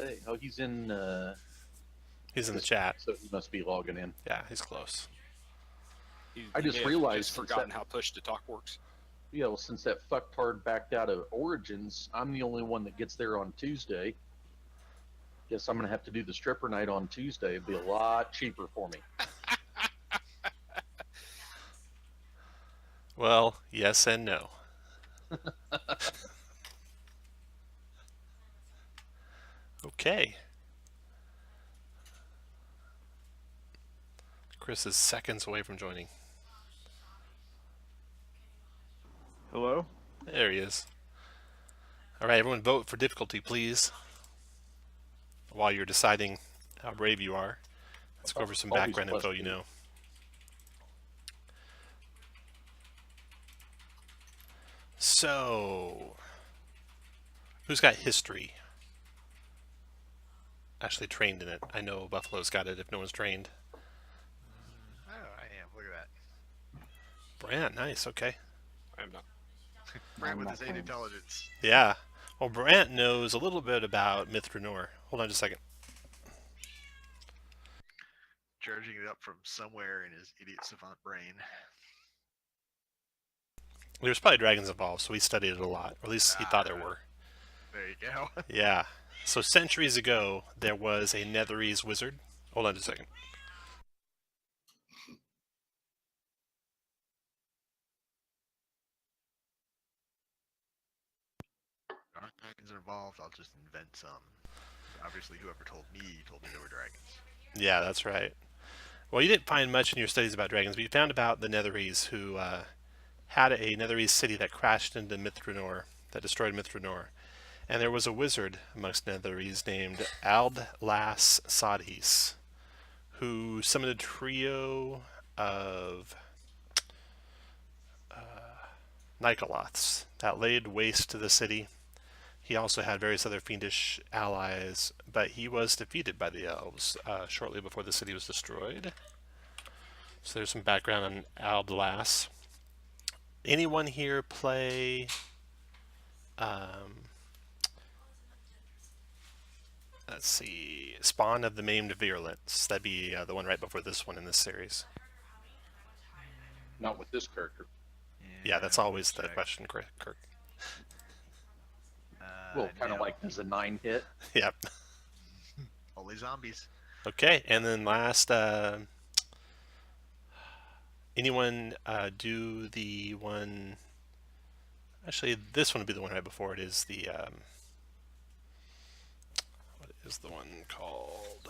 say? Oh, he's in. He's in the chat. So he must be logging in. Yeah, he's close. I just realized just forgotten how push to talk works. Yeah, well, since that fucktard backed out of Origins, I'm the only one that gets there on Tuesday. Guess I'm gonna have to do the stripper night on Tuesday. It'd be a lot cheaper for me. Well, yes and no. Okay. Chris is seconds away from joining. Hello? There he is. All right, everyone vote for difficulty, please. While you're deciding how brave you are, let's go over some background info you know. So, who's got history? Actually trained in it. I know Buffalo's got it if no one's trained. Oh, I am. Look at that. Brant, nice, okay. I am not. Brant with his 8 intelligence. Yeah. Well, Brant knows a little bit about Myth Drannor. Hold on just a second. Charging it up from somewhere in his idiot savant brain. There's probably dragons involved, so he studied it a lot. Or at least he thought there were. There you go. Yeah. So centuries ago, there was a Netherese wizard. Hold on just a second. Aren't dragons involved? I'll just invent some. Obviously, whoever told me there were dragons. Yeah, that's right. Well, you didn't find much in your studies about dragons, but you found about the Netherese, who had a Netherese city that crashed into Myth Drannor, that destroyed Myth Drannor. And there was a wizard amongst Netherese named Aldlas-Sadhis, who summoned a trio of Nikoloths that laid waste to the city. He also had various other fiendish allies, but he was defeated by the elves shortly before the city was destroyed. So there's some background on Aldlas. Anyone here play let's see, Spawn of the Maimed Virulence? That'd be the one right before this one in this series. Not with this character. Yeah, that's always the question, Kirk. Well, kind of like as a 9 hit. Yep. Only zombies. Okay, and then last, anyone do the one? Actually, this one would be the one right before it. Is the what is the one called?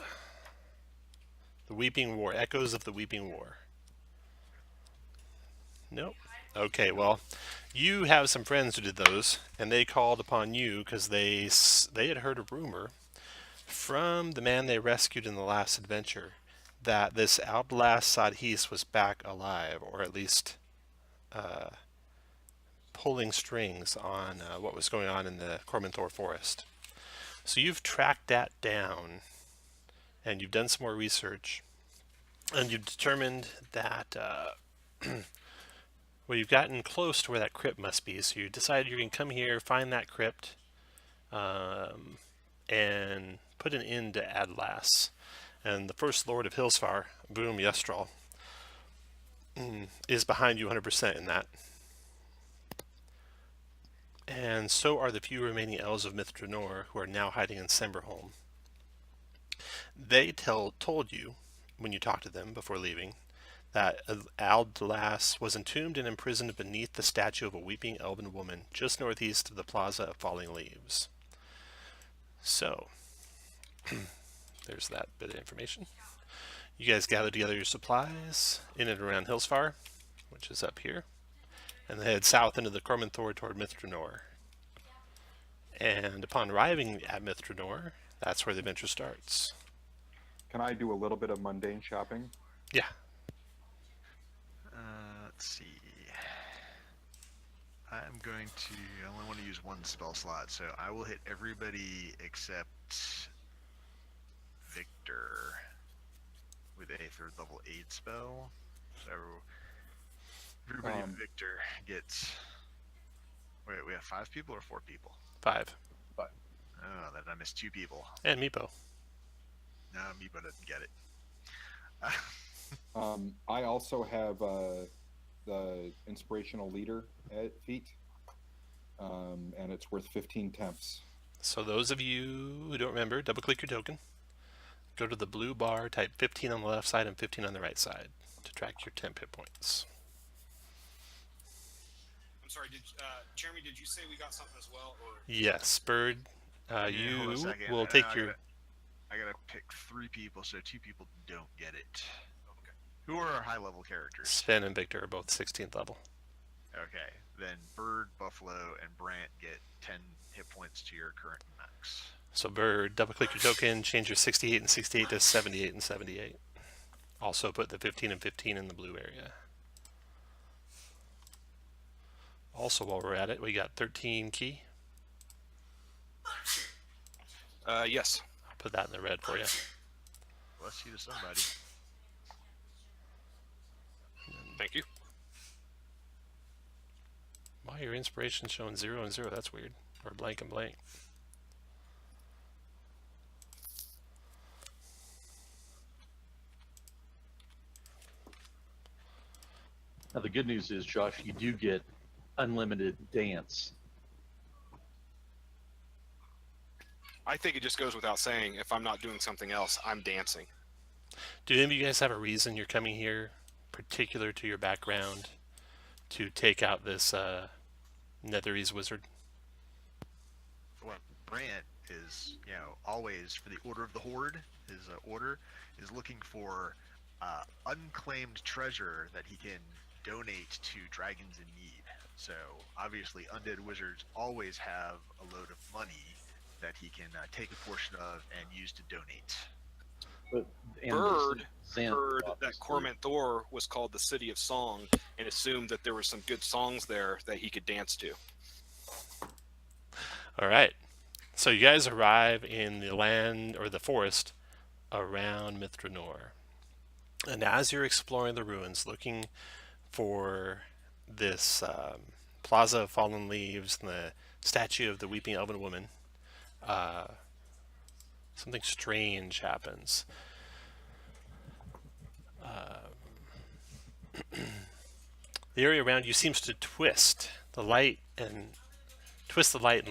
The Weeping War. Echoes of the Weeping War. Nope. Okay, well, you have some friends who did those, and they called upon you because they had heard a rumor from the man they rescued in the last adventure that this Aldlas-Sadhis was back alive, or at least pulling strings on what was going on in the Cormanthor forest. So you've tracked that down, and you've done some more research, and you've determined that well, you've gotten close to where that crypt must be, so you decided you're going to come here, find that crypt, and put an end to Aldlas. And the first Lord of Hillsfar, Boom Yestral, is behind you 100% in that. And so are the few remaining elves of Myth Drannor who are now hiding in Semberholm. They told you, when you talked to them before leaving, that Aldlas was entombed and imprisoned beneath the statue of a weeping elven woman just northeast of the Plaza of Falling Leaves. So, there's that bit of information. You guys gather together your supplies in and around Hillsfar, which is up here, and head south into the Cormanthor toward Myth Drannor. And upon arriving at Myth Drannor, that's where the adventure starts. Can I do a little bit of mundane shopping? Yeah. Let's see. I'm going to. I only want to use one spell slot, so I will hit everybody except Victor with a 3rd level 8 spell. So everybody but Victor gets. Wait, we have 5 people or 4 people? 5. Oh, then I missed 2 people. And Meepo. No, Meepo didn't get it. I also have the inspirational leader feat, and it's worth 15 temps. So those of you who don't remember, double click your token. Go to the blue bar, type 15 on the left side and 15 on the right side to track your temp hit points. I'm sorry, Jeremy, did you say we got something as well? Or Yes, Bird, Hold on a you second. will take your... I gotta pick 3 people, so 2 people don't get it. Okay. Who are our high-level characters? Sven and Victor are both 16th level. Okay, then Bird, Buffalo, and Brant get 10 hit points to your current max. So Bird, double click your token, change your 68 and 68 to 78 and 78. Also put the 15 and 15 in the blue area. Also, while we're at it, we got 13 key. yes. I'll put that in the red for you. Bless you to somebody. Thank you. Why your inspiration's showing 0 and 0? That's weird. Or blank and blank. Now the good news is, Josh, you do get unlimited dance. I think it just goes without saying, if I'm not doing something else, I'm dancing. Do any of you guys have a reason you're coming here, particular to your background, to take out this Netherese wizard? Well, Brant is, always for the Order of the Horde. His order is looking for unclaimed treasure that he can donate to dragons in need. So obviously, undead wizards always have a load of money that he can take a portion of and use to donate. But Bird Xanth heard that obviously. Cormant Thor was called the City of Song and assumed that there were some good songs there that he could dance to. All right. So you guys arrive in the land or the forest around Drannor. And as you're exploring the ruins, looking for this Plaza of Fallen Leaves and the statue of the Weeping Elven Woman, something strange happens. The area around you seems to twist the light and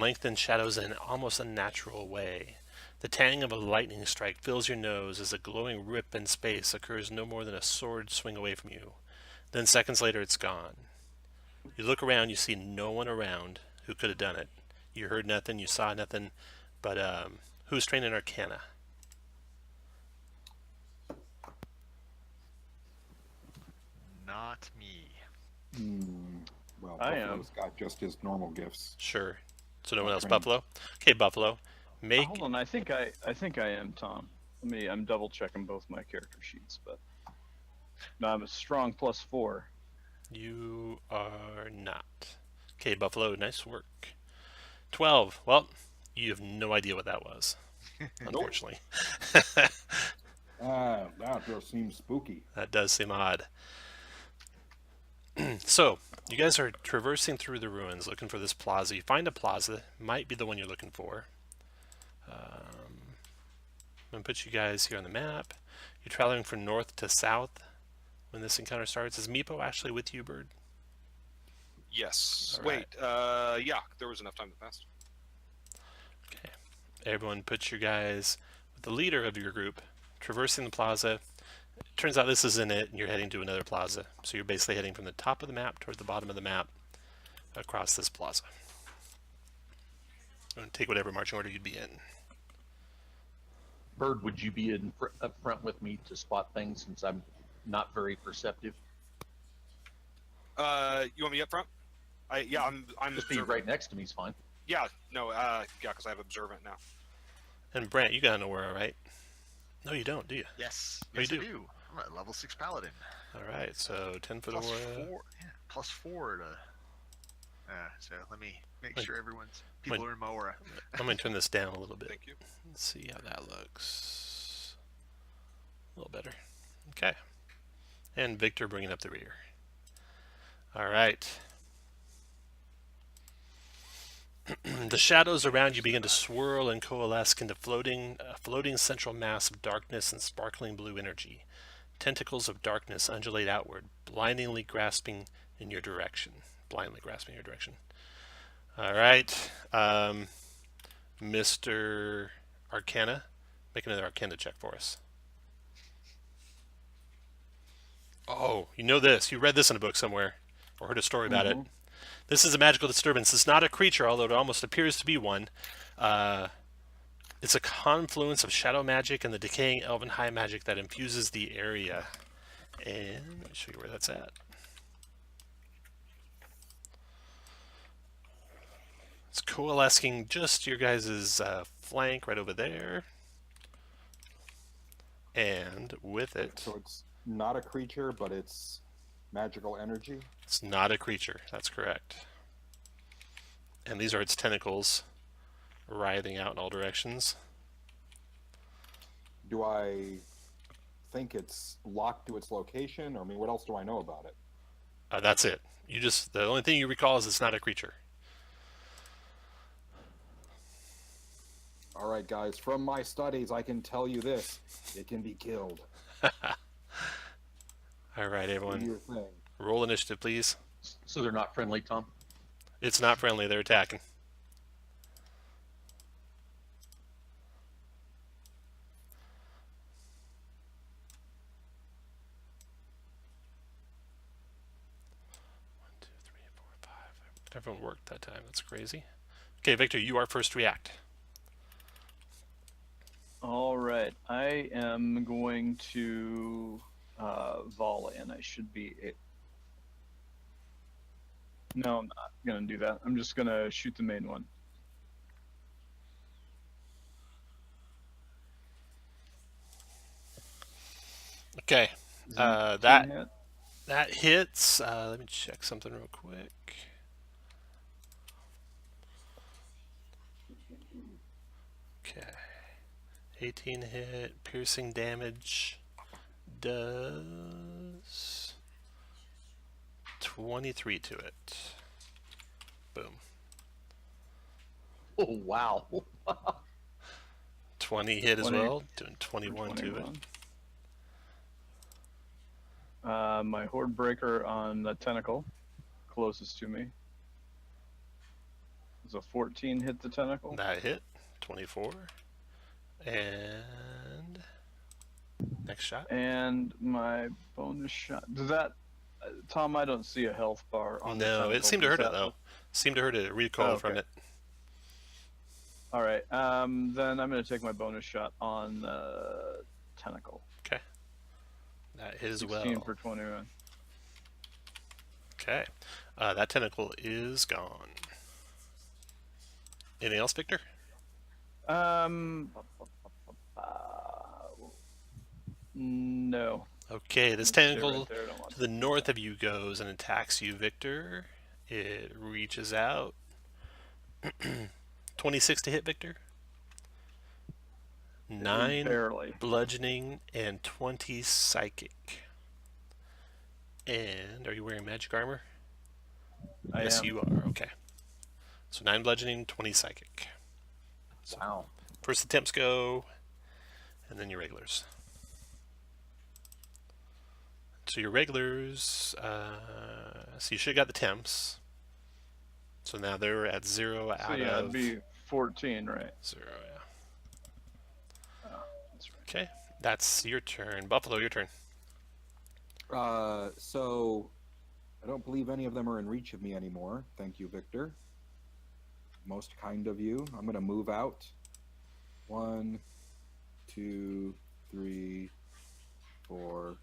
lengthen shadows in almost a natural way. The tang of a lightning strike fills your nose as a glowing rip in space occurs no more than a sword swing away from you. Then seconds later, it's gone. You look around, you see no one around who could have done it. You heard nothing, you saw nothing, but who's trained in Arcana? Not me. Well, I am. Buffalo's got just his normal gifts. Sure. So no one else. Trained. Buffalo? Okay, Buffalo. Make Hold on, I think I am Tom. I'm double checking both my character sheets, but no, I'm a strong +4. You are not. Okay, Buffalo, nice work. 12. Well, you have no idea what that was, unfortunately. That just seems spooky. That does seem odd. So, you guys are traversing through the ruins looking for this plaza. You find a plaza, might be the one you're looking for. I'm going to put you guys here on the map. You're traveling from north to south when this encounter starts. Is Meepo actually with you, Bird? Yes. All Wait, yeah, there was enough time that passed. Okay. Everyone put your guys with the leader of your group traversing the plaza. It turns out this isn't it, and you're heading to another plaza. So you're basically heading from the top of the map toward the bottom of the map across this plaza. I'm going to take whatever marching order you'd be in. Bird, would you be up front with me to spot things since I'm not very perceptive? You want me up front? I'm Just be observant. right next to me is fine. Yeah, no, because I have observant now. And Brant, you got an aura, right? No, you don't, do you? Yes, Oh, you yes, I do? do. I'm a level 6 paladin. All right, so 10-foot Plus aura. 4, yeah, plus 4 to. So let me make Wait. sure people are in my aura. I'm going to turn this down a little bit. Thank you. Let's see how that looks. A little better. Okay. And Victor bringing up the rear. All right. The shadows around you begin to swirl and coalesce into a floating central mass of darkness and sparkling blue energy. Tentacles of darkness undulate outward, blindly grasping your direction. All right, Mr. Arcana, make another Arcana check for us. Oh, you know this. You read this in a book somewhere, or heard a story about it. This is a magical disturbance. It's not a creature, although it almost appears to be one. It's a confluence of shadow magic and the decaying elven high magic that infuses the area. And let me show you where that's at. It's coalescing just your guys' flank right over there. And with it... So it's not a creature, but it's magical energy? It's not a creature, that's correct. And these are its tentacles, writhing out in all directions. Do I think it's locked to its location? Or, I mean, what else do I know about it? That's it. The only thing you recall is it's not a creature. All right, guys, from my studies, I can tell you this. It can be killed. All right, Do everyone. your thing. Roll initiative, please. So they're not friendly, Tom? It's not friendly. They're attacking. One, two, three, four, five. Everyone worked that time. That's crazy. Okay, Victor, you are first to react. All right, I am going to volley, and I should be. No, I'm not gonna do that. I'm just gonna shoot the main one. Okay, Is that hit? that hits. Let me check something real quick. Okay, 18 hit, piercing damage does 23 to it. Boom. Oh, wow. 20 hit as 20 well, doing 21 to it. My horde breaker on the tentacle, closest to me. Does a 14 hit the tentacle? That hit, 24. And next shot. And my bonus shot. Does that, Tom? I don't see a health bar on. the No, tentacle. it seemed to Does hurt it that- though. Seemed to hurt it. Recoil Oh, from okay. it. All right. Then I'm going to take my bonus shot on the tentacle. Okay. That hit as 16 well. for 21. Okay. That tentacle is gone. Anything else, Victor? No. Okay, this Stay tentacle right there, I don't want to the north of you goes and attacks you, Victor. It reaches out. 26 to hit, Victor. 9 barely. bludgeoning and 20 psychic. And are you wearing magic armor? I Yes, am. you are. Okay. So 9 bludgeoning, 20 psychic. So Wow. first the temps go, and then your regulars. So your regulars, so you should have got the temps. So now they're at 0 out So yeah, of it'd be 14, right? 0, yeah. That's right. Okay, that's your turn. Buffalo, your turn. So I don't believe any of them are in reach of me anymore. Thank you, Victor. Most kind of you. I'm going to move out. 1, 2, 3, 4,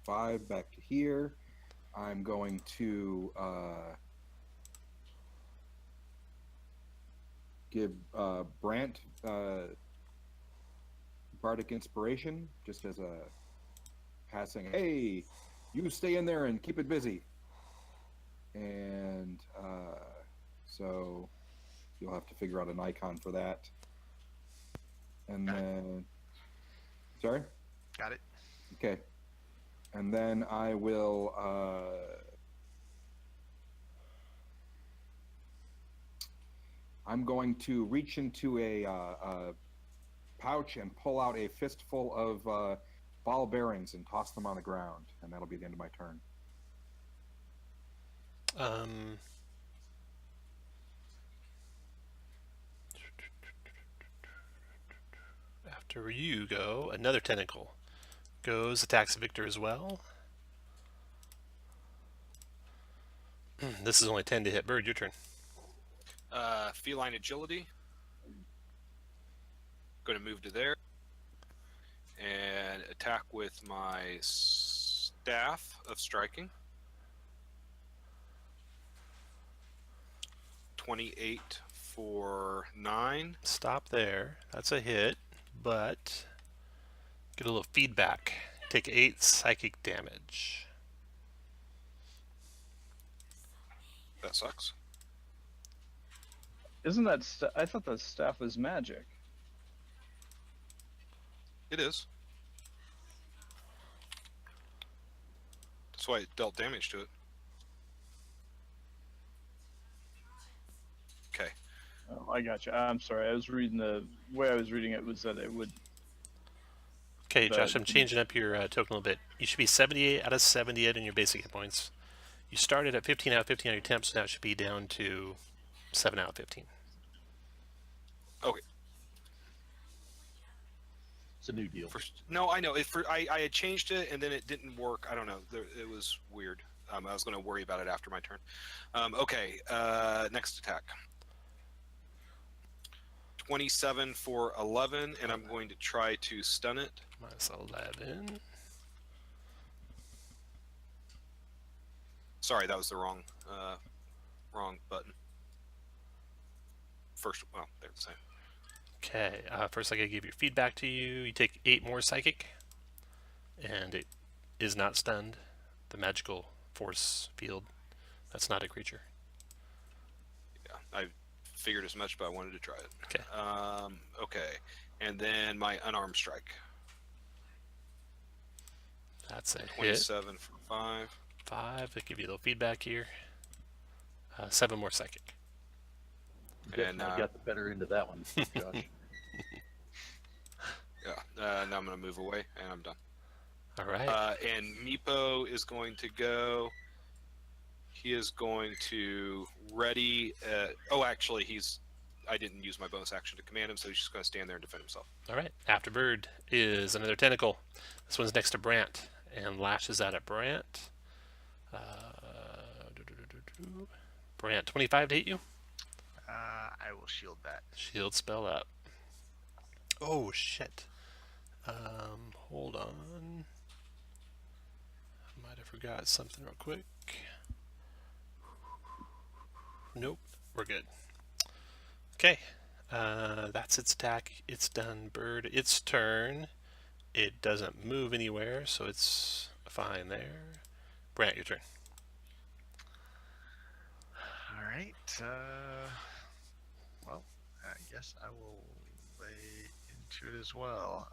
5. Back to here. I'm going to give Brant Bardic Inspiration, just as a passing, hey, you stay in there and keep it busy. And so you'll have to figure out an icon for that. And then, sorry? Got it. Okay. And then I will I'm going to reach into a pouch and pull out a fistful of ball bearings and toss them on the ground, and that'll be the end of my turn. After you go, another tentacle goes, attacks Victor as well. This is only 10 to hit. Bird, your turn. Feline agility. Going to move to there and attack with my staff of striking. 28 for 9. Stop there. That's a hit, but get a little feedback. Take 8 psychic damage. That sucks. Isn't that? I thought that staff was magic. It is. That's why it dealt damage to it. Okay. Oh, I got you. I'm sorry. I was reading the way I was reading it was that it would. Okay, Josh, I'm changing up your token a little bit. You should be 78 out of 78 in your basic hit points. You started at 15 out of 15 on your temp, so now it should be down to 7 out of 15. Okay. It's a new deal. No, I know. I had changed it and then it didn't work. I don't know. It was weird. I was going to worry about it after my turn. Okay. Next attack. 27 for 11, and I'm going to try to stun it. Minus 11. Sorry, that was the wrong button. First, well, they're the same. Okay, first I gotta give your feedback to you. You take 8 more psychic, and it is not stunned. The magical force field, that's not a creature. Yeah, I figured as much, but I wanted to try it. Okay. Okay, and then my unarmed strike. That's a hit. 27 for 5. 5, I give you a little feedback here. 7 more psychic. And I got the better end of that one, Josh. Yeah, now I'm going to move away, and I'm done. All right. And Meepo is going to go. He is going to ready. Oh, actually, I didn't use my bonus action to command him, so he's just going to stand there and defend himself. All right. After Bird is another tentacle. This one's next to Brant and lashes out at Brant. Brant, 25 to hit you. I will shield that. Shield spell up. Oh shit. Hold on. I might have forgot something real quick. Nope, we're good. Okay, that's its attack. It's done. Bird, its turn. It doesn't move anywhere, so it's fine there. Brant, your turn. All right. Well, I guess I will lay into it as well.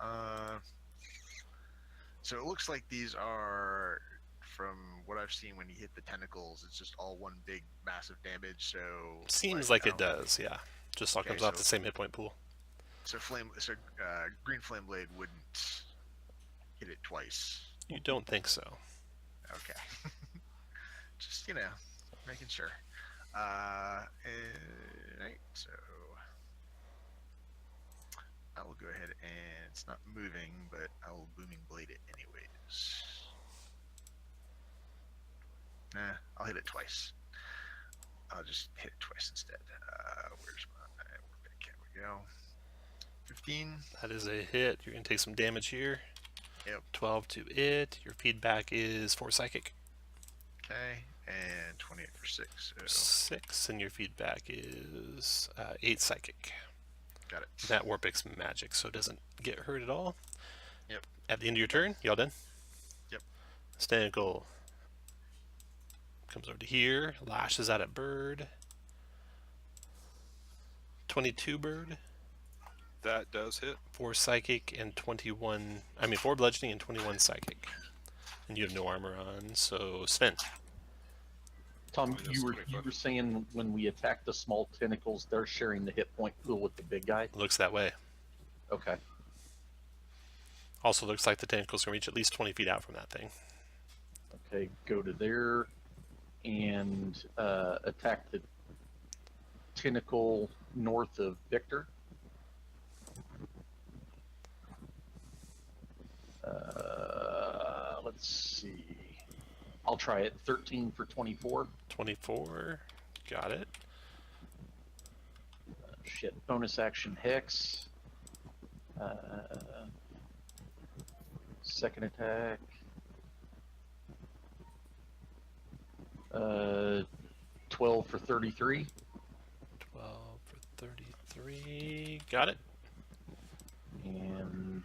So it looks like these are, from what I've seen when you hit the tentacles, it's just all one big massive damage. So Seems like it does, yeah. Just all comes off the same hit point pool. So green flame blade wouldn't hit it twice. You don't think so? Okay. Just making sure. Right, so I will go ahead and it's not moving, but I will booming blade it anyways. Nah, I'll hit it twice. I'll just hit it twice instead. Where's my workbench? Here we go. 15. That is a hit. You're going to take some damage here. Yep. 12 to it. Your feedback is 4 psychic. Okay, and 28 for 6. So 6, and your feedback is 8 psychic. got it. That Warpic's magic, so it doesn't get hurt at all. Yep. At the end of your turn, y'all done? Yep. Stanicle comes over to here, lashes out at Bird. 22 Bird. That does hit. 4 psychic and 4 bludgeoning and 21 psychic. And you have no armor on, so Sven. Tom, Minus you 25. were saying when we attack the small tentacles, they're sharing the hit point pool with the big guy? Looks that way. Okay. Also looks like the tentacles can reach at least 20 feet out from that thing. Okay, go to there and attack the tentacle north of Victor. Let's see. I'll try it. 13 for 24. 24. Got it. Shit. Bonus action Hex. Second attack. 12 for 33. 12 for 33. Got it. And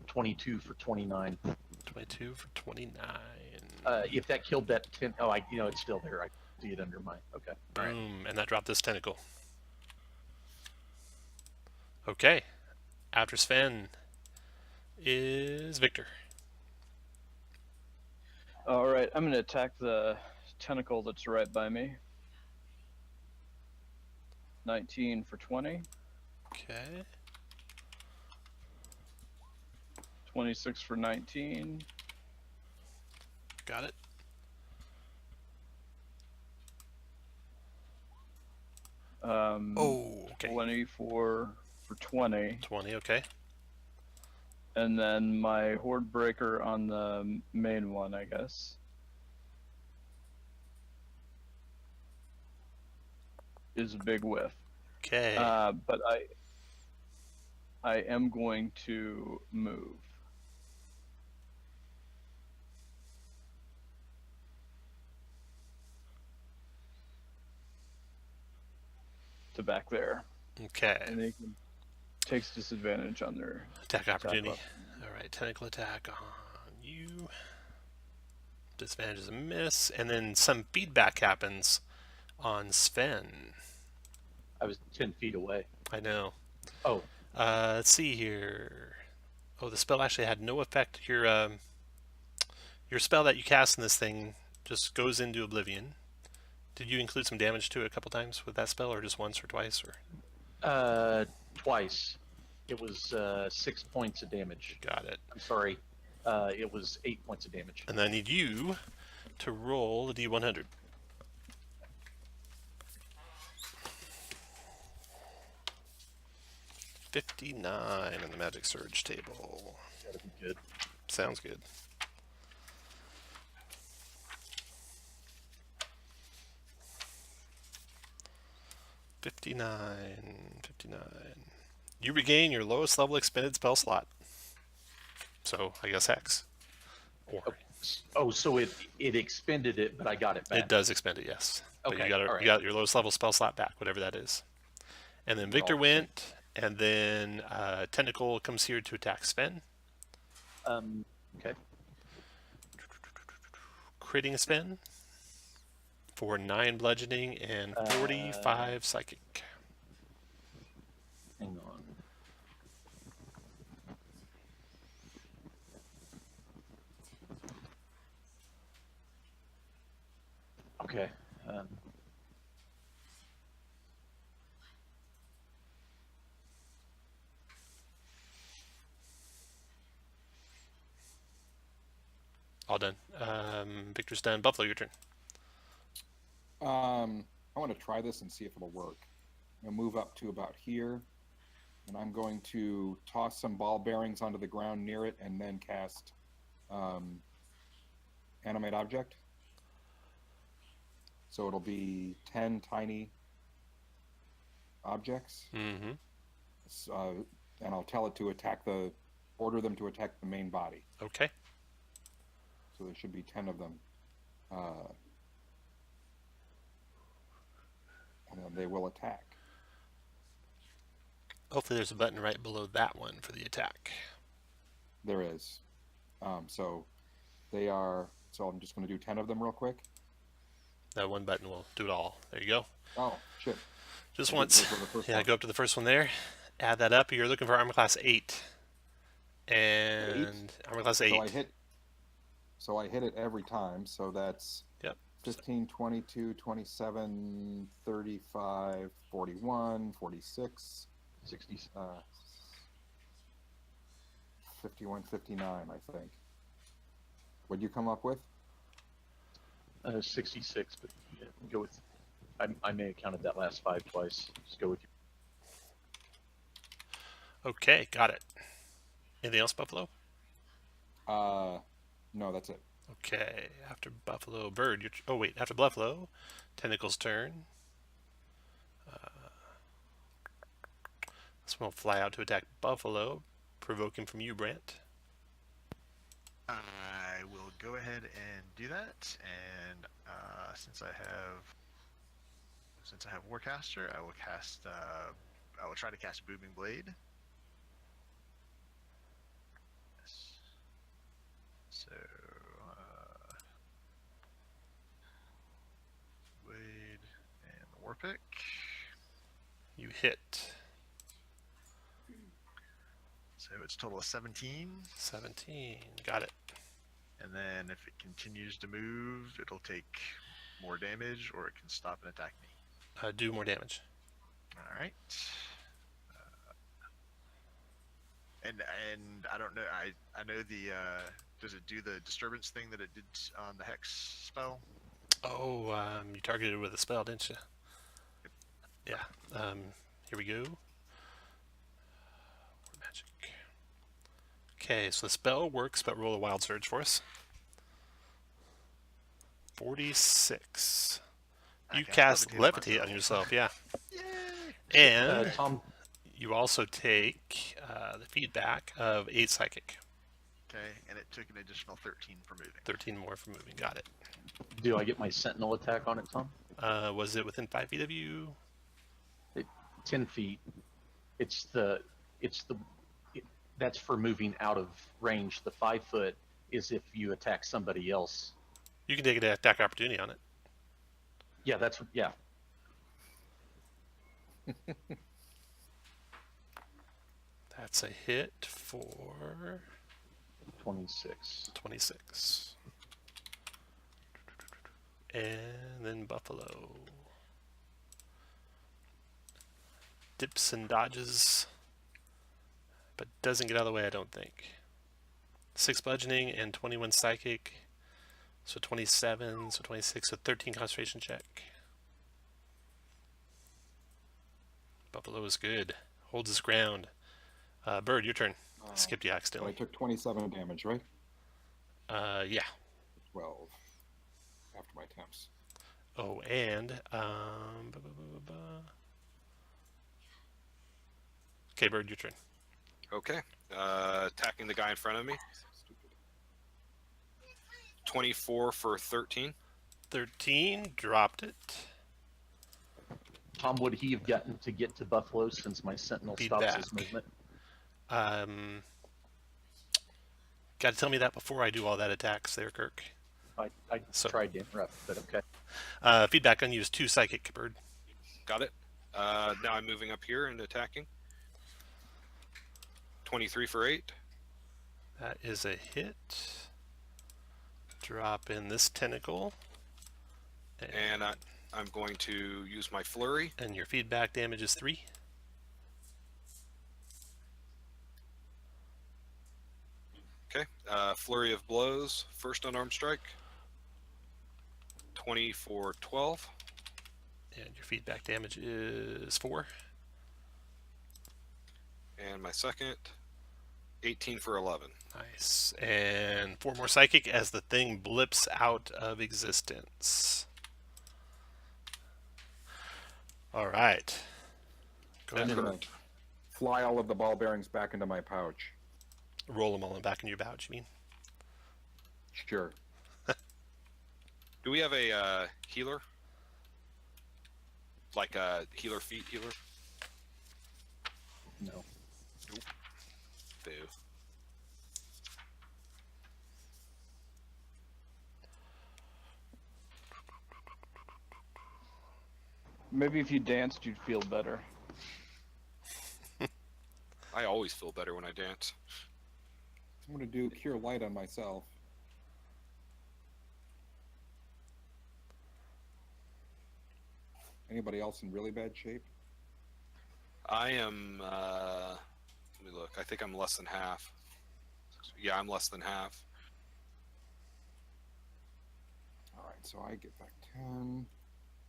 22 for 29. 22 for 29. If that killed that it's still there. I see it under my. Okay. Boom. And that dropped this tentacle. Okay. After Sven is Victor. All right, I'm gonna attack the tentacle that's right by me. 19 for 20. Okay. 26 for 19. Got it. Okay. 24 for 20. 20, okay. And then my horde breaker on the main one, I guess, is a big whiff. Okay. But I am going to move. To back there. Okay. And he takes disadvantage on their Attack opportunity. weapon. Alright, tentacle attack on you. Disadvantage is a miss. And then some feedback happens on Sven. I was 10 feet away. I know. Oh. Let's see here. Oh, the spell actually had no effect. Your spell that you cast in this thing just goes into oblivion. Did you include some damage to it a couple times with that spell, or just once or twice? Or Twice. It was 6 points of damage. got it. I'm sorry. It was 8 points of damage. And I need you to roll a d100. $59 on the Magic Surge table. That'd be good. Sounds good. $59. You regain your lowest level expended spell slot. So I guess Hex. Or So it expended it, but I got it back. it does expend it, yes. But Okay, you got all right. you got your lowest level spell slot back, whatever that is. And then Victor went, and then Tentacle comes here to attack Sven. Okay. Critting Sven for 9 bludgeoning and 45 psychic. Hang on. Okay. All done. Victor's done. Buffalo, your turn. I want to try this and see if it'll work. I'm going to move up to about here, and I'm going to toss some ball bearings onto the ground near it and then cast Animate Object. So it'll be 10 tiny objects. Mm-hmm. And I'll tell it to order them to attack the main body. Okay. So there should be 10 of them. And then they will attack. Hopefully there's a button right below that one for the attack. There is. So they are. So I'm just going to do 10 of them real quick. That one button will do it all. There you go. Oh, shit. Just I once. did go to the first Yeah, one. go up to the first one there. Add that up. You're looking for armor class 8. And armor class 8. So I hit it every time. So that's Yep. 15, 22, 27, 35, 41, 46, 60, 51, 59, I think. What'd you come up with? 66, but yeah, go with. I may have counted that last 5 twice. Just go with you. Okay, got it. Anything else, Buffalo? No, that's it. Okay, after Buffalo, Bird. Oh wait, after Buffalo, Tentacle's turn. This one will fly out to attack Buffalo, provoking from you, Brant. I will go ahead and do that, and since I have Warcaster, I will cast. I will try to cast Booming Blade. Yes. So Blade and the Warpick. You hit. So it's a total of 17. 17. Got it. And then if it continues to move, it'll take more damage, or it can stop and attack me. Do more damage. All right. And I don't know. I know the. Does it do the disturbance thing that it did on the Hex spell? Oh, you targeted it with a spell, didn't you? Yeah. Here we go. Magic. Okay, so the spell works, but roll a wild surge for us. 46. You Okay, cast levitate levitate myself. on yourself, yeah. Yay! And Tom, you also take the feedback of 8 psychic. Okay, and it took an additional 13 for moving. 13 more for moving. Got it. do I get my sentinel attack on it, Tom? Was it within 5 feet of you? 10 feet. That's for moving out of range. The 5 foot is if you attack somebody else. You can take an attack opportunity on it. Yeah, yeah. That's a hit for 26. 26. And then Buffalo. Dips and dodges, but doesn't get out of the way, I don't think. 6 bludgeoning and 21 psychic. So 27, so 26, so 13 concentration check. Buffalo is good. Holds his ground. Bird, your turn. Skipped you So I accidentally. took 27 damage, right? Yeah. 12 after my attempts. Oh, and okay, Bird, your turn. Okay. Attacking the guy in front of me. Stupid. 24 for 13. 13, dropped it. Tom, would he have gotten to get to Buffalo since my sentinel Be stops back. his movement? Got to tell me that before I do all that attacks there, Kirk. I So- tried to interrupt, but okay. Feedback on you is 2 psychic, Bird. Got it. Now I'm moving up here and attacking. 23 for 8. That is a hit. Drop in this tentacle. And I'm going to use my flurry. And your feedback damage is 3. Okay. Flurry of blows. First unarmed strike. 20 for 12. And your feedback damage is 4. And my second, 18 for 11. Nice. And 4 more psychic as the thing blips out of existence. All right. Go I'm ahead gonna and fly all of the ball bearings back into my pouch. roll them all back in your pouch, you mean? Sure. Do we have a healer? Like a healer feet healer? No. Boo. Maybe if you danced, you'd feel better. I always feel better when I dance. I'm gonna do Cure Light on myself. Anybody else in really bad shape? I am. Let me look. I think I'm less than half. Yeah, I'm less than half. All right, so I get back 10.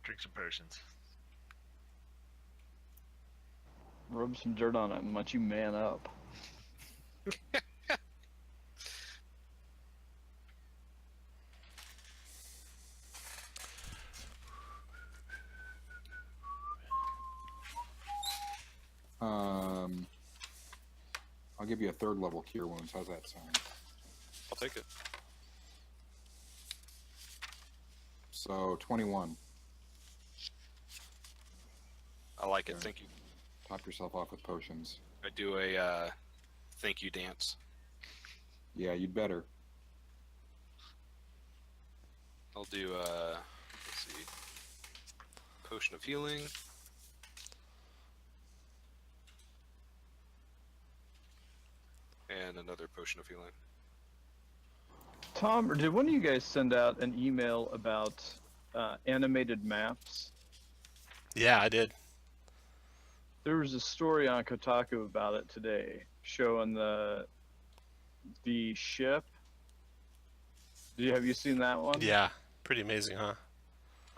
Drink some potions. Rub some dirt on it and let you man up. I'll give you a 3rd level cure wounds. How's that sound? I'll take it. So 21. I like it. Okay. Thank you. Top yourself off with potions. I do a thank you dance. Yeah, you'd better. I'll do let's see, potion of healing. And another potion of healing. Tom, or did one of you guys send out an email about animated maps? Yeah, I did. There was a story on Kotaku about it today, showing the ship. Have you seen that one? Yeah, pretty amazing, huh?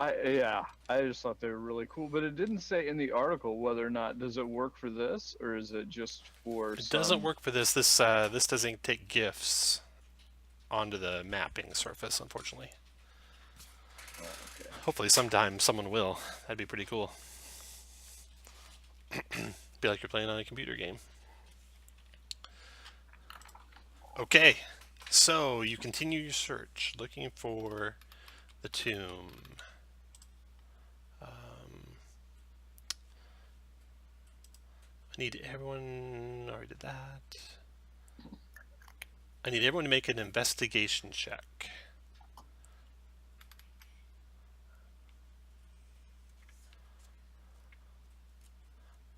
I just thought they were really cool, but it didn't say in the article whether or not does it work for this or is it just for. It doesn't work for this. This doesn't take GIFs onto the mapping surface, unfortunately. Oh, okay. Hopefully sometime someone will. That'd be pretty cool. Be like you're playing on a computer game. Okay, so you continue your search, looking for the tomb. I need everyone. Already did that. I need everyone to make an investigation check.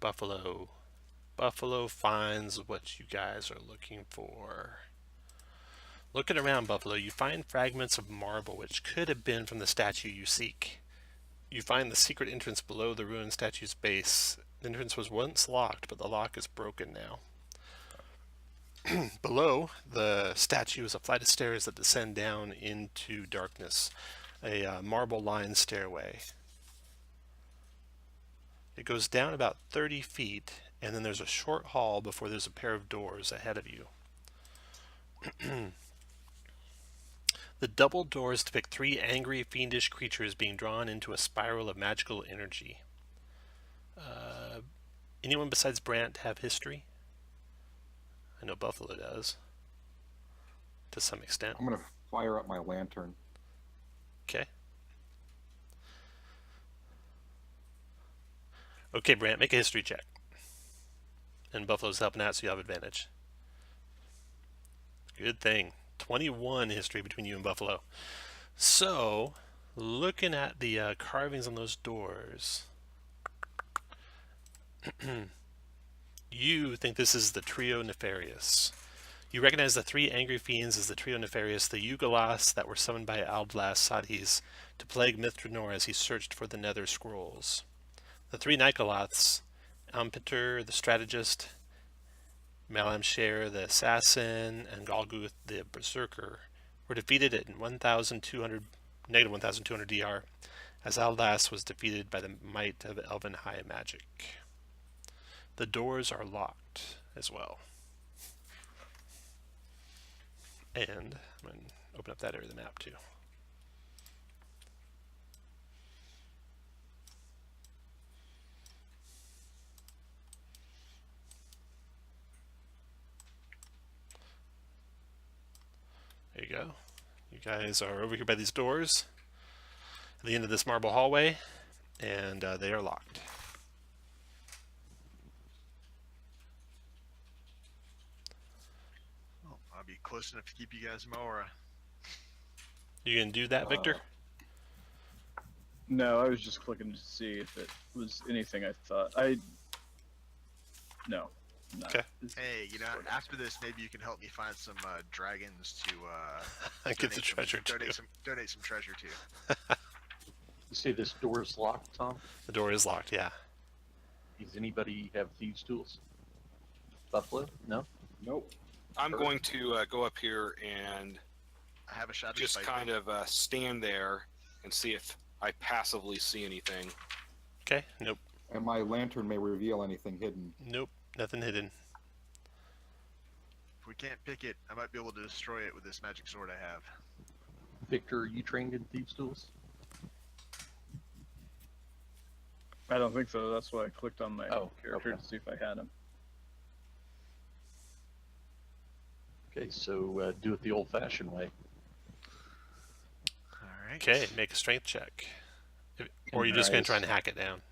Buffalo. Buffalo finds what you guys are looking for. Looking around, Buffalo, you find fragments of marble which could have been from the statue you seek. You find the secret entrance below the ruined statue's base. The entrance was once locked, but the lock is broken now. Below the statue is a flight of stairs that descend down into darkness. A marble-lined stairway. It goes down about 30 feet, and then there's a short hall before there's a pair of doors ahead of you. The double doors depict 3 angry, fiendish creatures being drawn into a spiral of magical energy. Anyone besides Brant have history? I know Buffalo does, to some extent. I'm going to fire up my lantern. Okay. Okay, Brant, make a history check. And Buffalo's helping out, so you have advantage. Good thing. 21 history between you and Buffalo. So, looking at the carvings on those doors, you think this is the Trio Nefarious. You recognize the 3 angry fiends as the Trio Nefarious, the Yugalas that were summoned by Aldlas Sadis to plague Drannor as he searched for the Nether Scrolls. The 3 Nikolaths, Ampeter the Strategist, Malamsher the Assassin, and Galguth the Berserker, were defeated at negative 1,200 DR, as Aldlas was defeated by the might of Elven High Magic. The doors are locked as well. And I'm going to open up that area of the map too. There you go. You guys are over here by these doors at the end of this marble hallway, and they are locked. Well, I'll be close enough to keep you guys in my aura. You can do that, Victor? No, I was just clicking to see if it was anything I thought. No. Not. Okay. Hey, you know, after this, maybe you can help me find some dragons to Get the treasure too. donate some treasure to. You say this door is locked, Tom? The door is locked, yeah. Does anybody have thieves' tools? Buffalo? No? Nope. I'm going to go up here and I have a shadow just sight. kind of stand there and see if I passively see anything. Okay, nope. And my lantern may reveal anything hidden. Nope, nothing hidden. If we can't pick it, I might be able to destroy it with this magic sword I have. Victor, are you trained in thieves' tools? I don't think so. That's why I clicked on my Oh, character okay. to see if I had him. Okay, so do it the old-fashioned way. Alright. Okay, make a strength check. Or you're just going to try and Nice. hack it down.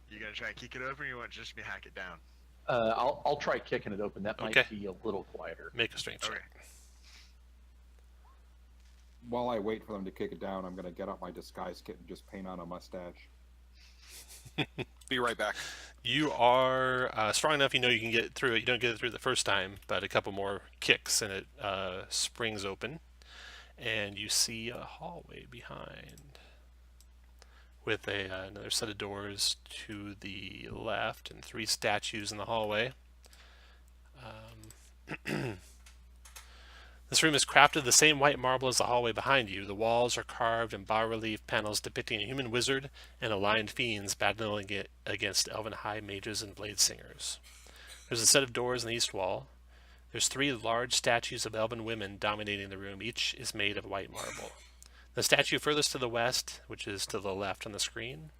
You gonna try and kick it over, or you want just me to hack it down? I'll try kicking it open. That might Okay. be a little quieter. Make a strength Okay. check. While I wait for them to kick it down, I'm going to get out my disguise kit and just paint on a mustache. Be right back. You are strong enough, you know you can get through it. You don't get it through the first time, but a couple more kicks and it springs open. And you see a hallway behind with another set of doors to the left and 3 statues in the hallway. This room is crafted of the same white marble as the hallway behind you. The walls are carved in bas-relief panels depicting a human wizard and aligned fiends battling it against elven high mages and blade singers. There's a set of doors in the east wall. There's 3 large statues of elven women dominating the room. Each is made of white marble. The statue furthest to the west, which is to the left on the screen,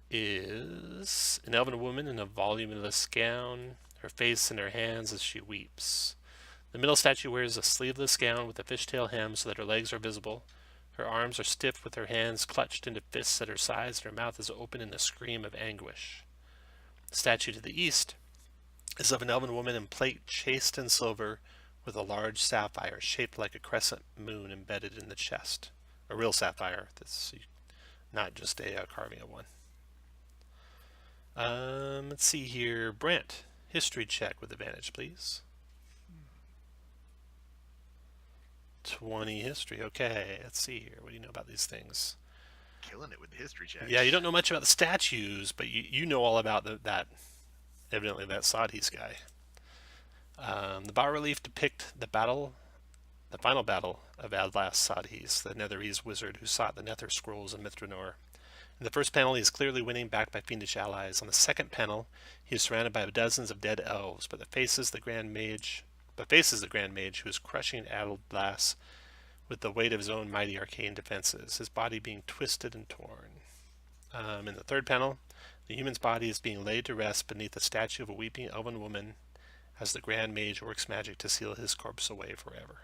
is an elven woman in a voluminous gown, her face in her hands as she weeps. The middle statue wears a sleeveless gown with a fishtail hem so that her legs are visible. Her arms are stiff with her hands clutched into fists at her sides, and her mouth is open in a scream of anguish. The statue to the east is of an elven woman in plate chased in silver with a large sapphire shaped like a crescent moon embedded in the chest. A real sapphire, that's not just a carving of one. Let's see here. Brent, history check with advantage, please. 20 history. Okay, let's see here. What do you know about these things? Killing it with the history checks. Yeah, you don't know much about the statues, but you know all about that. Evidently, that Sadhis guy. The bas-relief depict the final battle of Adlas Sadhis, the Netherese wizard who sought the Nether Scrolls in Drannor. In the first panel, he is clearly winning back by fiendish allies. On the second panel, he is surrounded by dozens of dead elves, but faces the Grand Mage, who is crushing Adlas with the weight of his own mighty arcane defenses, his body being twisted and torn. In the third panel, the human's body is being laid to rest beneath the statue of a weeping elven woman as the Grand Mage works magic to seal his corpse away forever.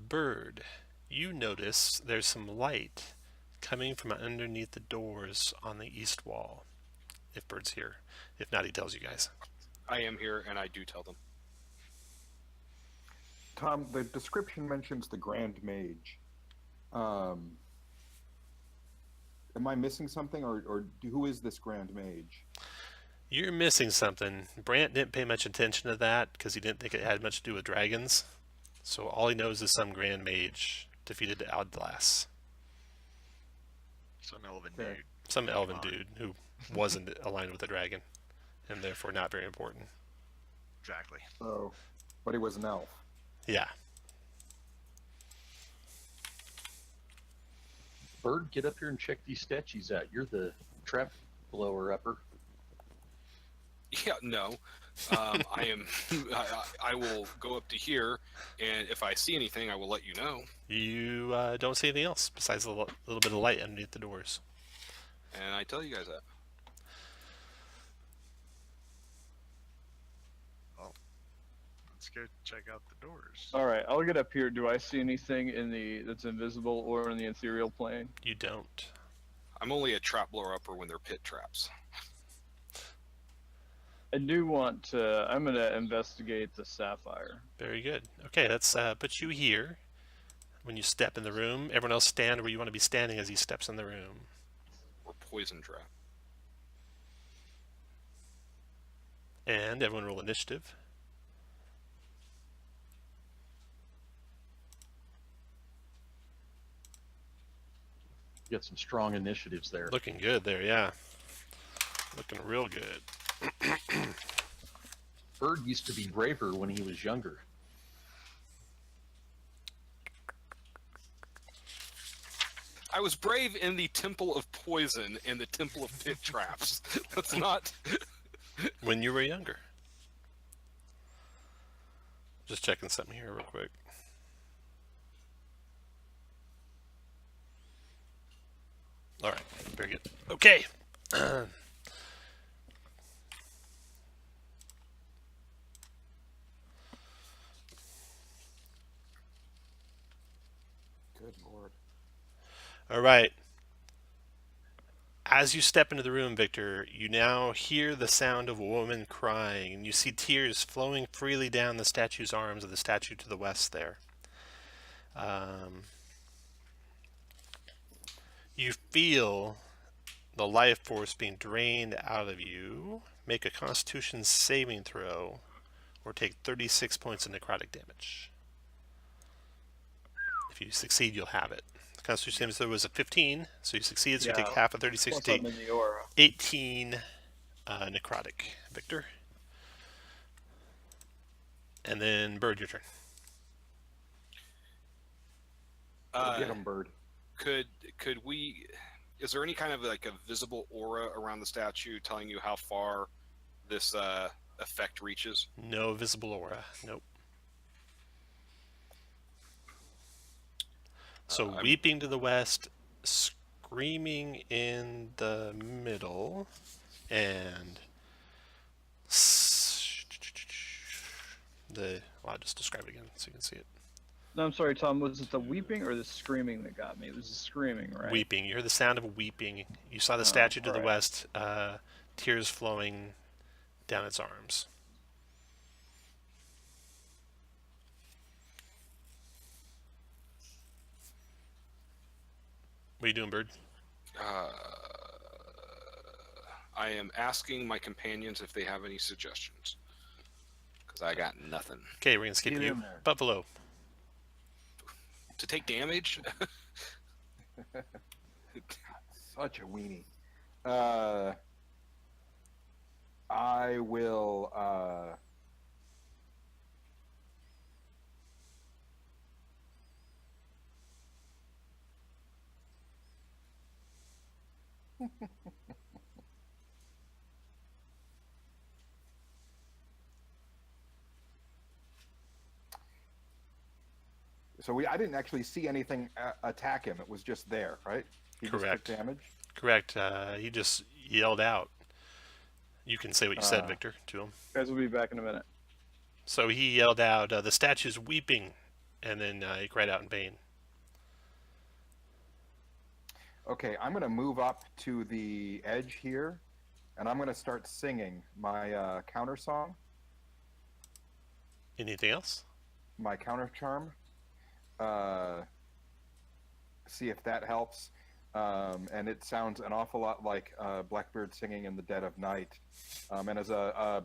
Bird, you notice there's some light coming from underneath the doors on the east wall. If Bird's here. If not, he tells you guys. I am here, and I do tell them. Tom, the description mentions the Grand Mage. Am I missing something, or who is this Grand Mage? You're missing something. Brant didn't pay much attention to that because he didn't think it had much to do with dragons. So all he knows is some Grand Mage defeated Adlas. Some elven Okay. dude. Some Come elven on. dude who wasn't aligned with a dragon and therefore not very important. Exactly. Oh, but he was an elf. Yeah. Bird, get up here and check these statues out. You're the trap blower upper. Yeah, no. I am. I will go up to here, and if I see anything, I will let you know. You don't see anything else besides a little bit of light underneath the doors. And I tell you guys that. Let's go check out the doors. All right, I'll get up here. Do I see anything that's invisible or in the ethereal plane? You don't. I'm only a trap blower upper when they're pit traps. I do want to. I'm going to investigate the sapphire. Very good. Okay, let's put you here. When you step in the room, everyone else stand where you want to be standing as he steps in the room. Or poison trap. And everyone roll initiative. Get some strong initiatives there. Looking good there, yeah. Looking real good. Bird used to be braver when he was younger. I was brave in the Temple of Poison and the Temple of Pit Traps. That's not... When you were younger. Just checking something here real quick. All right, very good. Okay. Good lord. All right. As you step into the room, Victor, you now hear the sound of a woman crying, and you see tears flowing freely down the statue's arms of the statue to the west there. You feel the life force being drained out of you. Make a Constitution saving throw, or take 36 points of necrotic damage. If you succeed, you'll have it. The Constitution saving throw was a 15, so you succeed, so you take half of 36, Plus you I'm take in the aura. 18 necrotic. Victor. And then Bird, your turn. Get him, Bird. Could we... Is there any kind of like a visible aura around the statue telling you how far this effect reaches? No visible aura. Nope. So weeping to the west, screaming in the middle, and I'll just describe it again so you can see it. No, I'm sorry, Tom. Was it the weeping or the screaming that got me? It was the screaming, right? Weeping. You heard the sound of weeping. You saw the statue to the west, tears flowing down its arms. What are you doing, Bird? I am asking my companions if they have any suggestions. Because I got nothing. Okay, we're going to skip Get you. in there. Buffalo. To take damage? Such a weenie. I will. So I didn't actually see anything attack him. It was just there, right? He Correct. Just took damage. Correct. He just yelled out. You can say what you said, Victor, to him. Guys, will be back in a minute. So he yelled out, the statue's weeping, and then he cried out in pain. Okay, I'm going to move up to the edge here, and I'm going to start singing my counter song, Anything else? my counter charm. See if that helps. And it sounds an awful lot like Blackbird singing in the dead of night. And as a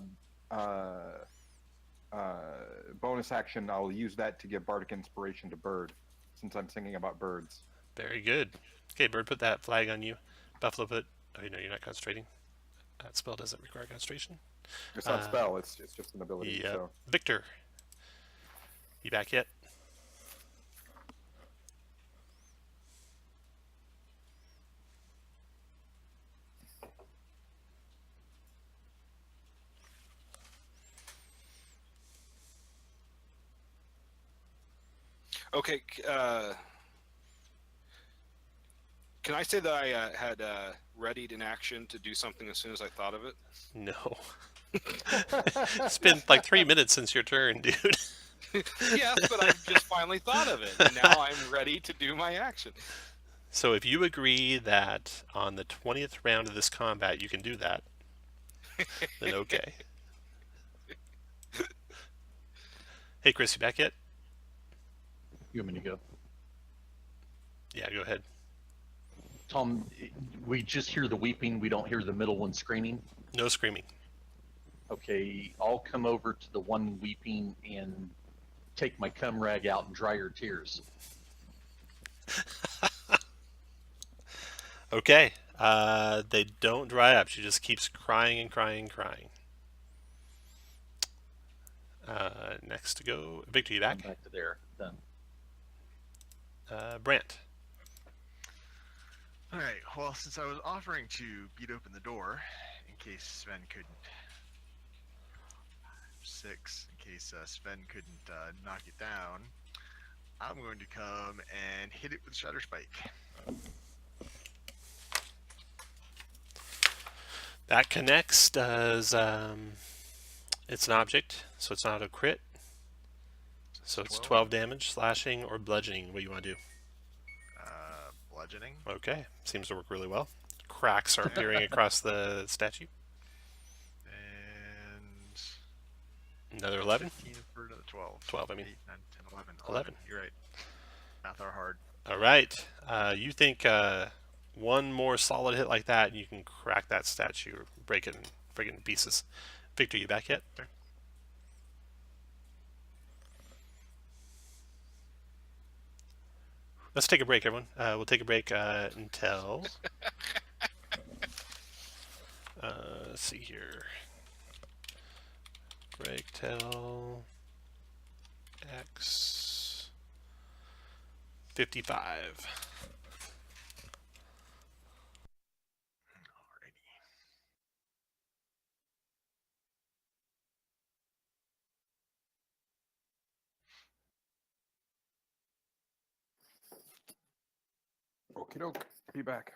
bonus action, I'll use that to give bardic inspiration to Bird, since I'm singing about birds. Very good. Okay, Bird, put that flag on you. Buffalo, put... Oh, no, you're not concentrating. That spell doesn't require concentration. It's not spell, it's just an ability. Yeah. So. Victor. You back yet? Okay, can I say that I had readied an action to do something as soon as I thought of it? No. It's been like 3 minutes since your turn, dude. Yes, but I just finally thought of it, and now I'm ready to do my action. So if you agree that on the 20th round of this combat you can do that, then okay. Hey, Chris, you back yet? You want me to go? Yeah, go ahead. Tom, we just hear the weeping. We don't hear the middle one screaming. No screaming. Okay, I'll come over to the one weeping and take my cum rag out and dry her tears. Okay. They don't dry up. She just keeps crying and crying and crying. Next to go, Victor, you I'm back? back to there. Done. Brant. All right. Well, since I was offering to beat open the door, in case Sven couldn't. 6, in case Sven couldn't knock it down, I'm going to come and hit it with Shatter Spike. That connects. Does it's an object, so it's not a crit. So it's 12 damage, slashing, or bludgeoning. What do you want to do? Bludgeoning. Okay, seems to work really well. Cracks are appearing across the statue. And Another 11? 15 for another 12. 12, I mean. 8, 9, 10, 11. 11. You're right. Math are hard. All right. You think one more solid hit like that, and you can crack that statue, or break it in pieces. Victor, you back yet? Okay. Let's take a break, everyone. We'll take a break until... let's see here. Break till X 55. Okie doke. Be back.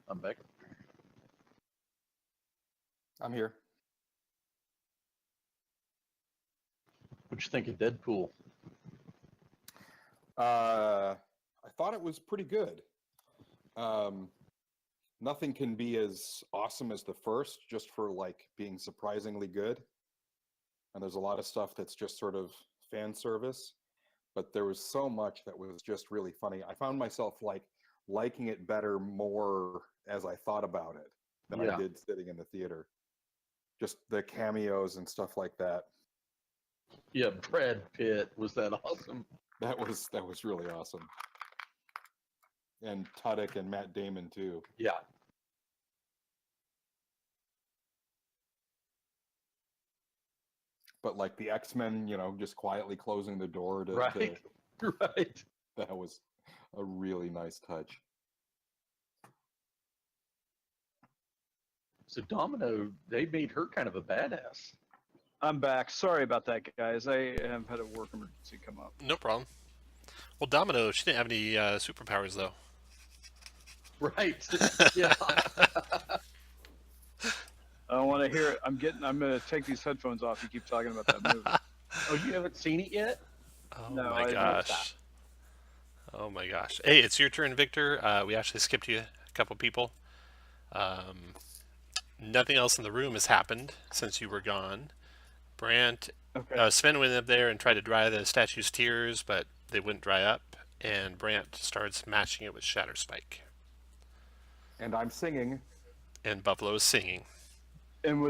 I'm back. I'm here. What you think of Deadpool? I thought it was pretty good. Nothing can be as awesome as the first, just for like being surprisingly good. And there's a lot of stuff that's just sort of fan service, but there was so much that was just really funny. I found myself like liking it better more as I thought about it than I did sitting in the theater. Just the cameos and stuff like that. Yeah, Brad Pitt, was that awesome? That was really awesome. And Tudyk and Matt Damon too. Yeah. But like the X-Men, just quietly closing the door to Right. Right. that was a really nice touch. So Domino, they made her kind of a badass. I'm back. Sorry about that, guys. I have had a work emergency come up. No problem. Well, Domino, she didn't have any superpowers, though. Right. Yeah. I don't want to hear it. I'm going to take these headphones off. You keep talking about that movie. Oh, you haven't seen it yet? Oh No, my I gosh. Oh my gosh. Hey, it's your turn, Victor. We actually skipped you a couple people. Nothing else in the room has happened since you were gone. Brant, Okay. Sven went up there and tried to dry the statue's tears, but they wouldn't dry up. And Brant starts matching it with Shatterspike. And I'm singing. And Buffalo is singing. And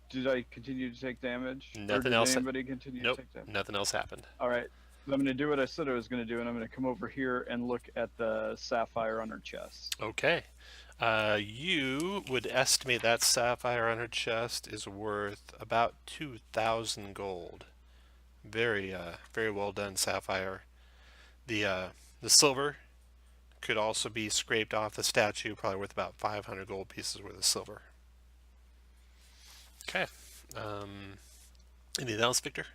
did I continue to take damage? Nothing or did else. anybody continue Nope. to take damage? Nothing else happened. All right. I'm going to do what I said I was going to do, and I'm going to come over here and look at the sapphire on her chest. Okay. You would estimate that sapphire on her chest is worth about 2,000 gold. Very, very well done sapphire. The silver could also be scraped off the statue, probably worth about 500 gold pieces worth of silver. Okay. Anything else, Victor?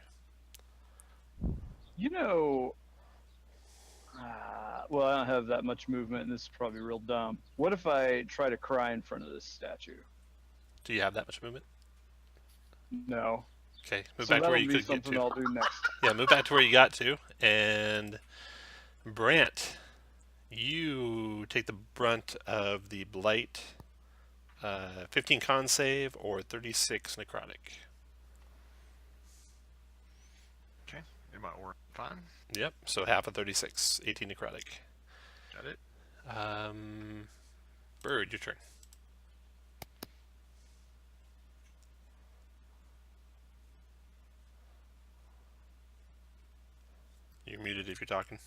Well, I don't have that much movement, and this is probably real dumb. What if I try to cry in front of this statue? Do you have that much movement? No. Okay, move So back to where that'll you be could get something to. I'll do next. Yeah, move back to where you got to. And Brant, you take the brunt of the blight. 15 con save or 36 necrotic. Okay, am I or fine? Yep, so half of 36, 18 necrotic. Got it. Bird, your turn. You're muted if you're talking.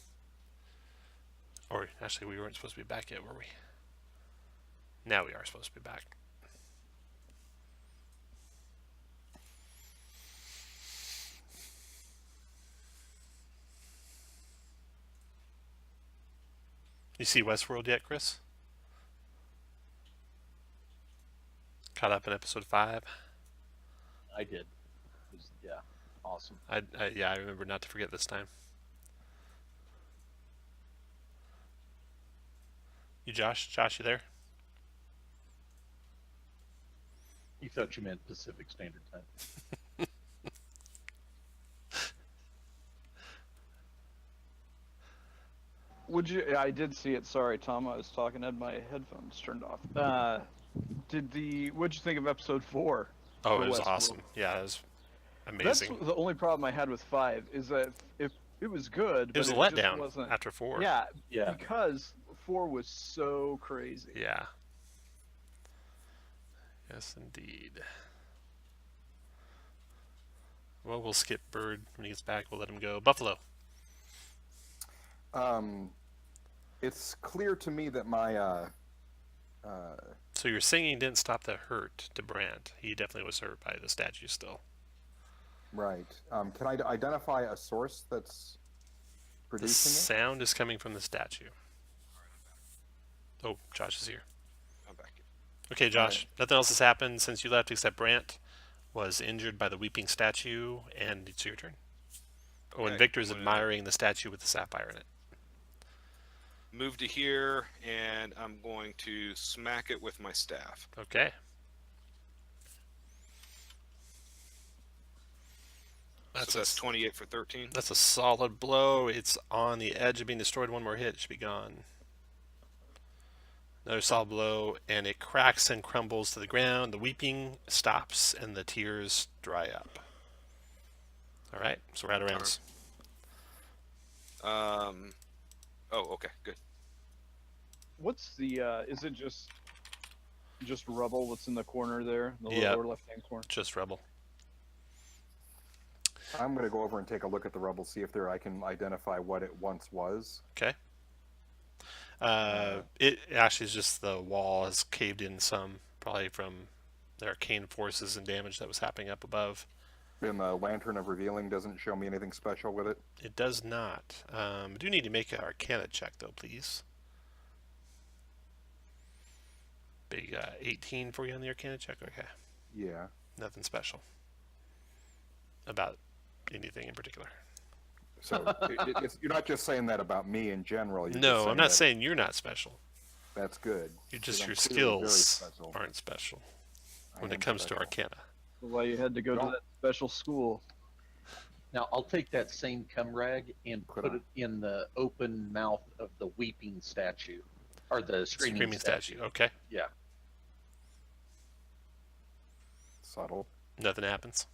Or, actually, we weren't supposed to be back yet, were we? Now we are supposed to be back. You see Westworld yet, Chris? Caught up in episode 5? I did. It was, awesome. I remember not to forget this time. You, Josh, you there? You thought you meant Pacific Standard Time. I did see it. Sorry, Tom. I was talking. I had my headphones turned off. What'd you think of episode 4? Oh, for it was Westworld? awesome. Yeah, it was amazing. That's the only problem I had with 5 is that if it was good, It was a but letdown just wasn't. after 4. Yeah, Yeah. because 4 was so crazy. Yeah. Yes, indeed. Well, we'll skip Bird when he gets back. We'll let him go. Buffalo. It's clear to me that my So your singing didn't stop the hurt to Brant. He definitely was hurt by the statue still. right. Can I identify a source that's The producing it? sound is coming from the statue. Oh, Josh is here. I'm back. Okay, Josh. Nothing else has happened since you left except Brant was injured by the weeping statue, and it's your turn. Oh, and Okay, Victor's what- admiring the statue with the sapphire in it. move to here, and I'm going to smack it with my staff. Okay. That's 28 for 13. That's a solid blow. It's on the edge of being destroyed. One more hit, it should be gone. Another solid blow, and it cracks and crumbles to the ground. The weeping stops, and the tears dry up. All right, so we're out of rounds. Oh, okay, good. What's the? Is it just rubble? What's in the corner there? The Yep. lower left-hand corner. Just rebel. I'm going to go over and take a look at the rubble, see if I can identify what it once was. Okay. It actually is just the wall has caved in some, probably from the arcane forces and damage that was happening up above. And the Lantern of Revealing doesn't show me anything special with it. It does not. I do need to make an Arcana check, though, please. Big 18 for you on the Arcana check? Okay. Yeah. Nothing special about anything in particular. So you're not just saying that about me in general. You're No, just I'm not that saying you're not special. That's good. You're just, your Because I'm clearly very skills special. aren't special I when am it comes special. to Arcana. Why you had to go to that special school? Now I'll take that same cum rag and Put put on. it in the open mouth of the weeping statue, or the screaming statue. Okay. Yeah. Subtle. Nothing happens.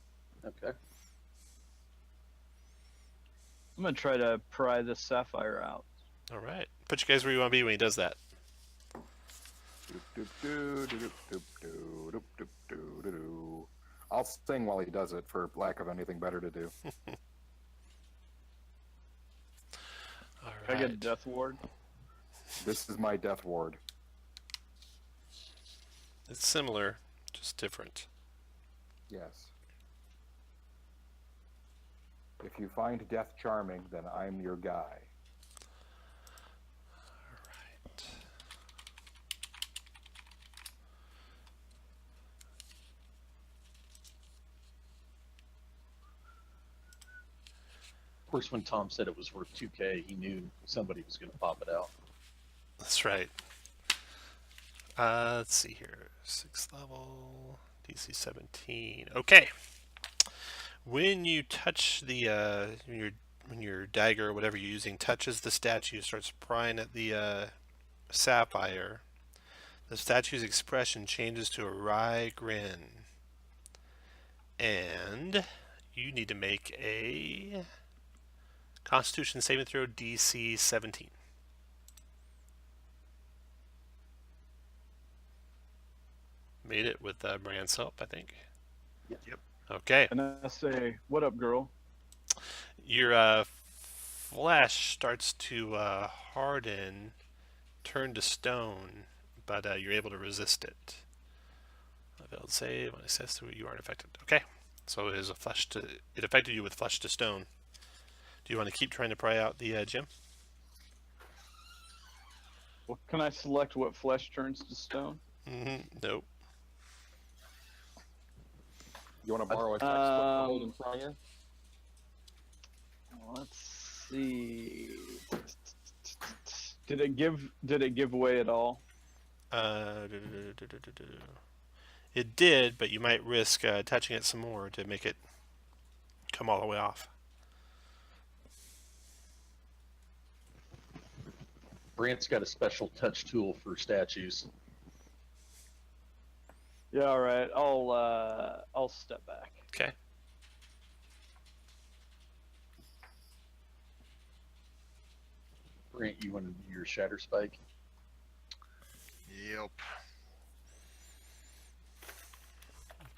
Okay. I'm gonna try to pry this sapphire out. All right. Put you guys where you want to be when he does that. Doop-doop-doo, I'll sing while he does it for lack of anything better to do. All Can I get a right. death ward? This is my death ward. It's similar, just different. Yes. If you find death charming, then I'm your guy. Right. Of course, when Tom said it was worth 2K, he knew somebody was going to pop it out. That's right. Let's see here. 6th level, DC 17. Okay. When you touch the when your dagger or whatever you're using touches the statue, starts prying at the sapphire, the statue's expression changes to a wry grin, and you need to make a Constitution saving throw DC 17. Made it with Brian's help, I think. Yep. Okay. And I say, "What up, girl?" Your flesh starts to harden, turn to stone, but you're able to resist it. Failed save. When it says to it, you aren't affected. Okay. So it is it affected you with flesh to stone. Do you want to keep trying to pry out the gem? Well, can I select what flesh turns to stone? Nope. You want to borrow a text book to hold in front of you? Let's see. Did it give away at all? It did, but you might risk touching it some more to make it come all the way off. Brant's got a special touch tool for statues. Yeah, all right. I'll step back. Okay. Brant, you want to do your shatter spike? Yep.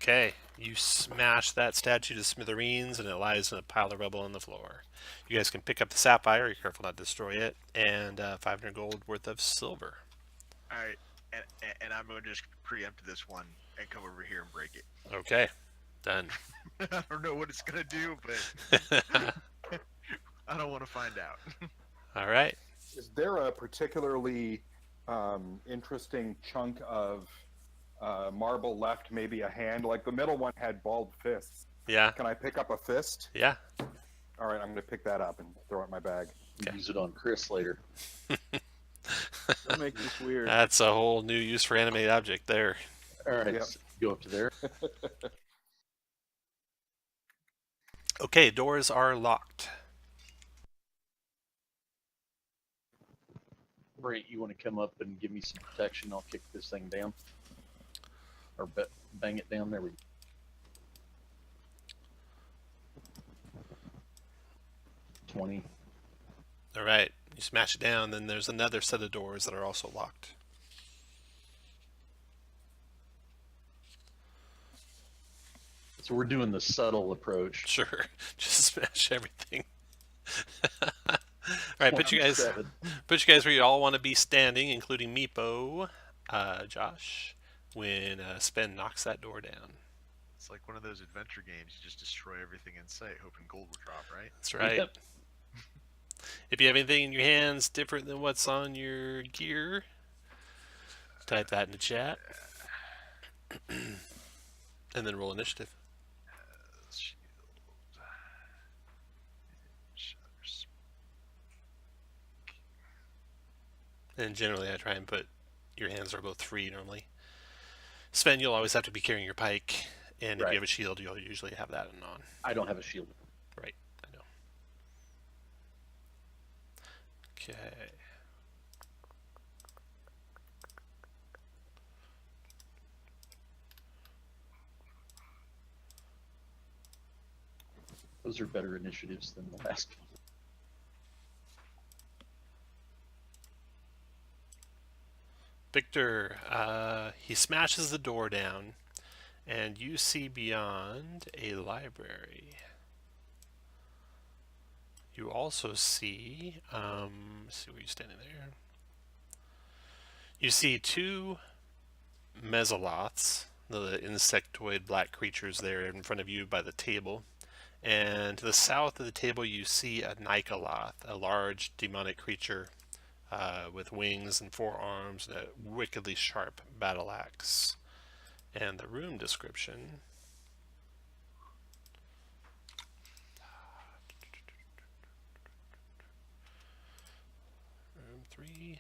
Okay, you smash that statue to smithereens, and it lies in a pile of rubble on the floor. You guys can pick up the sapphire. You're careful not to destroy it, and 500 gold worth of silver. All right, and I'm going to just preempt this one and come over here and break it. Okay, done. I don't know what it's going to do, but I don't want to find out. All right. Is there a particularly interesting chunk of marble left, maybe a hand? Like the middle one had bald fists. Yeah. Can I pick up a fist? Yeah. All right, I'm going to pick that up and throw it in my bag. Okay. Use it on Chris later. Don't make this weird. That's a whole new use for animated object there. All right, Yep. so go up to there. Okay, doors are locked. Brent, you want to come up and give me some protection? I'll kick this thing down. Or bang it down. There we go. $20. All right, you smash it down, then there's another set of doors that are also locked. So we're doing the subtle approach. Sure, just smash everything. All right, put you guys 27. where you all want to be standing, including Meepo, Josh, when Sven knocks that door down. It's like one of those adventure games. You just destroy everything in sight, hoping gold will drop, right? That's right. Yep. If you have anything in your hands different than what's on your gear, type that in the chat. And then roll initiative. Shield. Shutters. And generally I try and put your hands are both free normally. Sven, you'll always have to be carrying your pike, and if Right. you have a shield, you'll usually have that on. I don't have a shield. Right, I know. Okay. Those are better initiatives than the last one. Victor, he smashes the door down, and you see beyond a library. You also see, let's see where you're standing there. You see two mesoloths, the insectoid black creatures there in front of you by the table. And to the south of the table you see a Nikoloth, a large demonic creature with wings and 4 arms and a wickedly sharp battle axe. And the room description. Room 3.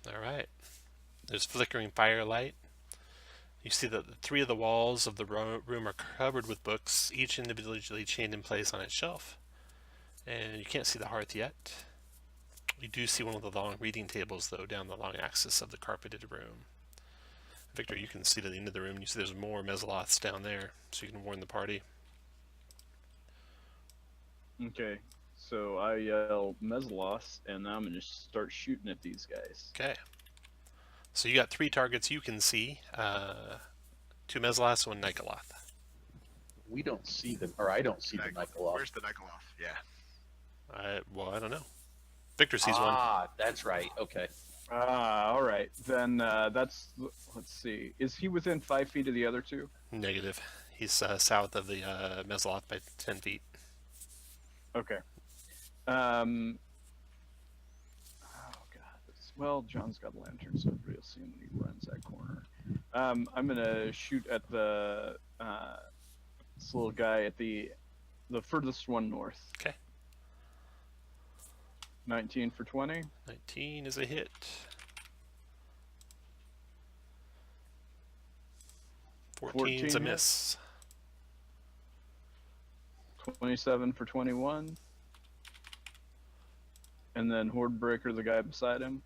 Alright. There's flickering firelight. You see that the 3 of the walls of the room are covered with books, each individually chained in place on its shelf. And you can't see the hearth yet. You do see one of the long reading tables, though, down the long axis of the carpeted room. Victor, you can see to the end of the room. You see there's more mesoloths down there, so you can warn the party. Okay, so I yell Meslos, and I'm going to start shooting at these guys. Okay. So you got 3 targets you can see. 2 mesoloths, 1 Nikoloth. We don't see them, or I don't see the Nikoloth. Where's the Nikoloth? Yeah. Well, I don't know. Victor sees one. Ah, that's right. Okay. All right. Then that's, let's see. Is he within 5 feet of the other 2? Negative. He's south of the mesoloth by 10 feet. Okay. Oh, God. Well, John's got a lantern, so everybody will see him when he runs that corner. I'm going to shoot at the this little guy at the furthest one north. Okay. 19 for 20. 19 is a hit. 14 is a 14 miss. 27 for 21. And then Horde Breaker, the guy beside him.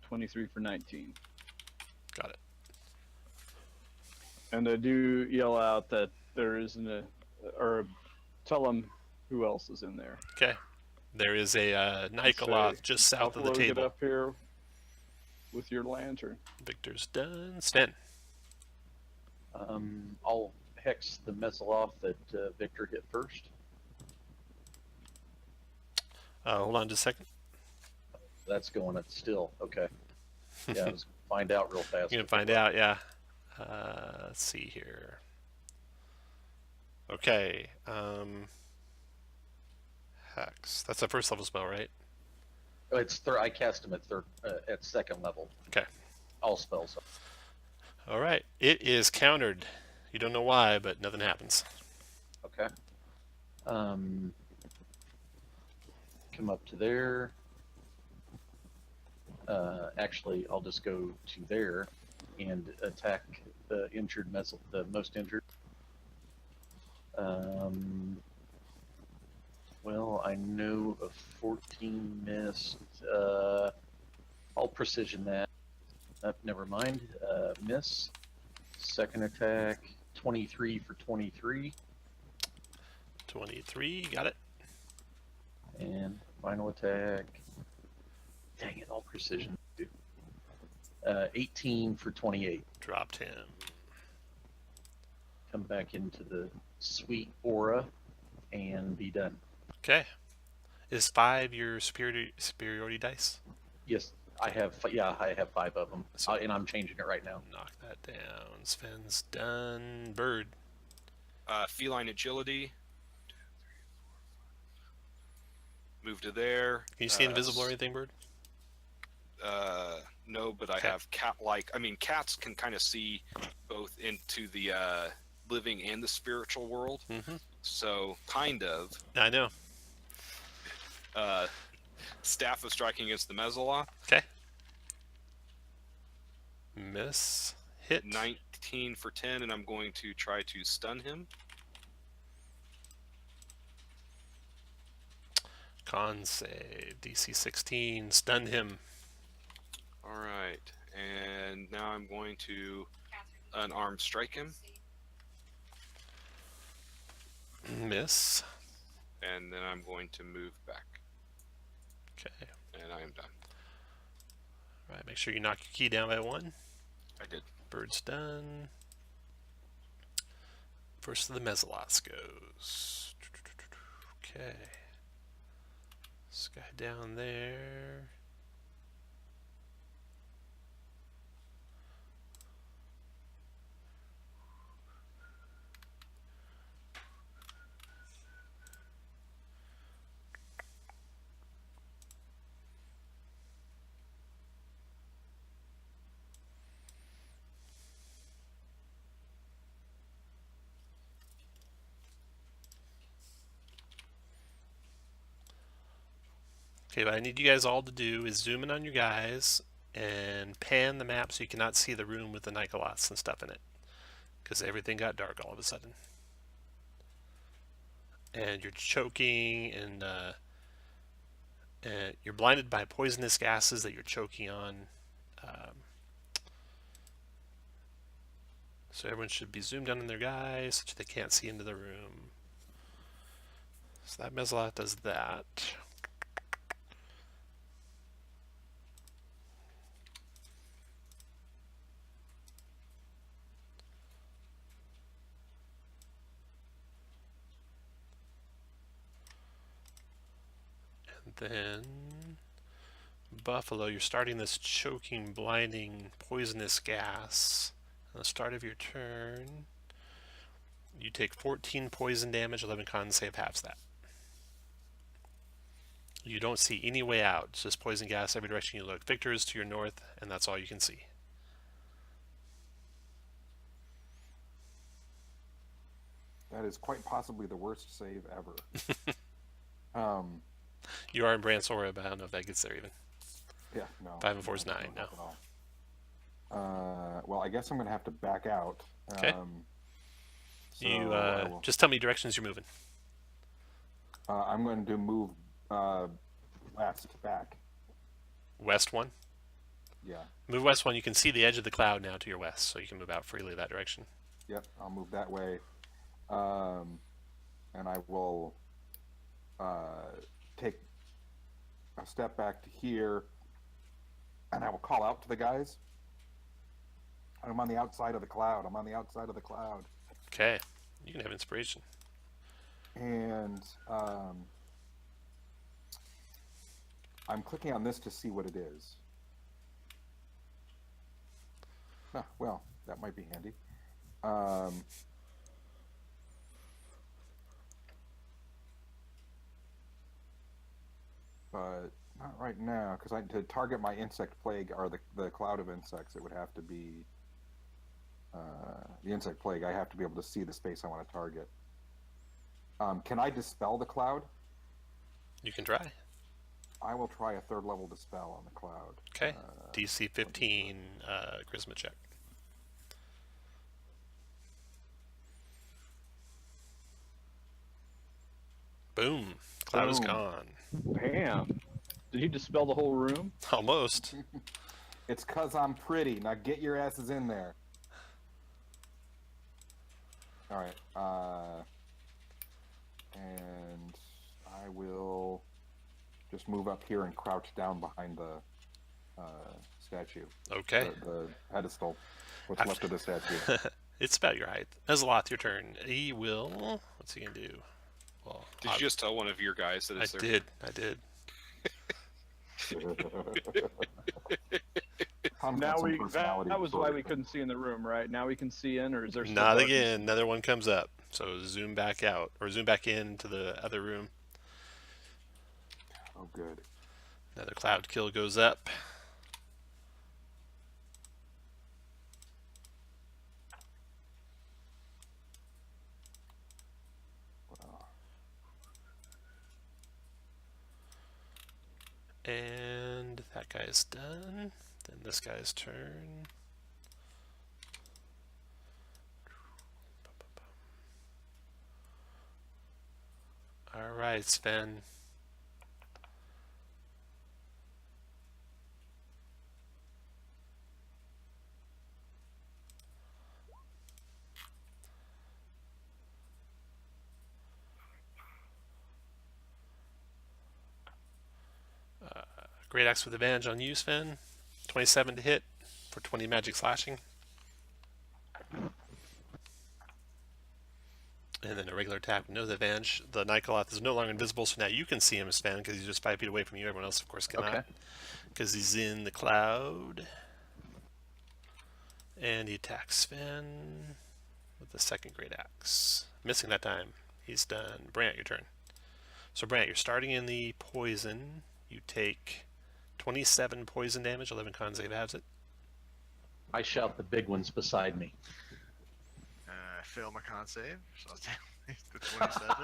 23 for 19. Got it. And I do yell out that there isn't or tell him who else is in there. Okay. There is a Nikoloth just south of the Upload it table. up here with your lantern. Victor's done. Sven. I'll hex the mesoloth that Victor hit first. Hold on just a second. That's going at still. Okay. Yeah, let's find out real fast. You're going to find out, yeah. Let's see here. Okay. Hex. That's a first level spell, right? Oh, it's I cast him at 2nd level. Okay. All spells. All right. It is countered. You don't know why, but nothing happens. Okay. Come up to there. Actually, I'll just go to there and attack the injured the most injured. Well, I know a 14 missed. I'll precision that. Never mind. Miss. Second attack, 23 for 23. 23, got it. And final attack. Dang it, all precision. 18 for 28. Dropped him. Come back into the sweet aura and be done. Okay. Is 5 your superiority dice? Yes, I have. Yeah, I have 5 of them, So- and I'm changing it right now. Knock that down. Sven's done. Bird. Feline agility. Move to there. Can you see invisible or anything, Bird? No, but I Okay. have cat-like. I mean, cats can kind of see both into the living and the spiritual world. Mm-hmm. So, kind of. I know. Staff of striking against the Mezzala. Okay. Miss. Hit. 19 for 10, and I'm going to try to stun him. Con save. DC 16. Stunned him. All right, and now I'm going to unarmed strike him, Miss. and then I'm going to move back, Okay. and I am done. All right. Make sure you knock your key down by 1. I did. Bird's done. First of the Mezzalas goes. Okay. This guy down there. Okay, what I need you guys all to do is zoom in on your guys and pan the map so you cannot see the room with the Nikoloths and stuff in it. Because everything got dark all of a sudden. And you're choking and you're blinded by poisonous gases that you're choking on. So everyone should be zoomed in on their guys such that they can't see into the room. So that Mezzaloth does that. Then Buffalo, you're starting this choking, blinding, poisonous gas. At the start of your turn, you take 14 poison damage, 11 con save halves that. You don't see any way out. It's just poison gas every direction you look. Victor is to your north, and that's all you can see. That is quite possibly the worst save ever. You are in Bransoria, but I don't know if that gets there even. Yeah, no. 5 and 4 is 9 not now. at all. Well, I guess I'm going to have to back out. Okay. So You I will- just tell me directions you're moving. I'm going to move west back. West 1. Yeah. Move west 1. You can see the edge of the cloud now to your west, so you can move out freely that direction. Yep, I'll move that way. And I will take a step back to here, and I will call out to the guys. I'm on the outside of the cloud. I'm on the outside of the cloud. Okay. You can have inspiration. And I'm clicking on this to see what it is. Ah, well, that might be handy. But not right now, because to target my insect plague or the cloud of insects, it would have to be the insect plague. I have to be able to see the space I want to target. Can I dispel the cloud? You can try. I will try a 3rd level dispel on the cloud. Okay. DC 15 charisma check. Boom. Cloud is Boom. gone. Bam. Did he dispel the whole room? Almost. It's 'cause I'm pretty. Now get your asses in there. All right. And I will just move up here and crouch down behind the statue. Okay. The pedestal. What's left of the statue. It's about your height. Azaloth, your turn. He will... What's he going to do? Well, Did you just tell one of your guys that it's I their... did. Now that was why we couldn't see in the room, right? Now we can see in, or is there still Not darkness? again. Another one comes up. So zoom back out, or zoom back into the other room. Oh, good. Another cloud kill goes up. And that guy's done. Then this guy's turn. All right, Sven. Great axe with advantage on you, Sven. 27 to hit for 20 magic slashing. And then a regular attack with no advantage. The Nikolath is no longer invisible, so now you can see him, Sven, because he's just 5 feet away from you. Everyone else, of course, cannot. Because he's in the cloud. And he attacks Sven with the 2nd great axe. Missing that time. He's done. Brant, your turn. So, Brant, you're starting in the poison. You take 27 poison damage. 11 con save has it. I shout the big ones beside me. Fail my con save, so I'll take the 27.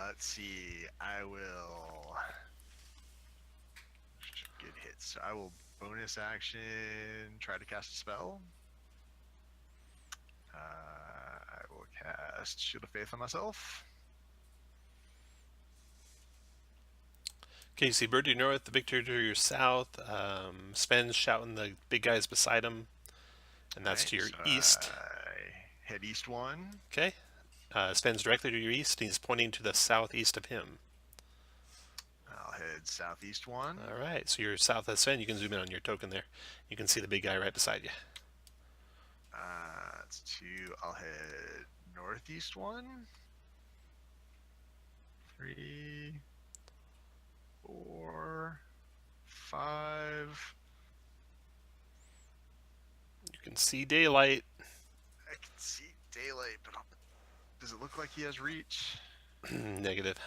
Let's see. I will get hits. So I will bonus action try to cast a spell. I will cast Shield of Faith on myself. Okay, you see Bird to your north, the Victor to your south, Sven's shouting the big guys beside him, and that's to your east. I head east 1. Okay, Sven's directly to your east, and he's pointing to the southeast of him. I'll head southeast 1. All right, so you're south of Sven. You can zoom in on your token there. You can see the big guy right beside you. That's 2. I'll head northeast 1. 3, 4, 5. You can see daylight. I can see daylight, but does it look like he has reach? Negative.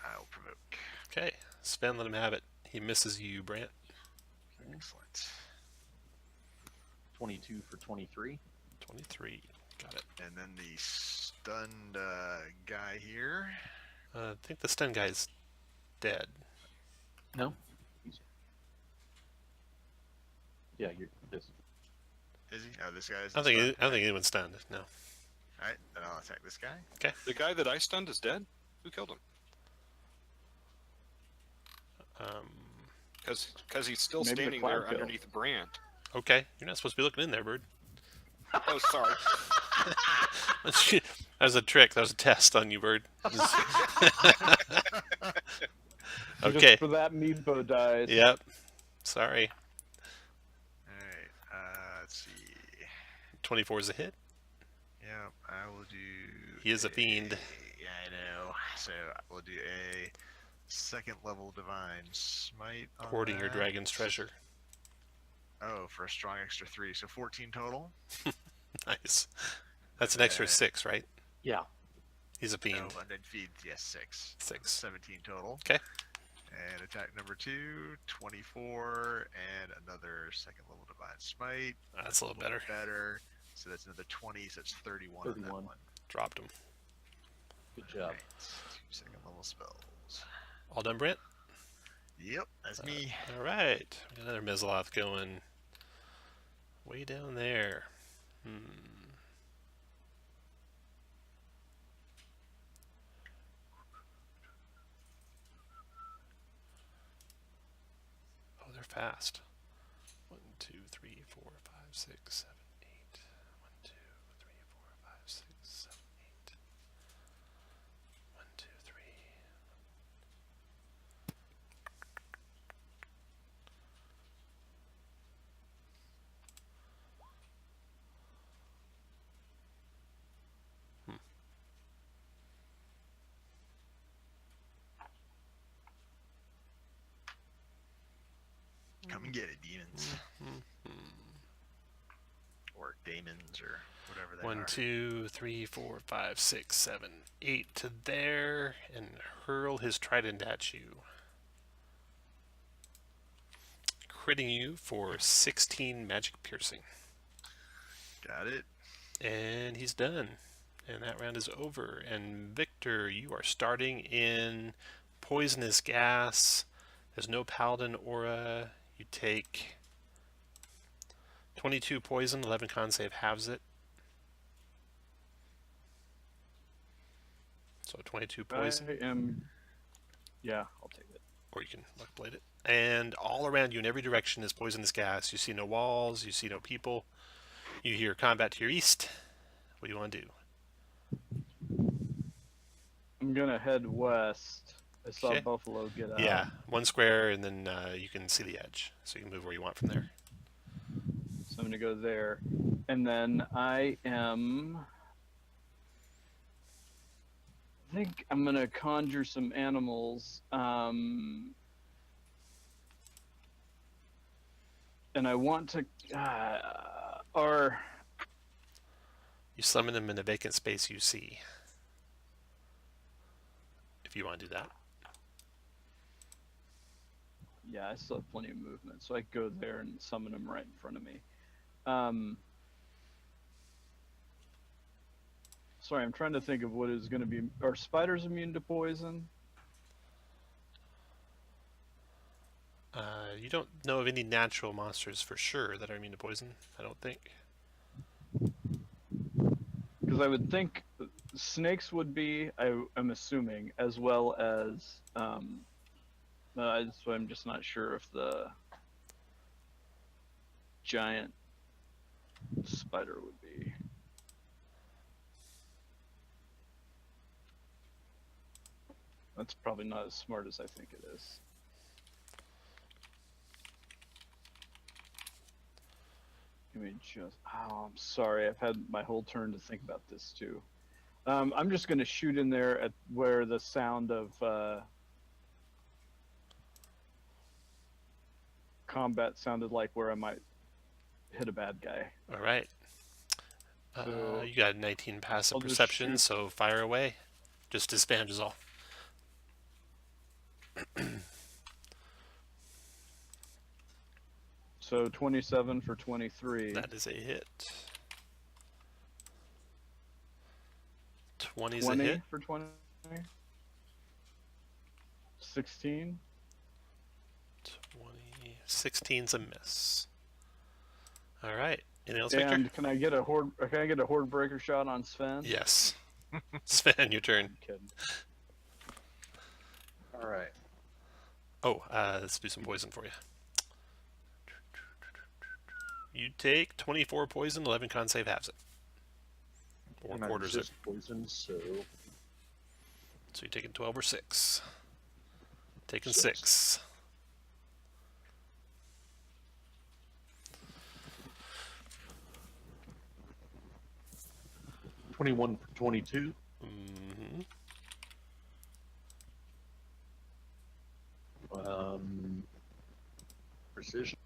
I'll provoke. Okay, Sven, let him have it. He misses you, Brant. Excellent. 22 for 23. 23. Got it. And then the stunned guy here. I think the stun guy's dead. No. Yeah, you're this. Is he? Oh, this guy is. I don't think anyone's stunned. No. Alright, then I'll attack this guy. The guy that I stunned is dead? Who killed him? Because he's still Maybe the standing cloud there killed. underneath Brant. Okay, you're not supposed to be looking in there, Bird. Oh, sorry. That was a trick. That was a test on you, Bird. Okay. Just for that, Meadbo died. Yep. Sorry. Alright, let's see. 24 is a hit. Yeah, I will do. He is a fiend. Yeah, I know. So I will do a 2nd level divine smite. On Hoarding your that. dragon's treasure. Oh, for a strong extra 3, so 14 total. Nice. That's an extra 6, right? Yeah. He's a fiend. Oh, and then feed, yes, 6. 6. 17 total. Okay. And attack number 2, 24, and another second level divine smite. That's a little better. Better. So that's another 20, so it's 31 on that 31. one. Dropped him. Good job. Alright, 2 second level spells. All done, Brent? Yep, that's me. All right. We got another Mizaloth going way down there. Oh, they're fast. 1, 2, 3, 4, 5, 6, 7, 8. 1, 2, 3, 4, 5, 6, 7, 8. 1, 2, 3. Come and get it, demons. Or daemons, or whatever they 1, are. 2, 3, 4, 5, 6, 7, 8 to there, and hurl his trident at you. Critting you for 16 magic piercing. Got it. And he's done. And that round is over. And Victor, you are starting in poisonous gas. There's no paladin aura. You take 22 poison, 11 con save halves it. So 22 poison. I am. Yeah, I'll take it. Or you can luck blade it. And all around you in every direction is poisonous gas. You see no walls, you see no people. You hear combat to your east. What do you want to do? I'm gonna head west. I saw Okay. Buffalo get out. Yeah, 1 square, and then you can see the edge. So you can move where you want from there. So I'm gonna go there, and then I think I'm gonna conjure some animals. And I want to, or You summon them in a vacant space you see. If you want to do that. yeah, I still have plenty of movement, so I can go there and summon them right in front of me. Sorry, I'm trying to think of what is going to be. Are spiders immune to poison? You don't know of any natural monsters for sure that are immune to poison, I don't think. Because I would think snakes would be, I'm assuming, as well as, so I'm just not sure if the giant spider would be. That's probably not as smart as I think it is. Give me just, oh, I'm sorry. I've had my whole turn to think about this too. I'm just going to shoot in there at where the sound of combat sounded like, where I might hit a bad guy. All right. So You got 19 passive I'll just perception, shoot. so fire away. Just as spam is all. So 27 for 23. That is a hit. 20 is a 20 hit. for 20. 16. 20. 16's a miss. All right. Anything else, Victor? And can I get a horde breaker shot on Sven? Yes. Sven, your turn. I'm kidding. All right. Oh, let's do some poison for you. You take 24 poison, 11 con save halves it. Or And I quarters it. resist poison, so So you're taking 12 or 6. Taking 6. 6. $21 for 22. Mm-hmm. Precision.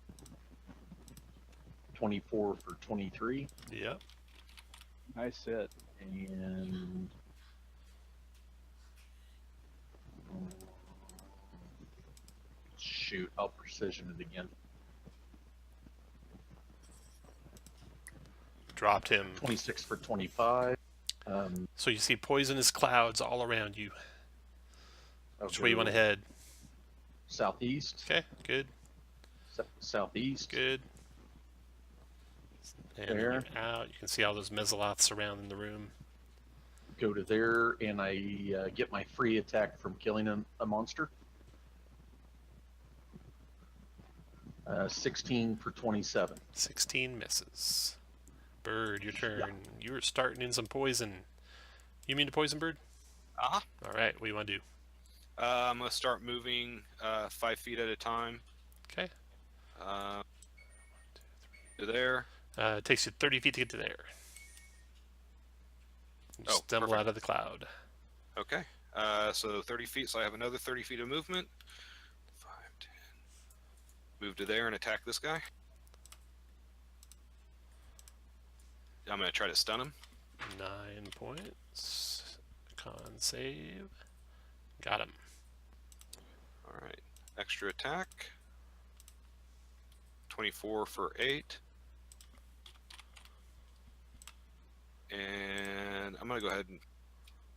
24 for 23. Yep. Nice hit. And shoot. I'll precision it again. Dropped him. 26 for 25. So you see poisonous clouds all around you. Which way you want to head? Southeast. Okay, good, Southeast. good. And then There. you're out. You can see all those mezzoloths surrounding the room. Go to there, and I get my free attack from killing a monster. 16 for 27. 16 misses. Bird, your turn. You're starting in some poison. You mean to poison, Bird? Uh-huh. All right, what do you want to do? I'm going to start moving 5 feet at a time. Okay. To there. It takes you 30 feet to get to there. You Oh, stumble perfect. out of the cloud. Okay. So 30 feet, so I have another 30 feet of movement. 5, 10. Move to there and attack this guy. I'm going to try to stun him. 9 points. Con save. Got him. Alright. Extra attack. 24 for 8. And I'm going to go ahead and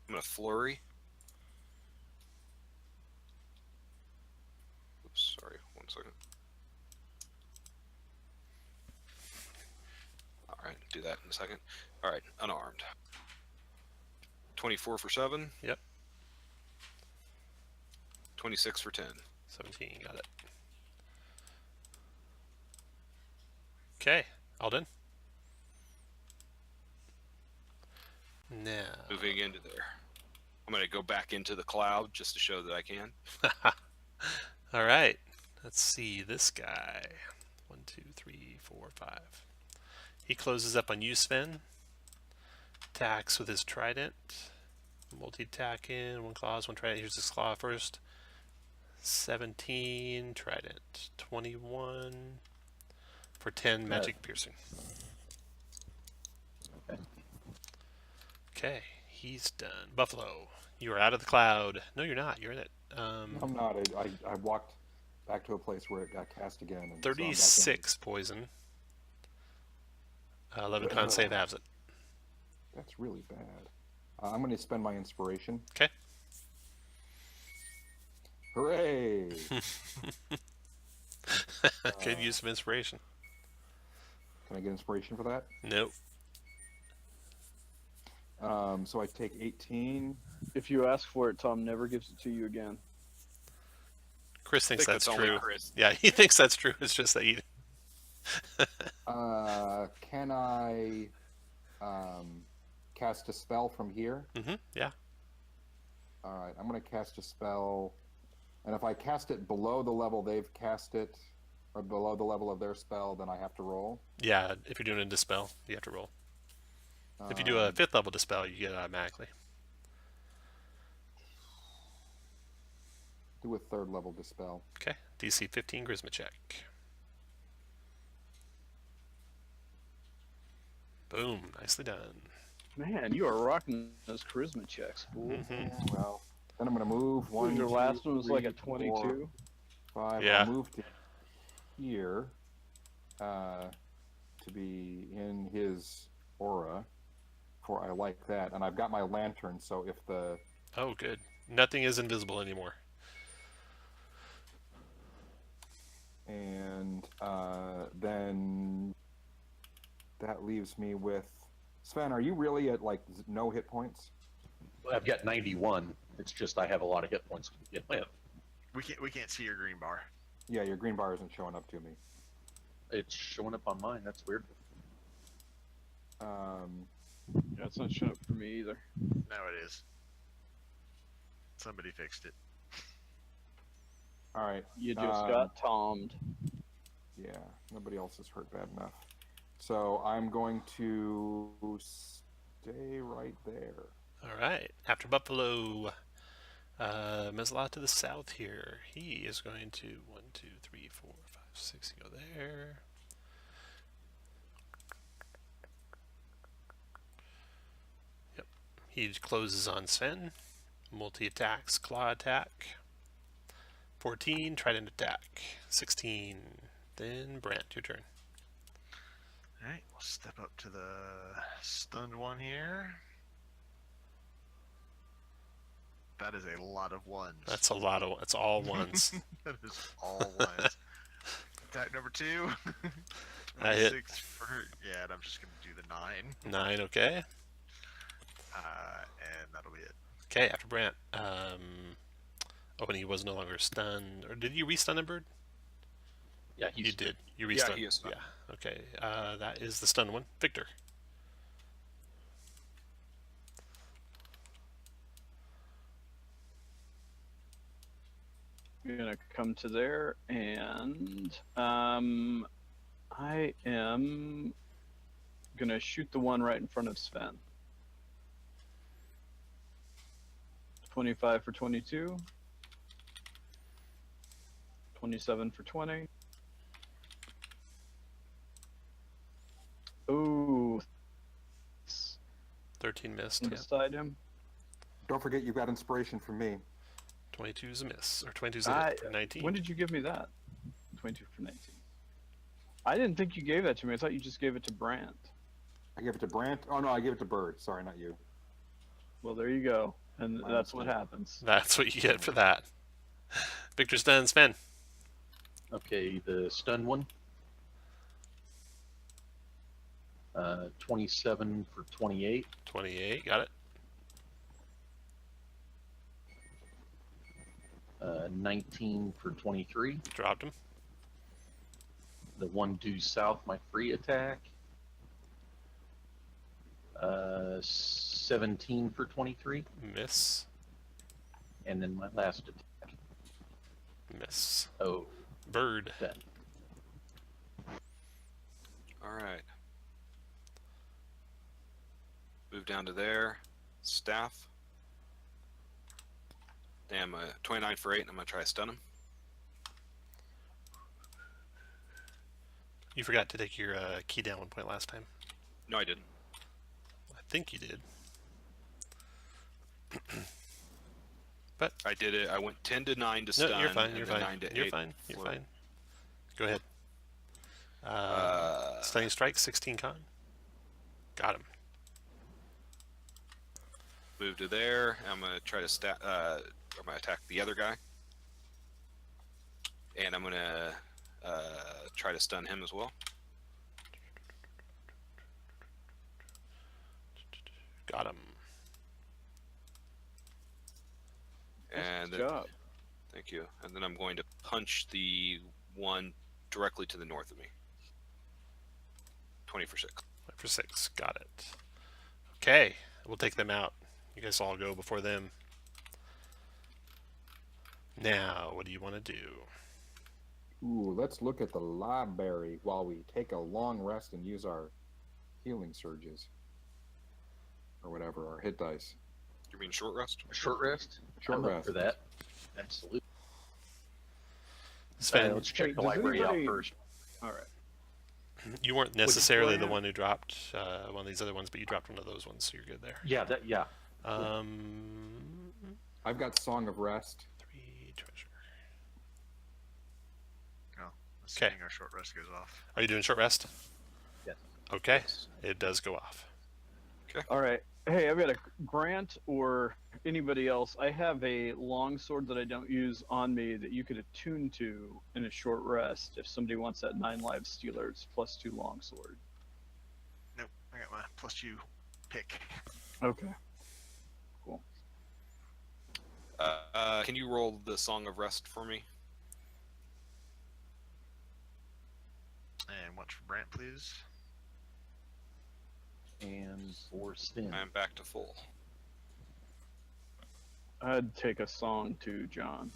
I'm going to flurry. Oops, sorry. 1 second. Alright, do that in a second. Alright, unarmed. 24 for 7. Yep. 26 for 10. 17, got it. Okay, all done. Now, Moving into there. I'm going to go back into the cloud just to show that I can. all right. Let's see this guy. 1, 2, 3, 4, 5. He closes up on you, Sven. Attacks with his trident. Multi-attack in. 1 claws, 1 trident. Here's his claw first. 17 trident. 21 for 10 magic piercing. Okay, he's done. Buffalo, you are out of the cloud. No, you're not. You're in it. I'm not. I walked back to a place where it got cast again. And so I'm back in. 36 poison. 11 con save halves it. That's really bad. I'm going to spend my inspiration. Okay. Hooray! Could use some inspiration. Can I get inspiration for that? Nope. So I take 18. If you ask for it, Tom never gives it to you again. Chris thinks that's only true. Chris. Yeah, he thinks that's true. It's just that he. Can I cast a spell from here? Yeah. All right, I'm going to cast a spell. And if I cast it below the level they've cast it, or below the level of their spell, then I have to roll. Yeah, if you're doing a dispel, you have to roll. If you do a 5th level dispel, you get it automatically. Do a 3rd level dispel. Okay. DC 15 charisma check. Boom. Nicely done. Man, you are rocking those charisma checks, fool. Well, then I'm going to move one. Your last one was like a 4, 22. 5. Yeah. I'll move to here to be in his aura, for I like that. And I've got my lantern, so if the... Oh, good. Nothing is invisible anymore. And then that leaves me with... Sven, are you really at, like, no hit points? I've got 91. It's just I have a lot of hit points to begin with. We can't see your green bar. Yeah, your green bar isn't showing up to me. It's showing up on mine. That's weird. Yeah, it's not showing up for me either. No, it is. Somebody fixed it. All right. You just got tommed. Yeah, nobody else is hurt bad enough. So I'm going to stay right there. All right. After Buffalo, Mezzalot to the south here. He is going to 1, 2, 3, 4, 5, 6. Go there. Yep. He closes on Sven. Multi attacks, claw attack. 14, trident attack. 16. Then Brant, your turn. Alright, we'll step up to the stunned one here. That is a lot of ones. That's a lot of. That's all ones. That is all ones. Attack number 2. That hit. 6 for her. Yeah, and I'm just going to do the 9. 9, okay. And that'll be it. Okay, after Brant. Oh, and he was no longer stunned. Or did you restun a bird? Yeah, You did. You Yeah, restunned. he is stunned. Yeah. Okay. That is the stun one. Victor. I'm gonna come to there, and I am gonna shoot the one right in front of Sven. 25 for 22. 27 for 20. Ooh. 13 missed. Yeah. Beside him. Don't forget you've got inspiration from me. 22's a miss. Or 22's a hit. 19. When did you give me that? 22 for 19. I didn't think you gave that to me. I thought you just gave it to Brant. I gave it to Brant. Oh no, I gave it to Bird. Sorry, not you. Well, there you go. And My that's what mistake. happens. That's what you get for that. Victor's done. Sven. Okay, the stun one. 27 for 28. 28. Got it. 19 for 23. Dropped him. The one due south, my free attack. 17 for 23. Miss. And then my last attack. Miss. Oh, Bird. 10. All right. Move down to there. Staff. Damn, 29 for 8, and I'm going to try to stun him. You forgot to take your key down 1 point last time. No, I didn't. I think you did. I did it. I went 10 to 9 to stun. No, you're fine. and You're then fine. 9 to You're 8 fine. You're for- fine. Go ahead. Stunning strike, 16 con. Got him. Move to there. I'm going to try to I'm going to attack the other guy. And I'm going to try to stun him as well. Got him. And Good then, job. thank you. And then I'm going to punch the one directly to the north of me. 20 for 6. 5 for 6. Got it. Okay. We'll take them out. You guys all go before them. Now, what do you want to do? Ooh, let's look at the library while we take a long rest and use our healing surges. Or whatever, our hit dice. You mean short rest? Short rest? Short I'm up rest. for that. Absolutely. Sven, Let's check Hey, the does library anybody- out first. All right. you weren't necessarily the Brant- one who dropped one of these other ones, but you dropped one of those ones, so you're good there. Yeah, yeah. I've got Song of Rest. 3 treasure. Assuming our short rest goes off. Are you doing short rest? Yes. Okay. Yes. It does go off. All right. Hey, I've got a Grant or anybody else. I have a long sword that I don't use on me that you could attune to in a short rest if somebody wants that 9 live stealers +2 long sword. Nope, I got my +2 pick. Okay. Can you roll the Song of Rest for me? And watch for Brant, please. And for Sven. I'm back to full. I'd take a song too, John.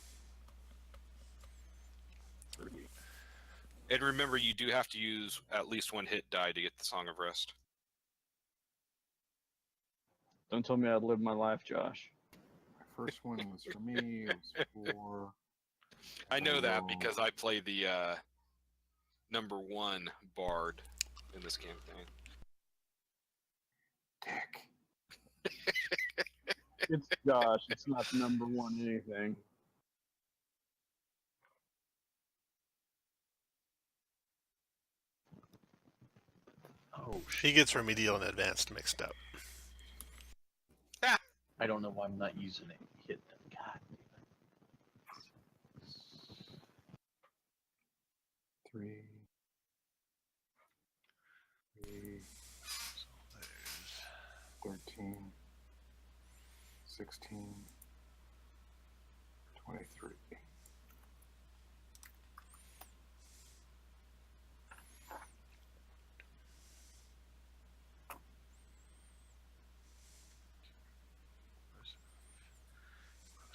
And remember, you do have to use at least 1 hit die to get the Song of Rest. Don't tell me I'd live my life, Josh. My first one was for me. It was for... I know that Oh. because I play the #1 bard in this campaign. Dick. It's Josh. It's not the #1 anything. Oh, He shit. gets remedial and advanced mixed up. I don't know why I'm not using it. Hit them. God. 3. 3, So there's 13, 16, 23.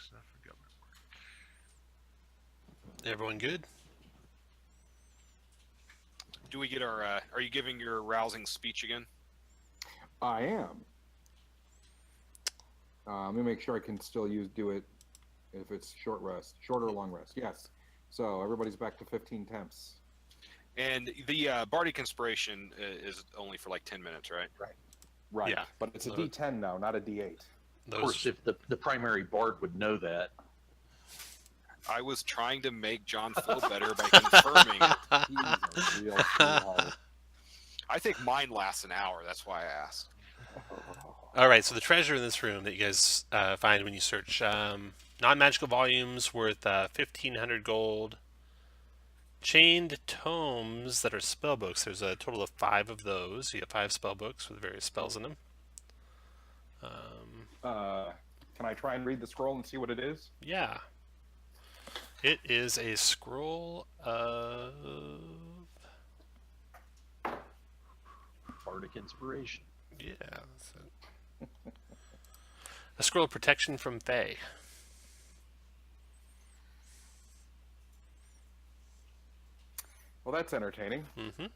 close enough for government work. Everyone good? Do we get our? Are you giving your rousing speech again? I am. Let me make sure I can still do it if it's short or long rest. Yes. So everybody's back to 15 temps. And the Bardic Inspiration is only for like 10 minutes, right? Right. Yeah. But it's a D10 now, not a D8. Of course, if the primary bard would know that. I was trying to make John feel better by confirming it. He's a real sweetheart. I think mine lasts an hour. That's why I asked. All right, so the treasure in this room that you guys find when you search non-magical volumes worth 1,500 gold. Chained tomes that are spell books. There's a total of 5 of those. You have 5 spell books with various spells in them. Can I try and read the scroll and see what it is? Yeah. It is a scroll of... Bardic Inspiration. Yeah. That's it. A scroll of protection from Fae. Well, that's entertaining. Mm-hmm.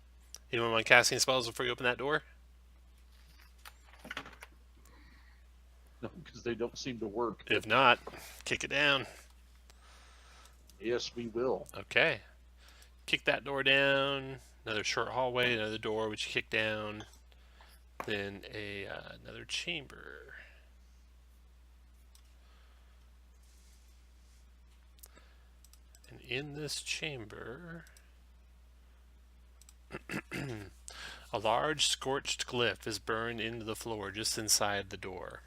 Anyone want casting spells before you open that door? No, because they don't seem to work. If not, kick it down. Yes, we will. Okay. Kick that door down. Another short hallway, another door which you kick down. Then another chamber. And in this chamber, a large scorched glyph is burned into the floor just inside the door.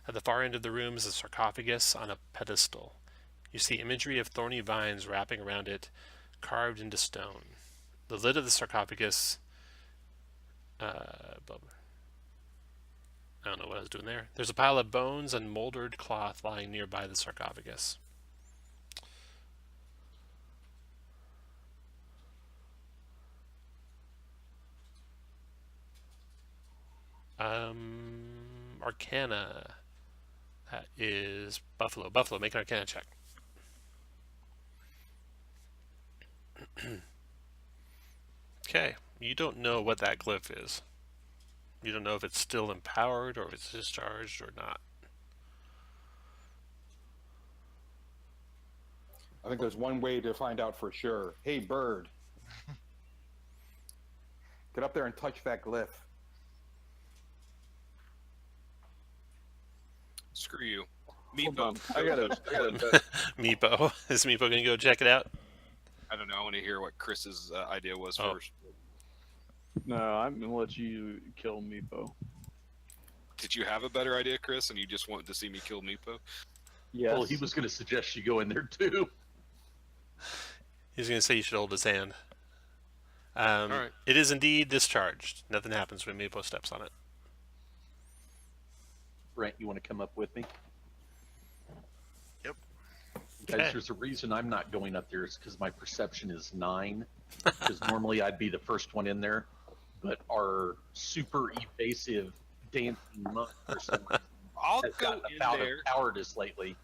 At the far end of the room is a sarcophagus on a pedestal. You see imagery of thorny vines wrapping around it, carved into stone. The lid of the sarcophagus... I don't know what I was doing there. There's a pile of bones and moldered cloth lying nearby the sarcophagus. Arcana. That is Buffalo. Buffalo, make an Arcana check. Okay, you don't know what that glyph is. You don't know if it's still empowered or if it's discharged or not. I think there's one way to find out for sure. Hey, bird. Get up there and touch that glyph. Screw you. Hold Meepo. on. I gotta Meepo. Is Meepo going to go check it out? I don't know. I want to hear what Chris's idea was Oh. first. No, I'm gonna let you kill Meepo. Did you have a better idea, Chris, and you just wanted to see me kill Meepo? Yes. Well, he was going to suggest you go in there too. He's going to say you should hold his hand. Alright. It is indeed discharged. Nothing happens when Meepo steps on it. Brent, you want to come up with me? Yep. Guys, Okay. there's a reason I'm not going up there. It's because my perception is 9. Because normally I'd be the first one in there. But our super evasive dancing monk for some reason I'll has go gotten in a bout of there. cowardice lately.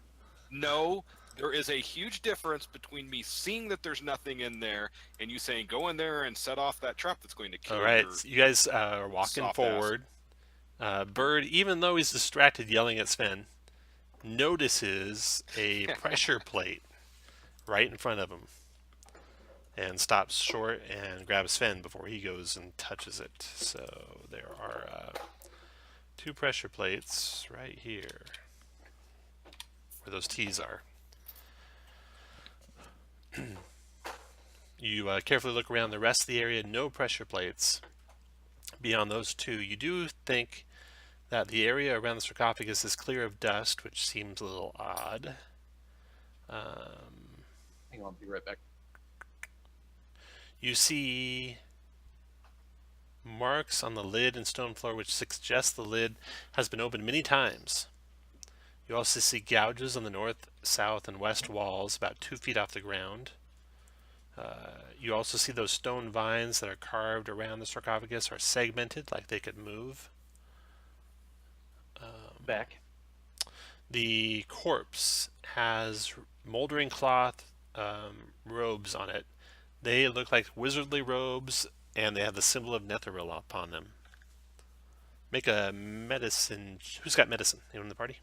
No, there is a huge difference between me seeing that there's nothing in there and you saying go in there and set off that trap that's going to kill All right, your... so you guys are walking soft forward. Bird, even though he's distracted yelling at Sven, notices a pressure plate right in front of him and stops short and grabs Sven before he goes and touches it. So there are 2 pressure plates right here where those T's are. You carefully look around the rest of the area, no pressure plates. beyond those two, you do think that the area around the sarcophagus is clear of dust, which seems a little odd. Hang on, I'll be right back. You see marks on the lid and stone floor, which suggests the lid has been opened many times. You also see gouges on the north, south, and west walls, about 2 feet off the ground. You also see those stone vines that are carved around the sarcophagus are segmented, like they could move. Back. The corpse has moldering cloth robes on it. They look like wizardly robes, and they have the symbol of Netheril upon them. Make a medicine. Who's got medicine? Anyone in the party?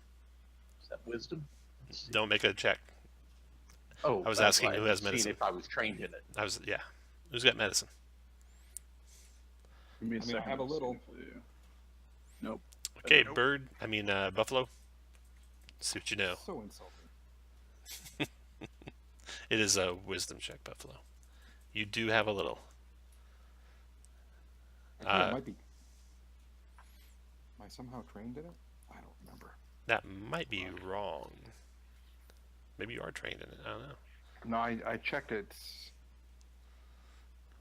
Is that wisdom? Don't make a check. Oh, I was asking who has seeing medicine. if I was trained in it. Yeah. Who's got medicine? Give me a second. I have a I'll see little. for you. Nope. Okay, Nope. Buffalo. See what you know. So insulting. It is a wisdom check, Buffalo. You do have a little. I think it might be. Am I somehow trained in it? I don't remember. That might be wrong. Maybe you are trained in it. I don't know. No, I checked it.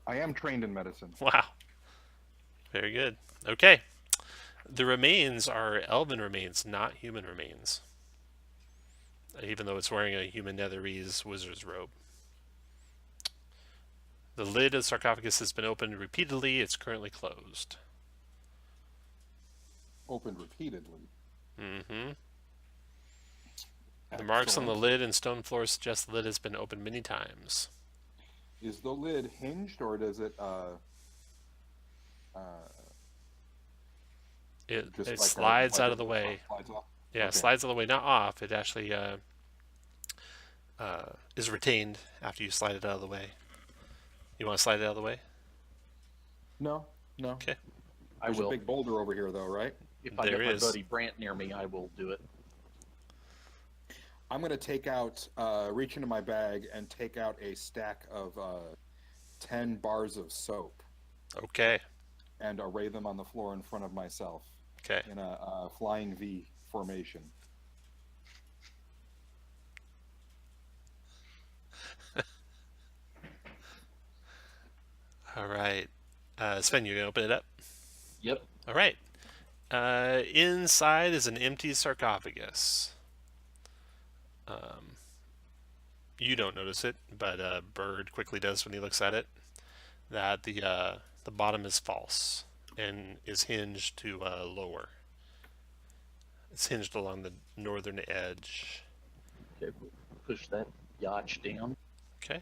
I am trained in medicine. Wow. Very good. Okay. The remains are elven remains, not human remains. Even though it's wearing a human Netherese wizard's robe. The lid of the sarcophagus has been opened repeatedly. It's currently closed. Opened repeatedly. Mm-hmm. The marks on the lid and stone floor suggest the lid has been opened many times. Is the lid hinged, or does it It just like slides out of the way. Slides off? Yeah, Okay. slides out of the way, not off. It actually is retained after you slide it out of the way. You want to slide it out of the way? No. Okay. I There's will. a big boulder over here, though, right? If I There get my is. buddy Brant near me, I will do it. I'm going to take out, reach into my bag and take out a stack of 10 bars of soap Okay. and array them on the floor in front of myself Okay. in a flying V formation. All right. Sven, you gonna open it up? Yep. All right. Inside is an empty sarcophagus. You don't notice it, but Bird quickly does when he looks at it. That the bottom is false and is hinged to lower. It's hinged along the northern edge. Okay, push that yacht down. Okay.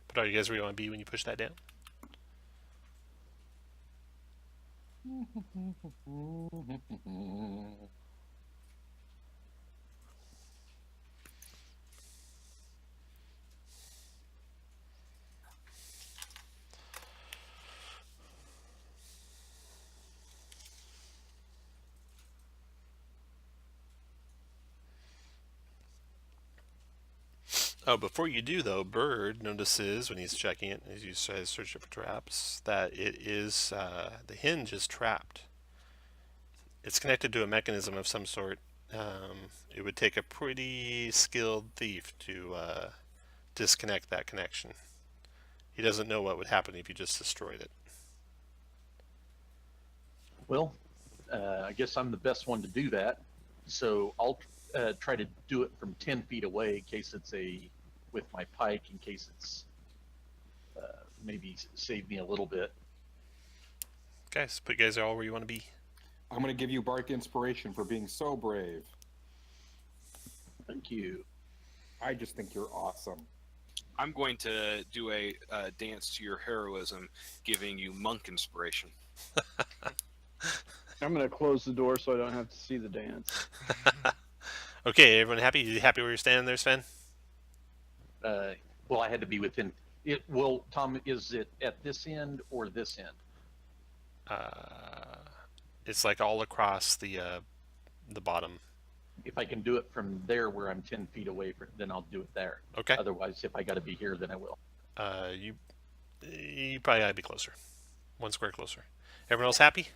But are you guys where you want to be when you push that down? Oh, before you do though, Bird notices when he's checking it, as you say, search it for traps, that it is the hinge is trapped. It's connected to a mechanism of some sort. It would take a pretty skilled thief to disconnect that connection. He doesn't know what would happen if you just destroyed it. Well, I guess I'm the best one to do that. So I'll try to do it from 10 feet away in case it's with my pike, in case it's maybe save me a little bit. Okay, so you guys are all where you want to be. I'm going to give you Bark Inspiration for being so brave. Thank you. I just think you're awesome. I'm going to do a dance to your heroism, giving you monk inspiration. I'm gonna close the door so I don't have to see the dance. Okay, everyone happy? You happy where you're standing there, Sven? Well, I had to be within it. Well, Tom, is it at this end or this end? It's like all across the bottom. If I can do it from there where I'm 10 feet away, then I'll do it there. Okay. Otherwise, if I got to be here, then I will. You probably gotta be closer. 1 square closer. Everyone else happy?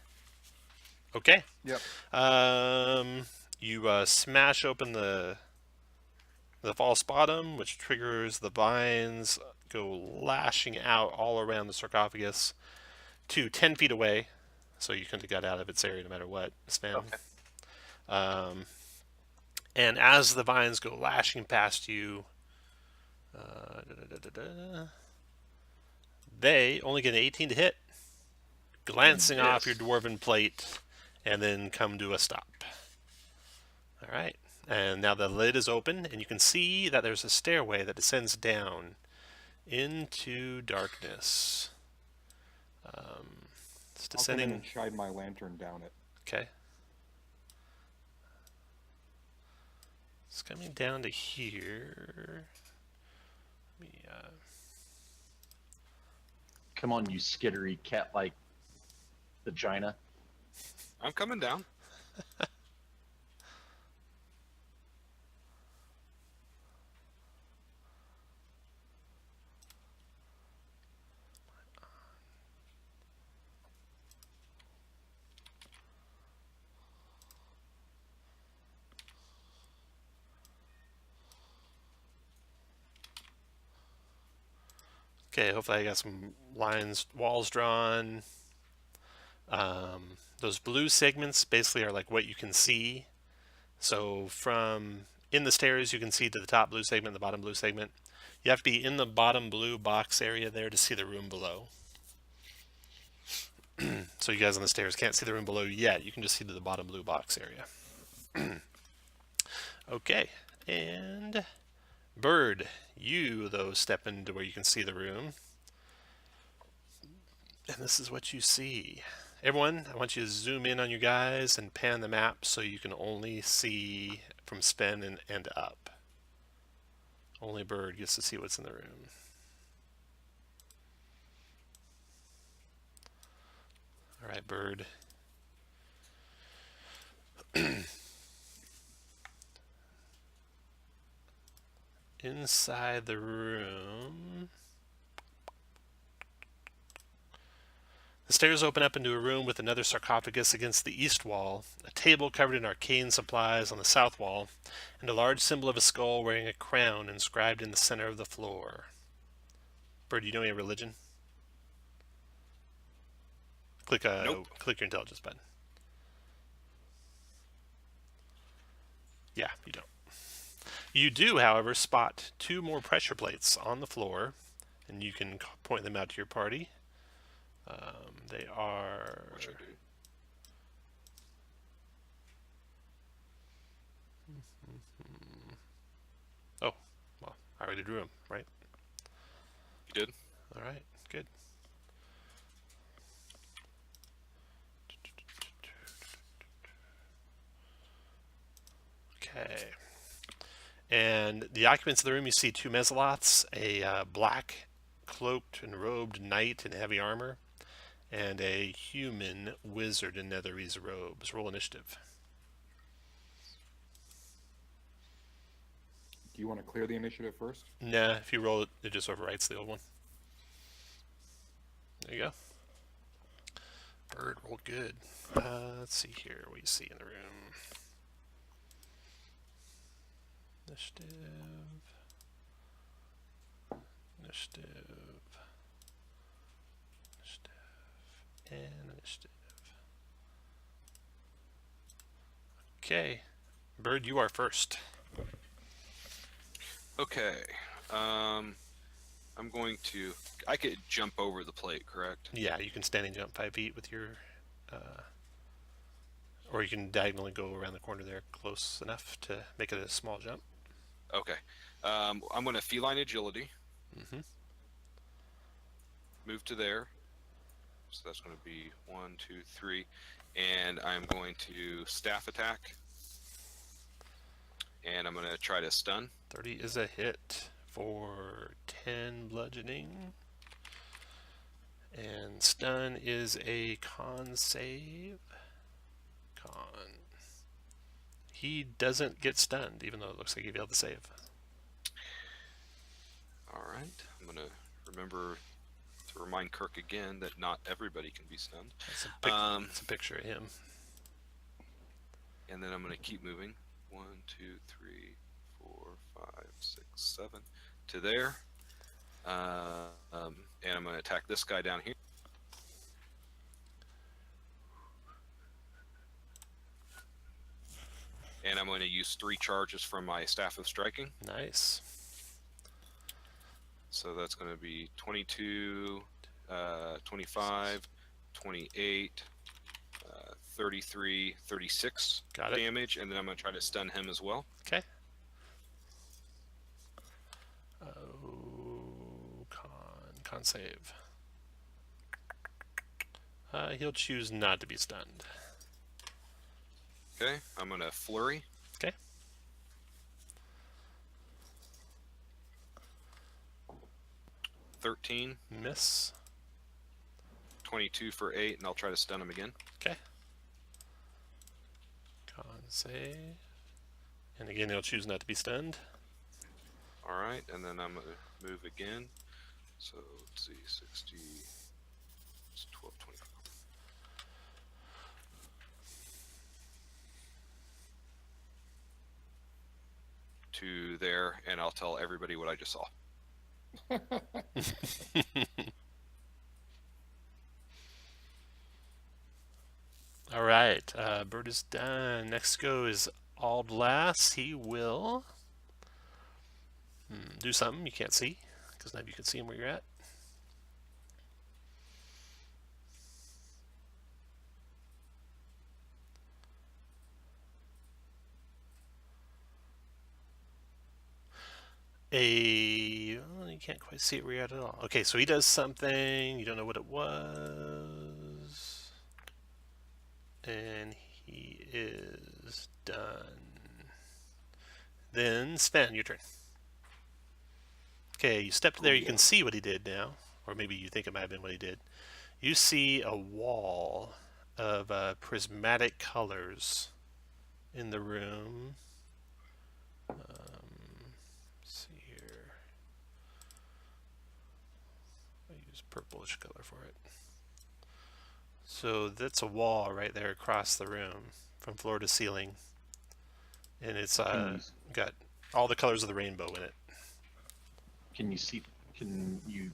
Okay. Yep. You smash open the false bottom, which triggers the vines go lashing out all around the sarcophagus to 10 feet away, so you couldn't have got out of its area no matter what, Sven. Okay. And as the vines go lashing past you, they only get an 18 to hit, glancing off your dwarven plate, and then come to a stop. All right. And now the lid is open, and you can see that there's a stairway that descends down into darkness. It's I'll come in descending. and shine my lantern down it. Okay. It's coming down to here. Let me, Come on, you skittery cat-like vagina. I'm coming down. Okay, hopefully I got some walls drawn. Those blue segments basically are like what you can see. So from in the stairs, you can see to the top blue segment, the bottom blue segment. You have to be in the bottom blue box area there to see the room below. So you guys on the stairs can't see the room below yet. You can just see to the bottom blue box area. Okay, and Bird, you, though, step into where you can see the room. And this is what you see. Everyone, I want you to zoom in on you guys and pan the map so you can only see from Sven and up. Only Bird gets to see what's in the room. All right, Bird. Inside the room, the stairs open up into a room with another sarcophagus against the east wall, a table covered in arcane supplies on the south wall, and a large symbol of a skull wearing a crown inscribed in the center of the floor. Bird, do you know any religion? Click Nope. Click your intelligence button. Yeah, you don't. You do, however, spot 2 more pressure plates on the floor, and you can point them out to your party. They are... Which I do. Oh, well, I already drew them, right? You did? All right, good. Okay. And the occupants of the room, you see 2 Mezzaloths, a black cloaked and robed knight in heavy armor, and a human wizard in Netherese robes. Roll initiative. Do you want to clear the initiative first? Nah, if you roll it, it just overwrites the old one. There you go. Bird rolled good. Let's see here what you see in the room. Initiative. Initiative. Initiative. And initiative. Okay. Bird, you are first. Okay. I'm going to... I could jump over the plate, correct? Yeah, you can standing jump 5 feet with your... or you can diagonally go around the corner there close enough to make it a small jump. Okay. I'm going to feline agility. Mm-hmm. Move to there. So that's going to be 1, 2, 3. And I'm going to staff attack. And I'm going to try to stun. 30 is a hit for 10 bludgeoning. And stun is a con save. Con. He doesn't get stunned, even though it looks like he failed to save. All right. I'm going to remember to remind Kirk again that not everybody can be stunned. It's a picture of him. And then I'm going to keep moving. 1, 2, 3, 4, 5, 6, 7 to there. And I'm going to attack this guy down here. And I'm going to use 3 charges from my Staff of Striking. Nice. So that's going to be 22, 25, 28, 33, 36 Got it. damage. And then I'm going to try to stun him as well. Okay. Oh, con save. He'll choose not to be stunned. Okay, I'm going to flurry. Okay. $13, Miss. 22 for 8, and I'll try to stun him again. Okay. Con save. And again, he'll choose not to be stunned. All right, and then I'm going to move again. So let's see, 60, it's 12, 25. To there, and I'll tell everybody what I just saw. All right, Bird is done. Next go is Aldlass. He will do something you can't see, because now you can see him where you're at. Well, you can't quite see it where you're at all. Okay, so he does something. You don't know what it was. And he is done. Then Sven, your turn. Okay, you stepped there. You can see what he did now. Or maybe you think it might have been what he did. You see a wall of prismatic colors in the room. Let's see here. I use purplish color for it. So that's a wall right there across the room from floor to ceiling. And it's got all the colors of the rainbow in it. Can you see? Can you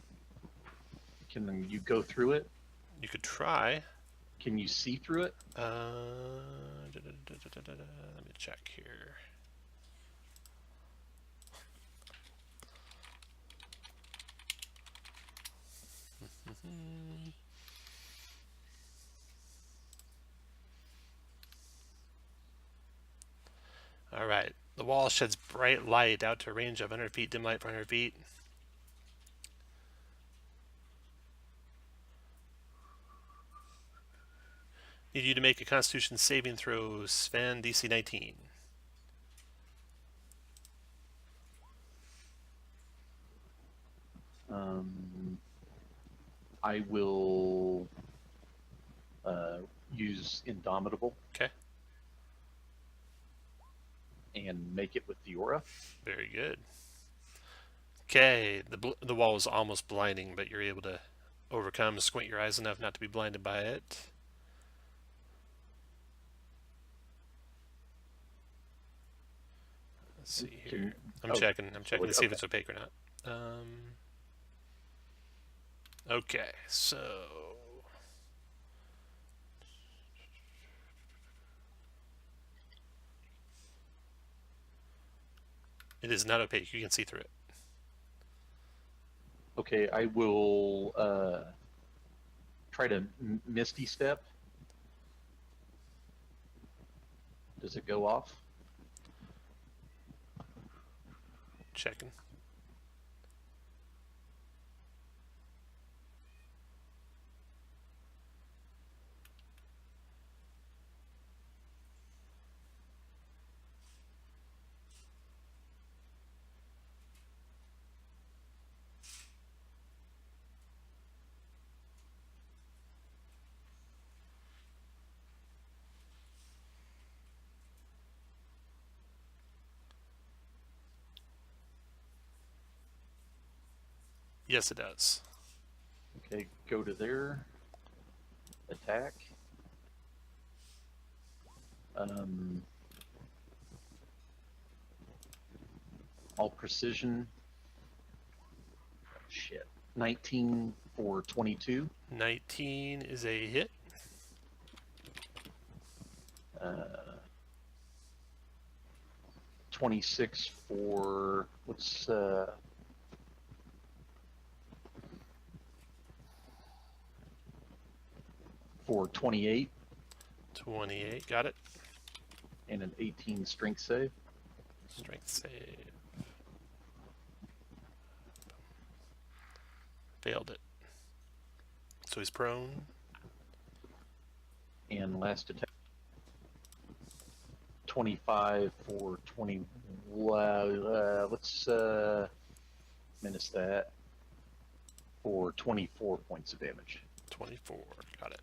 go through it? You could try. Can you see through it? Let me check here. All right. The wall sheds bright light out to a range of 100 feet, dim light for 100 feet. Need you to make a Constitution saving throw, Sven, DC 19. I will use Indomitable. Okay. And make it with the aura. Very good. Okay, the wall is almost blinding, but you're able to overcome, squint your eyes enough not to be blinded by it. Let's see here. I'm checking to see if it's opaque or not. Okay, so it is not opaque. You can see through it. Okay, I will try to Misty Step. Does it go off? Checking. Yes, it does. Okay, go to their attack. All precision. Shit. 19 for 22. 19 is a hit. 26 for what's for 28, 28, got it. and an 18 strength save. Strength save. Failed it. So he's prone. And last attack 25 for 20. Let's minus that for 24 points of damage. 24, got it.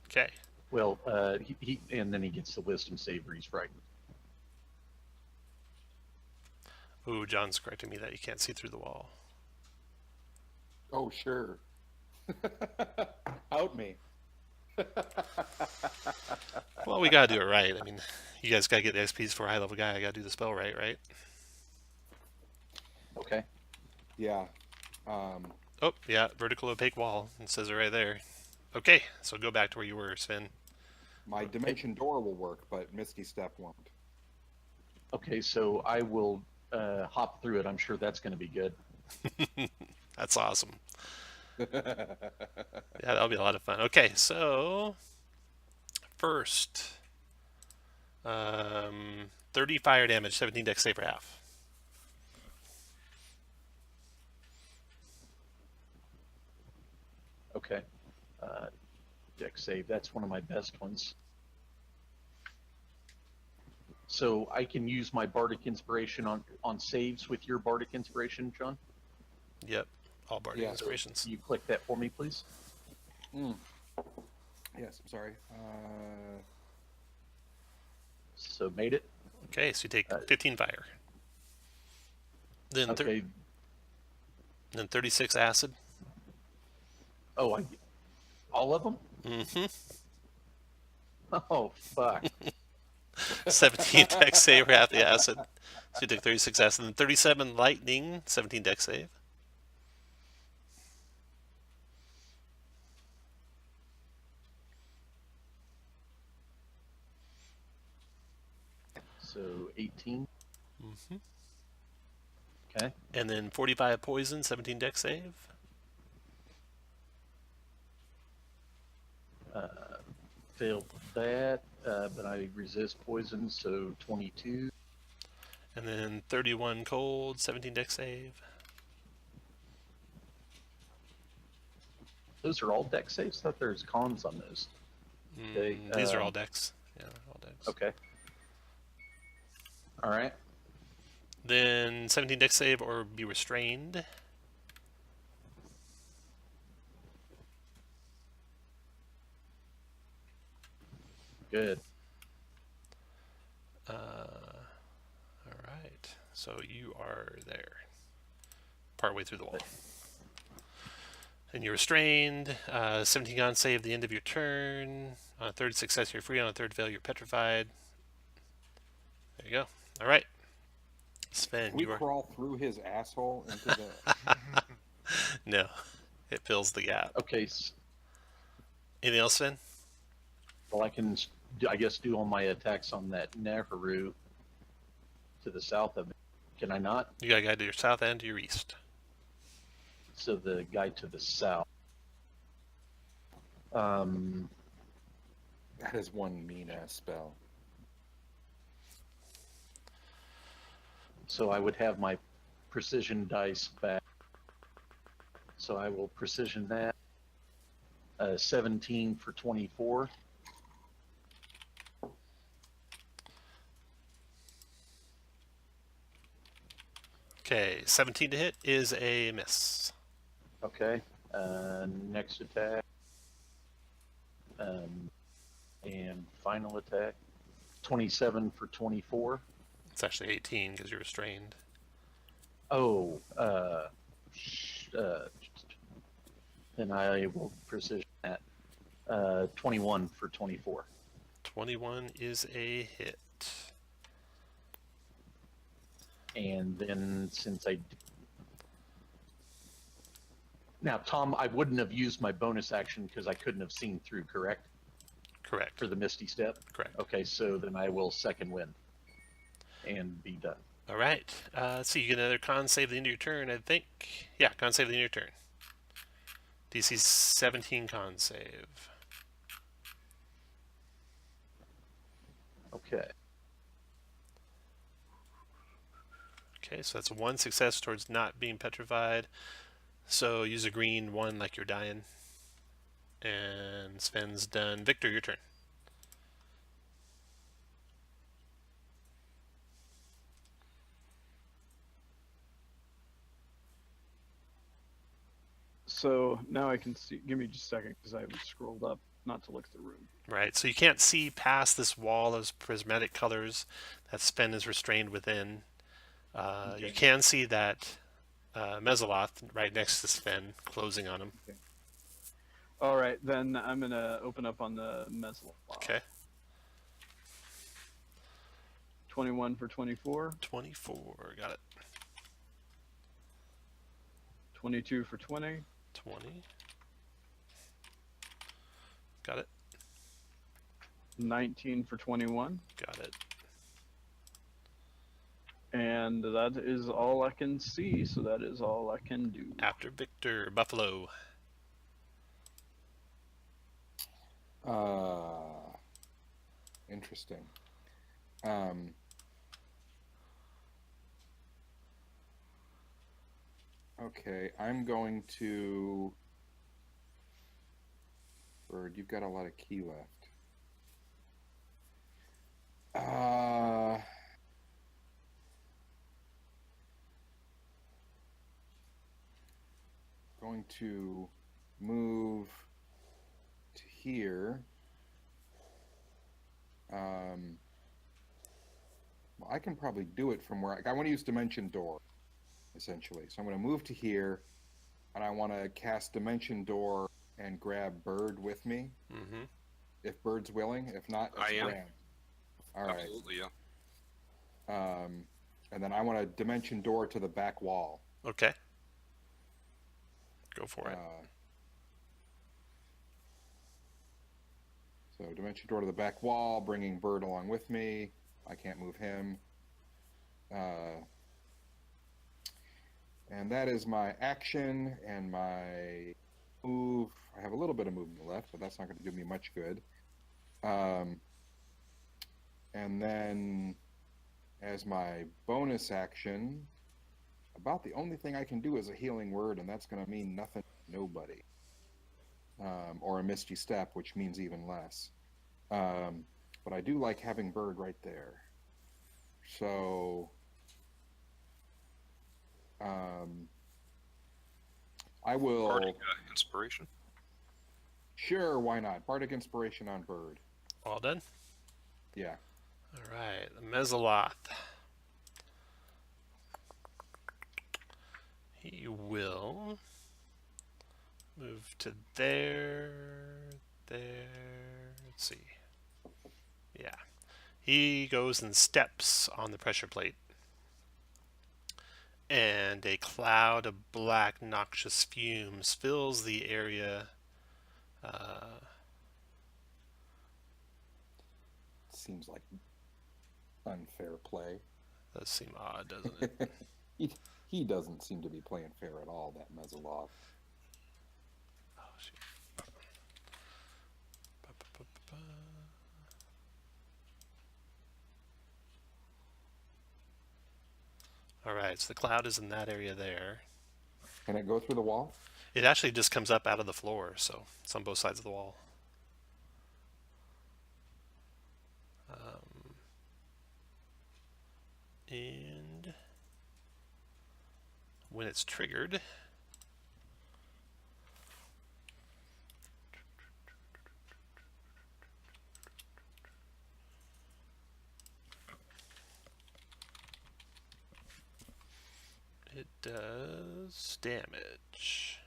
Okay. Well, he and then he gets the wisdom save where he's frightened. Ooh, John's correcting me that you can't see through the wall. Oh, sure. Out me. Well, we gotta do it right. I mean, you guys gotta get the XPs for a high level guy. I gotta do the spell right? Okay. Yeah. Oh, yeah, vertical opaque wall. It says it right there. Okay, so go back to where you were, Sven. My dimension door will work, but Misty Step won't. Okay, so I will hop through it. I'm sure that's going to be good. That's awesome. Yeah, that'll be a lot of fun. Okay, so first, 30 fire damage, 17 dex save for half. Okay. Dex save. That's one of my best ones. So I can use my bardic inspiration on saves with your bardic inspiration, John. Yep, all bardic Yeah. inspirations. Can you click that for me, please? Yes, I'm sorry. So made it. Okay, so you take 15 fire. Then Okay. then 36 acid. Oh, all of them? Mm-hmm. Oh, fuck. 17 dex save for half the acid. So you took 36 acid. Then 37 lightning, 17 dex save. So 18. Mm-hmm. Okay. And then 45 poison, 17 dex save. Failed that, but I resist poison, so 22. And then 31 cold, 17 dex save. Those are all dex saves? I thought there's cons on those. Okay, These are all dex. Yeah, all dex. Okay. All right. Then 17 dex save or be restrained. Good. All right. So you are there. Partway through the wall. And you're restrained. 17 con save at the end of your turn. On a third success, you're free. On a third fail, you're petrified. There you go. All right. Sven, Can we you are... crawl through his asshole into the... No. It fills the gap. Okay. Anything else, Sven? Well, I can, I guess, do all my attacks on that Nehru to the south of it. Can I not? You got a guy to your south and to your east. So the guy to the south. That is one mean-ass spell. So I would have my precision dice back. So I will precision that. 17 for 24. Okay, 17 to hit is a miss. Okay. Next attack. And final attack. 27 for 24. It's actually 18 because you're restrained. Oh, Then I will precision at 21 for 24. 21 is a hit. And then since now, Tom, I wouldn't have used my bonus action because I couldn't have seen through, correct? Correct. For the Misty Step? Correct. Okay, so then I will second wind and be done. All right. Let's see. You get another con save at the end of your turn, I think. Yeah, con save at the end of your turn. DC 17 con save. Okay. Okay, so that's one success towards not being petrified. So use a green one like you're dying. And Sven's done. Victor, your turn. So now I can see. Give me just a second because I haven't scrolled up not to look at the room. Right, so you can't see past this wall of prismatic colors that Sven is restrained within. You can see that Mezzaloth right next to Sven, closing on him. All right, then I'm gonna open up on the Mezzaloth. Okay. 21 for 24. 24, got it. 22 for 20. 20. Got it. 19 for 21. Got it. And that is all I can see, so that is all I can do. After Victor, Buffalo. Interesting. Okay, I'm going to... Bird, you've got a lot of key left. Going to move to here. Well, I can probably do it from where I want to use Dimension Door, essentially. So I'm going to move to here, and I want to cast Dimension Door and grab Bird with me. Mm-hmm. If Bird's willing. If not, it's I am. Graham. All right. Absolutely, yeah. And then I want to Dimension Door to the back wall. Okay. Go for it. So Dimension Door to the back wall, bringing Bird along with me. I can't move him. And that is my action and my move. I have a little bit of movement left, but that's not going to do me much good. And then as my bonus action, about the only thing I can do is a healing word, and that's going to mean nothing to nobody. Or a Misty Step, which means even less. But I do like having Bird right there. So I will... Bardic Inspiration? Sure, why not? Bardic Inspiration on Bird. All done? Yeah. All right. Mezzaloth. He will move to there. Let's see. Yeah. He goes and steps on the pressure plate. And a cloud of black, noxious fumes fills the area. Seems like unfair play. Does seem odd, doesn't it? He doesn't seem to be playing fair at all, that Mezzaloth. Oh, shoot. All right, so the cloud is in that area there. Can it go through the wall? It actually just comes up out of the floor, so it's on both sides of the wall. And when it's triggered, it does damage.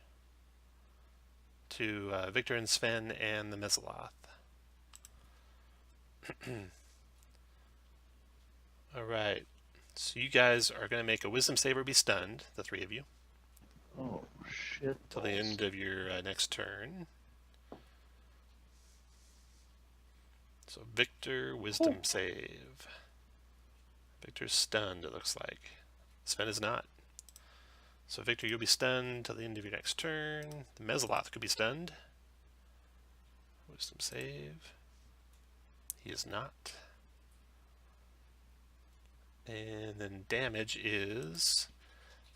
to Victor and Sven and the Mezzaloth. Alright. So you guys are going to make a wisdom save or be stunned, the three of you, Oh, shit. till the end of your next turn. So Victor, wisdom save. Victor's stunned, it looks like. Sven is not. So Victor, you'll be stunned till the end of your next turn. The Mezzaloth could be stunned. Wisdom save. He is not. And then damage is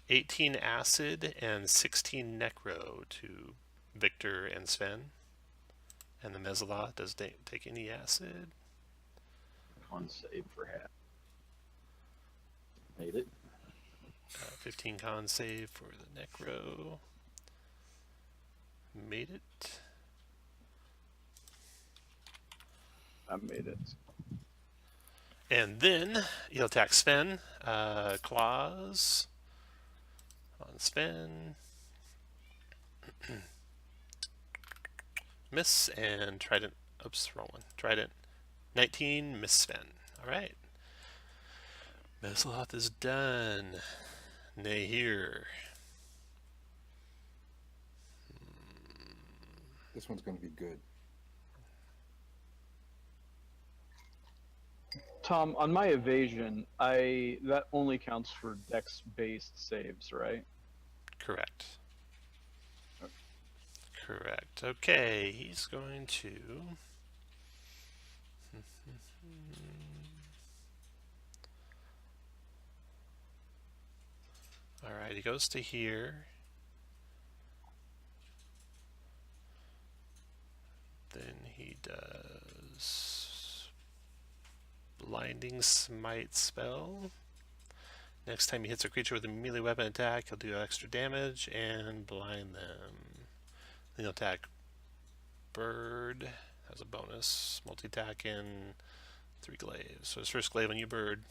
18 acid and 16 necro to Victor and Sven. And the Mezzaloth doesn't take any acid. Con save for half. Made it. 15 con save for the necro. Made it. I made it. And then you'll attack Sven. Claws on Sven. Miss, and Trident. Oops, wrong one. Trident. 19, miss Sven. Alright. Mezzaloth is done. Nay here. This one's going to be good. Tom, on my evasion, that only counts for dex-based saves, right? Correct. Correct. Okay, he's going to... Alright, he goes to here. Then he does Blinding Smite spell. Next time he hits a creature with a melee weapon attack, he'll do extra damage and blind them. Then he'll attack Bird. Has a bonus. Multi-attack and 3 glaives. So his first glaive on you, Bird,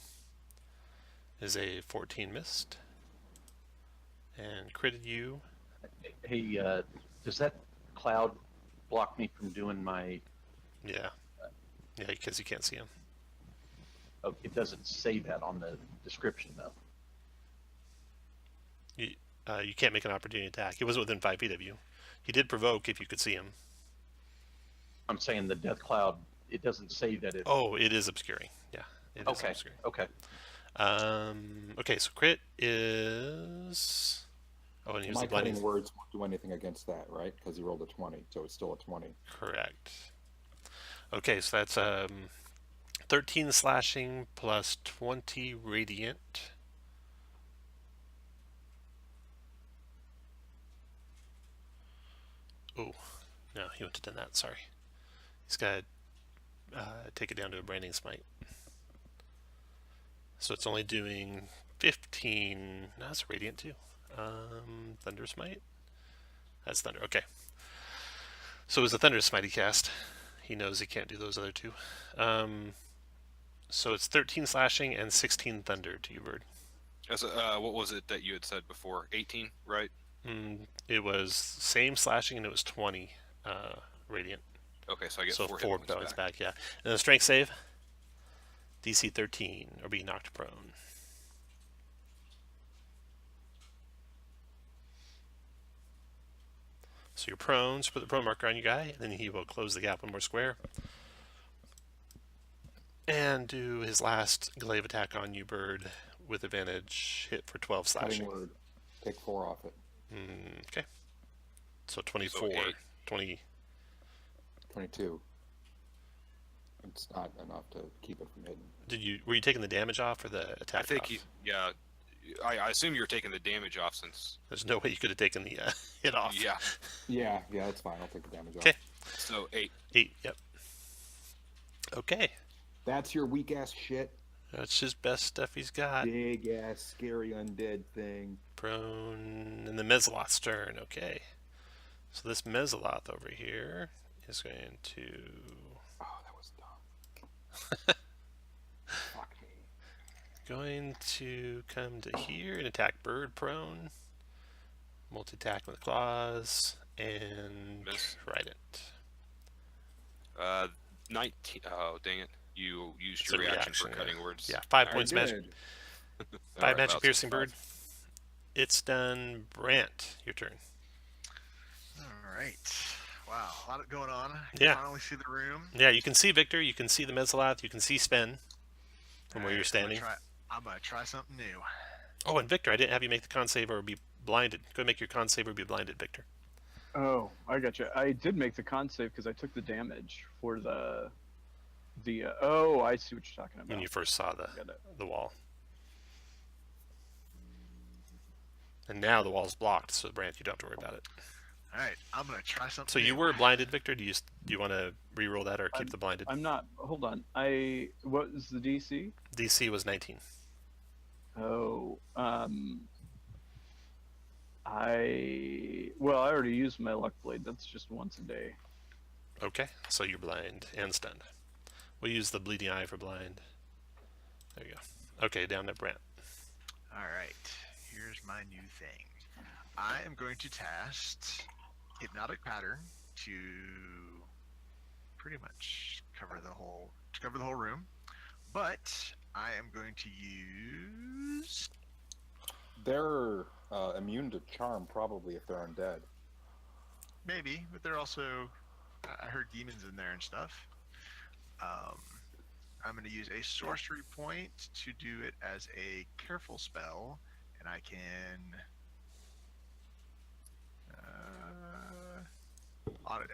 is a 14 missed. And critted you. Hey, does that cloud block me from doing my... Yeah. Yeah, because you can't see him. Oh, it doesn't say that on the description, though. You can't make an opportunity attack. He wasn't within 5 feet of you. He did provoke if you could see him. I'm saying the death cloud, it doesn't say that it... Oh, it is obscuring. Yeah, it is okay, obscuring. okay. Okay, so crit is... Oh, and he was My the blinding... cutting words won't do anything against that, right? Because he rolled a 20, so it's still a 20. Correct. Okay, so that's 13 slashing plus 20 radiant. Oh, no, he wouldn't have done that, sorry. He's got to take it down to a branding smite. So it's only doing 15. No, that's radiant too. Thunder smite? That's thunder, okay. So it was the thunder smite he cast. He knows he can't do those other two. So it's 13 slashing and 16 thunder to you, Bird. What was it that you had said before? 18, right? It was same slashing and it was 20 radiant. Okay, so I get So 4 4 hit points points back. back, yeah. And the strength save? DC 13, or be knocked prone. So you're prone, so put the prone marker on your guy, and then he will close the gap 1 more square. And do his last glaive attack on you, Bird, with advantage, hit for 12 slashing. Cutting word. Take 4 off it. Okay. So 24. So 8. 20. 22. It's not enough to keep it from hitting. Were you taking the damage off or the attack I think off? yeah. I assume you're taking the damage off since... There's no way you could have taken the hit off. Yeah. Yeah, that's fine. I'll take the damage Okay. off. So 8. 8, yep. Okay. That's your weak ass shit. That's his best stuff he's got. Big ass scary undead thing. Prone, and the Mezzaloth's turn. Okay. So this Mezzaloth over here is going to... Oh, that was dumb. Fuck me. Going to come to here and attack Bird prone. Multi-attack with the claws. And Miss. trident. 19. Oh, dang it. You used It's your a reaction for reaction, cutting words. Yeah, 5 I points did. magic. All 5 right, magic wow, piercing so bird. It's done. Brant, your turn. All right. Wow, a lot going on. Yeah. You finally see the room. Yeah, you can see Victor. You can see the Mezzalath. You can see Spen from where you're Alright, standing. I'm gonna try something new. Oh, and Victor, I didn't have you make the con save or be blinded. Go ahead and make your con save or be blinded, Victor. Oh, I gotcha. I did make the con save because I took the damage for the. Oh, I see what you're talking about. When you first saw Got it. the wall. And now the wall's blocked, so Brant, you don't have to worry about it. Alright, I'm gonna try something So you new. were blinded, Victor. Do you want to re-roll that or keep the blinded? I'm not. Hold on. What was the DC? DC was 19. Oh, I already used my luck blade. That's just once a day. Okay, so you're blind and stunned. We'll use the bleeding eye for blind. There you go. Okay, down to Brant. Alright, here's my new thing. I am going to cast Hypnotic Pattern to pretty much cover the whole room. But I am going to use They're immune to charm, probably, if they're undead. maybe, but they're also I heard demons in there and stuff. I'm going to use a sorcery point to do it as a careful spell, and I can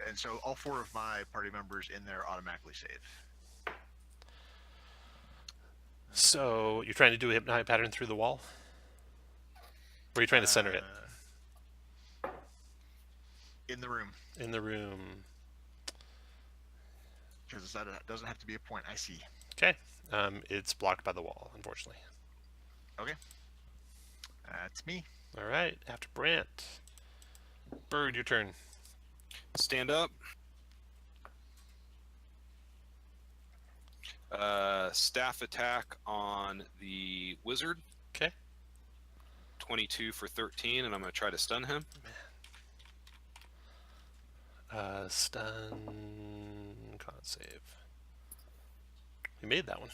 and so all 4 of my party members in there automatically save. So you're trying to do a hypnotic pattern through the wall? Or are you trying to center it? In the room, In the room. because that doesn't have to be a point. I see. Okay. It's blocked by the wall, unfortunately. Okay. That's me. All right, after Brant. Bird, your turn. stand up. Staff attack on the wizard. Okay. 22 for 13, and I'm going to try to stun him. Stun con save. You made that one.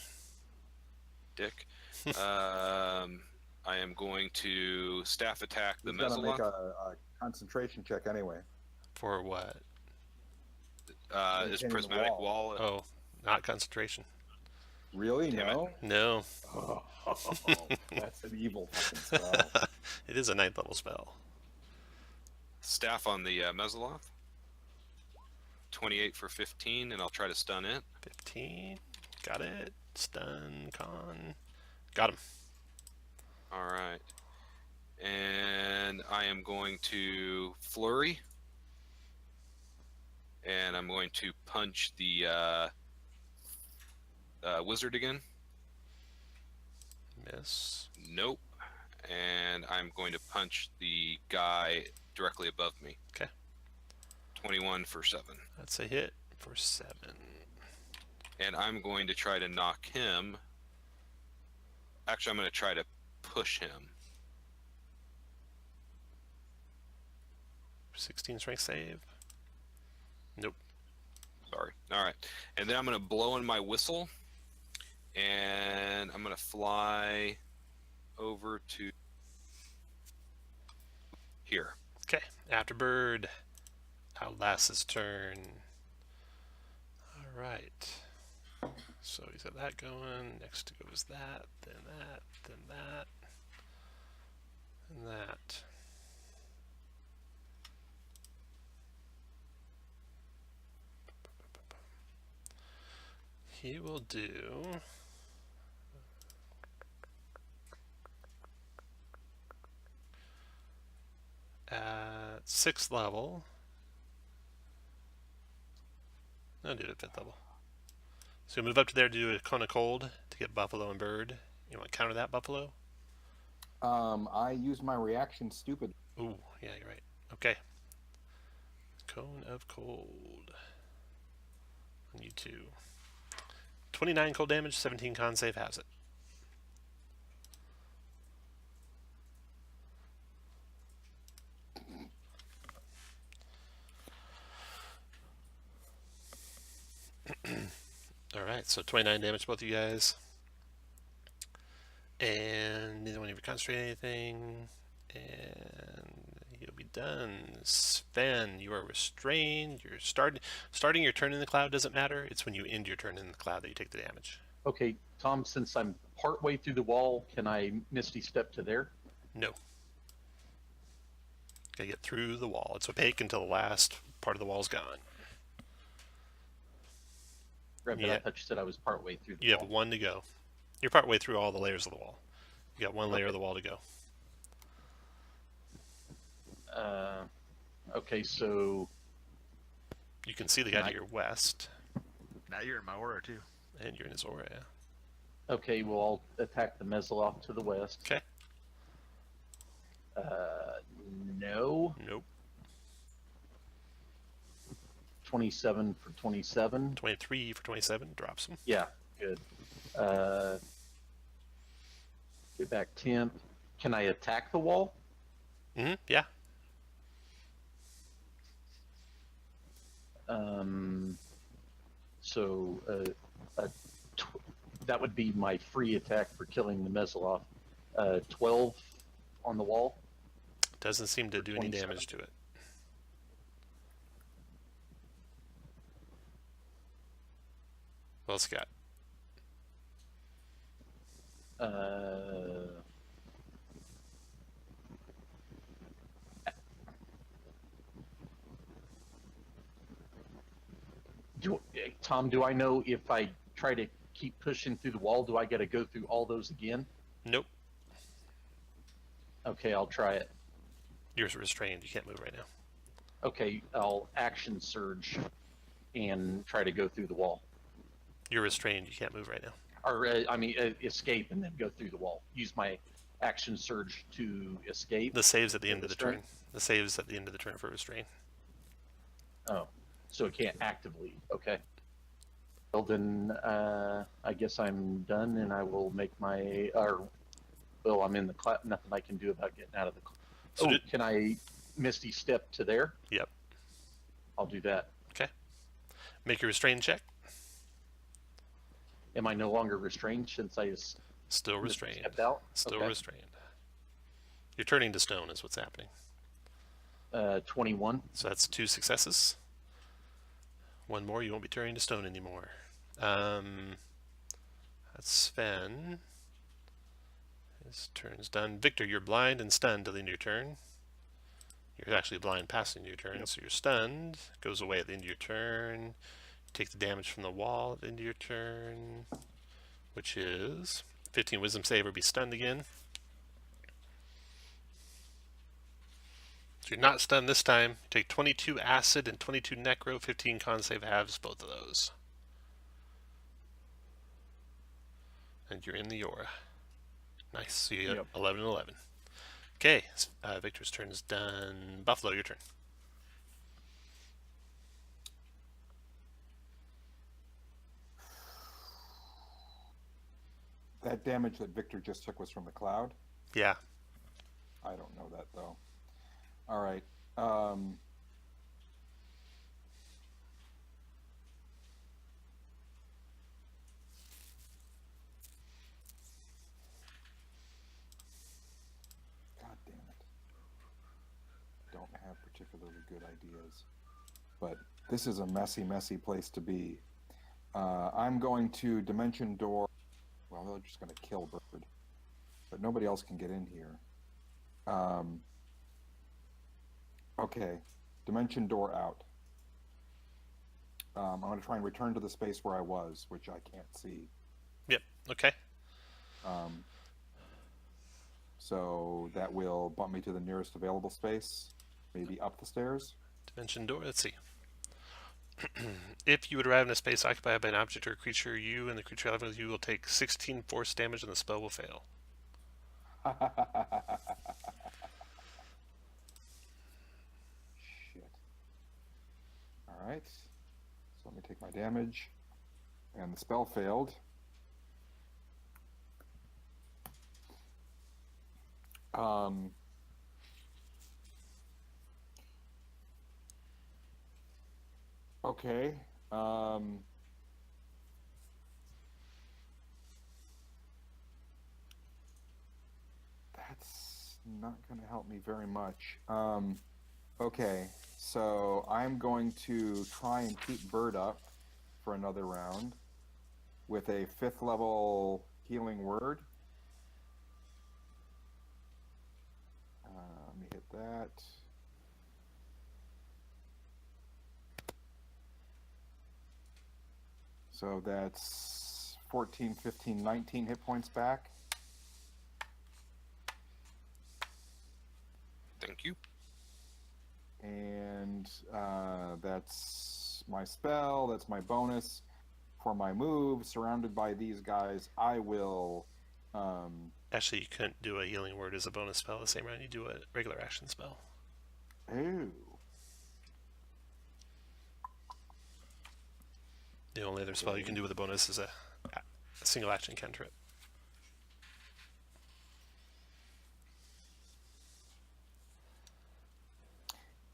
Dick. I am going to staff attack the He's got to make Mezzaloth. a concentration check anyway. For what? Is maintaining the prismatic wall. wall. Oh, not concentration. Really? Damn No? No. Oh, that's an evil fucking spell. It is a 9th level spell. Staff on the Mezzaloth. 28 for 15, and I'll try to stun it. 15. Got it. Stun con. Got him. All right. And I am going to flurry. And I'm going to punch the wizard again. Miss. Nope. And I'm going to punch the guy directly above me. Okay. 21 for 7. That's a hit for 7. And I'm going to try to knock him. Actually, I'm going to try to push him. 16 strength save. Nope. Sorry. All right. And then I'm going to blow in my whistle. And I'm going to fly over to here. Okay. After Bird. Outlasts' turn. All right. So he's got that going. Next goes that, then that, then that, and that. He will do at 6th level. No, do it at 5th level. So move up to there to do a cone of cold to get Buffalo and Bird. You want to counter that, Buffalo? I use my reaction stupid. Ooh, yeah, you're right. Okay. Cone of cold. On you two. 29 cold damage, 17 con save has it. All right, so 29 damage, both of you guys. And neither one of you concentrate anything. And you'll be done. Sven, you are restrained. You're starting your turn in the cloud doesn't matter. It's when you end your turn in the cloud that you take the damage. Okay, Tom, since I'm partway through the wall, can I Misty Step to there? No. Gotta get through the wall. It's opaque until the last part of the wall's gone. Right, but Yeah. I thought you said I was partway through the You wall. have one to go. You're partway through all the layers of the wall. You got one layer of the wall to go. Okay, so You can see the guy Can I- to your west, Now you're in my aura too. and you're in his aura. Yeah. okay, well I'll attack the Mezzaloff to the west. Okay. No. Nope. 27 for 27. 23 for 27 drops him. Yeah, good. Get back temp. Can I attack the wall? Yeah. So that would be my free attack for killing the Mezzaloff. 12 on the wall. Doesn't seem to For do any 27. damage to it. Well, Scott. Tom, do I know if I try to keep pushing through the wall, do I got to go through all those again? Nope. Okay, I'll try it. You're restrained. You can't move right now. Okay, I'll action surge and try to go through the wall. You're restrained. You can't move right now. Or, escape and then go through the wall. Use my action surge to escape. The save's at the end of the Restrain? turn. The save's at the end of the turn for restrain. Oh, so it can't actively. Okay. Well, then I guess I'm done, and I will make my. Well, I'm in the cloud. Nothing I can do about getting out of the. So can I Misty Step to there? Yep. I'll do that. Okay. Make your restrain check. Am I no longer restrained since I Still restrained. stepped out? Still Okay. restrained. You're turning to stone is what's happening. 21. So that's 2 successes. One more, you won't be turning to stone anymore. That's Sven. His turn's done. Victor, you're blind and stunned till the end of your turn. You're actually blind past the end of your turn, so you're stunned. Goes away at the end of your turn. You take the damage from the wall at the end of your turn, which is 15 wisdom save or be stunned again. So you're not stunned this time. You take 22 acid and 22 necro, 15 con save halves, both of those. And you're in the aura. Nice. So you get 11 and 11. Okay, Victor's turn is done. Buffalo, your turn. That damage that Victor just took was from the cloud? Yeah. I don't know that, though. All right. God damn it. Don't have particularly good ideas. But this is a messy, messy place to be. I'm going to Dimension Door. Well, they're just going to kill Bird. But nobody else can get in here. Okay. Dimension Door out. I'm going to try and return to the space where I was, which I can't see. Yep. Okay. So that will bump me to the nearest available space, maybe up the stairs. Dimension door. Let's see. If you would arrive in a space occupied by an object or a creature, you and the creature living with you will take 16 force damage and the spell will fail. Shit. Alright. So let me take my damage. And the spell failed. Okay. not going to help me very much. Okay, so I'm going to try and keep Bird up for another round with a 5th level healing word. Let me hit that. So that's 14, 15, 19 hit points back. Thank you. And that's my spell, that's my bonus. For my move, surrounded by these guys, I will... Actually, you couldn't do a healing word as a bonus spell the same round you do a regular action spell. Ooh. The only other spell you can do with a bonus is a single action cantrip.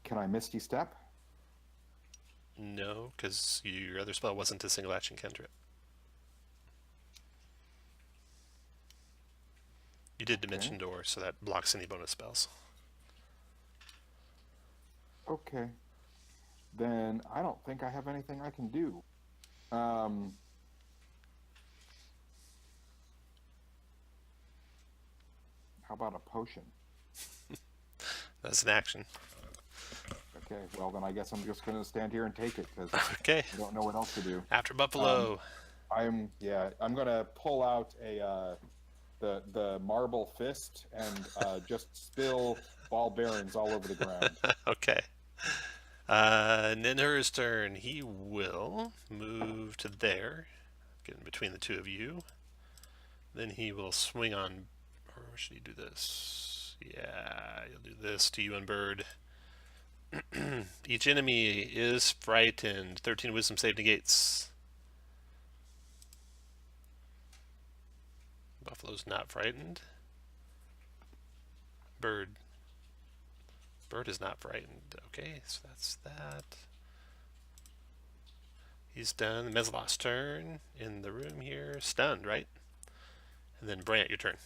Can I Misty Step? No, because your other spell wasn't a single action cantrip. You did Dimension Door, so that blocks any bonus spells. Okay. Then I don't think I have anything I can do. How about a potion? That's an action. Okay, well then I guess I'm just going to stand here and take it because Okay. I don't know what else to do. After Buffalo. I'm going to pull out a the marble fist and just spill ball bearings all over the ground. Okay. Ninhur's turn. He will move to there, get in between the two of you. Then he will swing on, or should he do this? Yeah, he'll do this to you and Bird. Each enemy is frightened. 13 wisdom save negates. Buffalo's not frightened. Bird is not frightened. Okay, so that's that. He's done. Mezlot's turn in the room here. Stunned, right? And then Brant, your turn.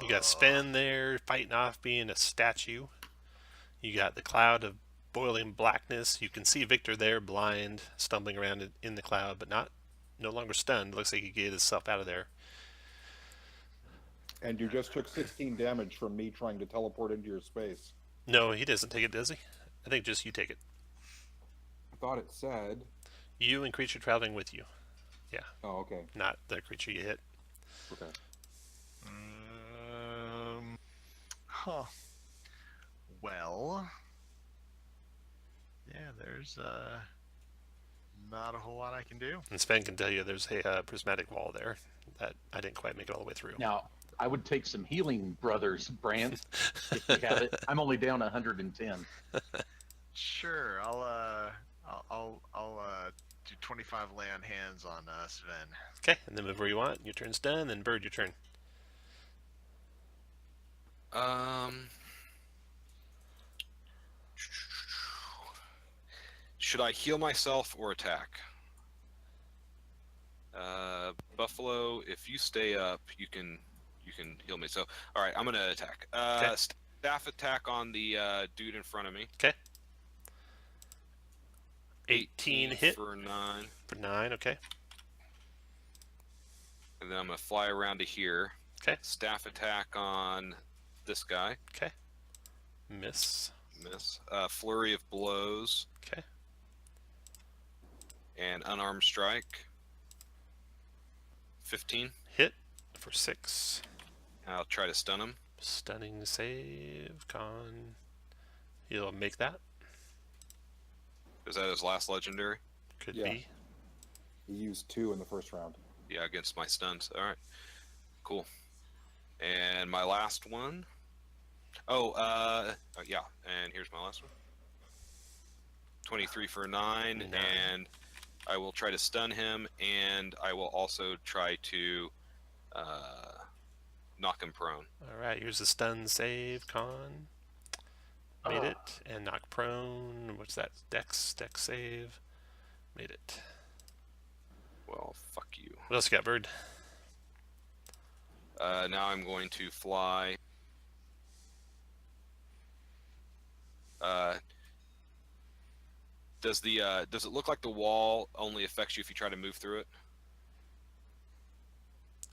You got Sven there fighting off being a statue. You got the cloud of boiling blackness. You can see Victor there blind, stumbling around in the cloud, but no longer stunned. Looks like he get himself out of there. And you just took 16 damage from me trying to teleport into your space. No, he doesn't take it, does he? I think just you take it. I thought it said... You and creature traveling with you. Yeah. Oh, okay. Not the creature you hit. Okay. Huh. Well... Yeah, there's not a whole lot I can do. And Sven can tell you there's a prismatic wall there that I didn't quite make it all the way through. Now, I would take some healing brothers, Brant, if you have it. I'm only down 110. Sure, I'll do 25 lay on hands on Sven. Okay, and then move where you want. Your turn's done. Then Bird, your turn. Should I heal myself or attack? Buffalo, if you stay up, you can heal me. So, all right, I'm gonna attack. Okay. Staff attack on the dude in front of me. Okay. 18 hit for 9. for 9. Okay. And then I'm gonna fly around to here. Okay. Staff attack on this guy. Okay. Miss. Miss. Flurry of blows. Okay. And unarmed strike. 15. Hit for 6. I'll try to stun him. Stunning save. Con. He'll make that. Is that his last legendary? Could Yeah. be. He used 2 in the first round. Yeah, against my stuns. All right. Cool. And my last one. Yeah. And here's my last one. 23 for 9. And I will try to stun him, and I will also try to knock him prone. All right. Here's a stun save. Con. Made it. And knock prone. What's that? Dex save. Made it. Well, fuck you. What else you got, Bird? Now I'm going to fly. Does it look like the wall only affects you if you try to move through it?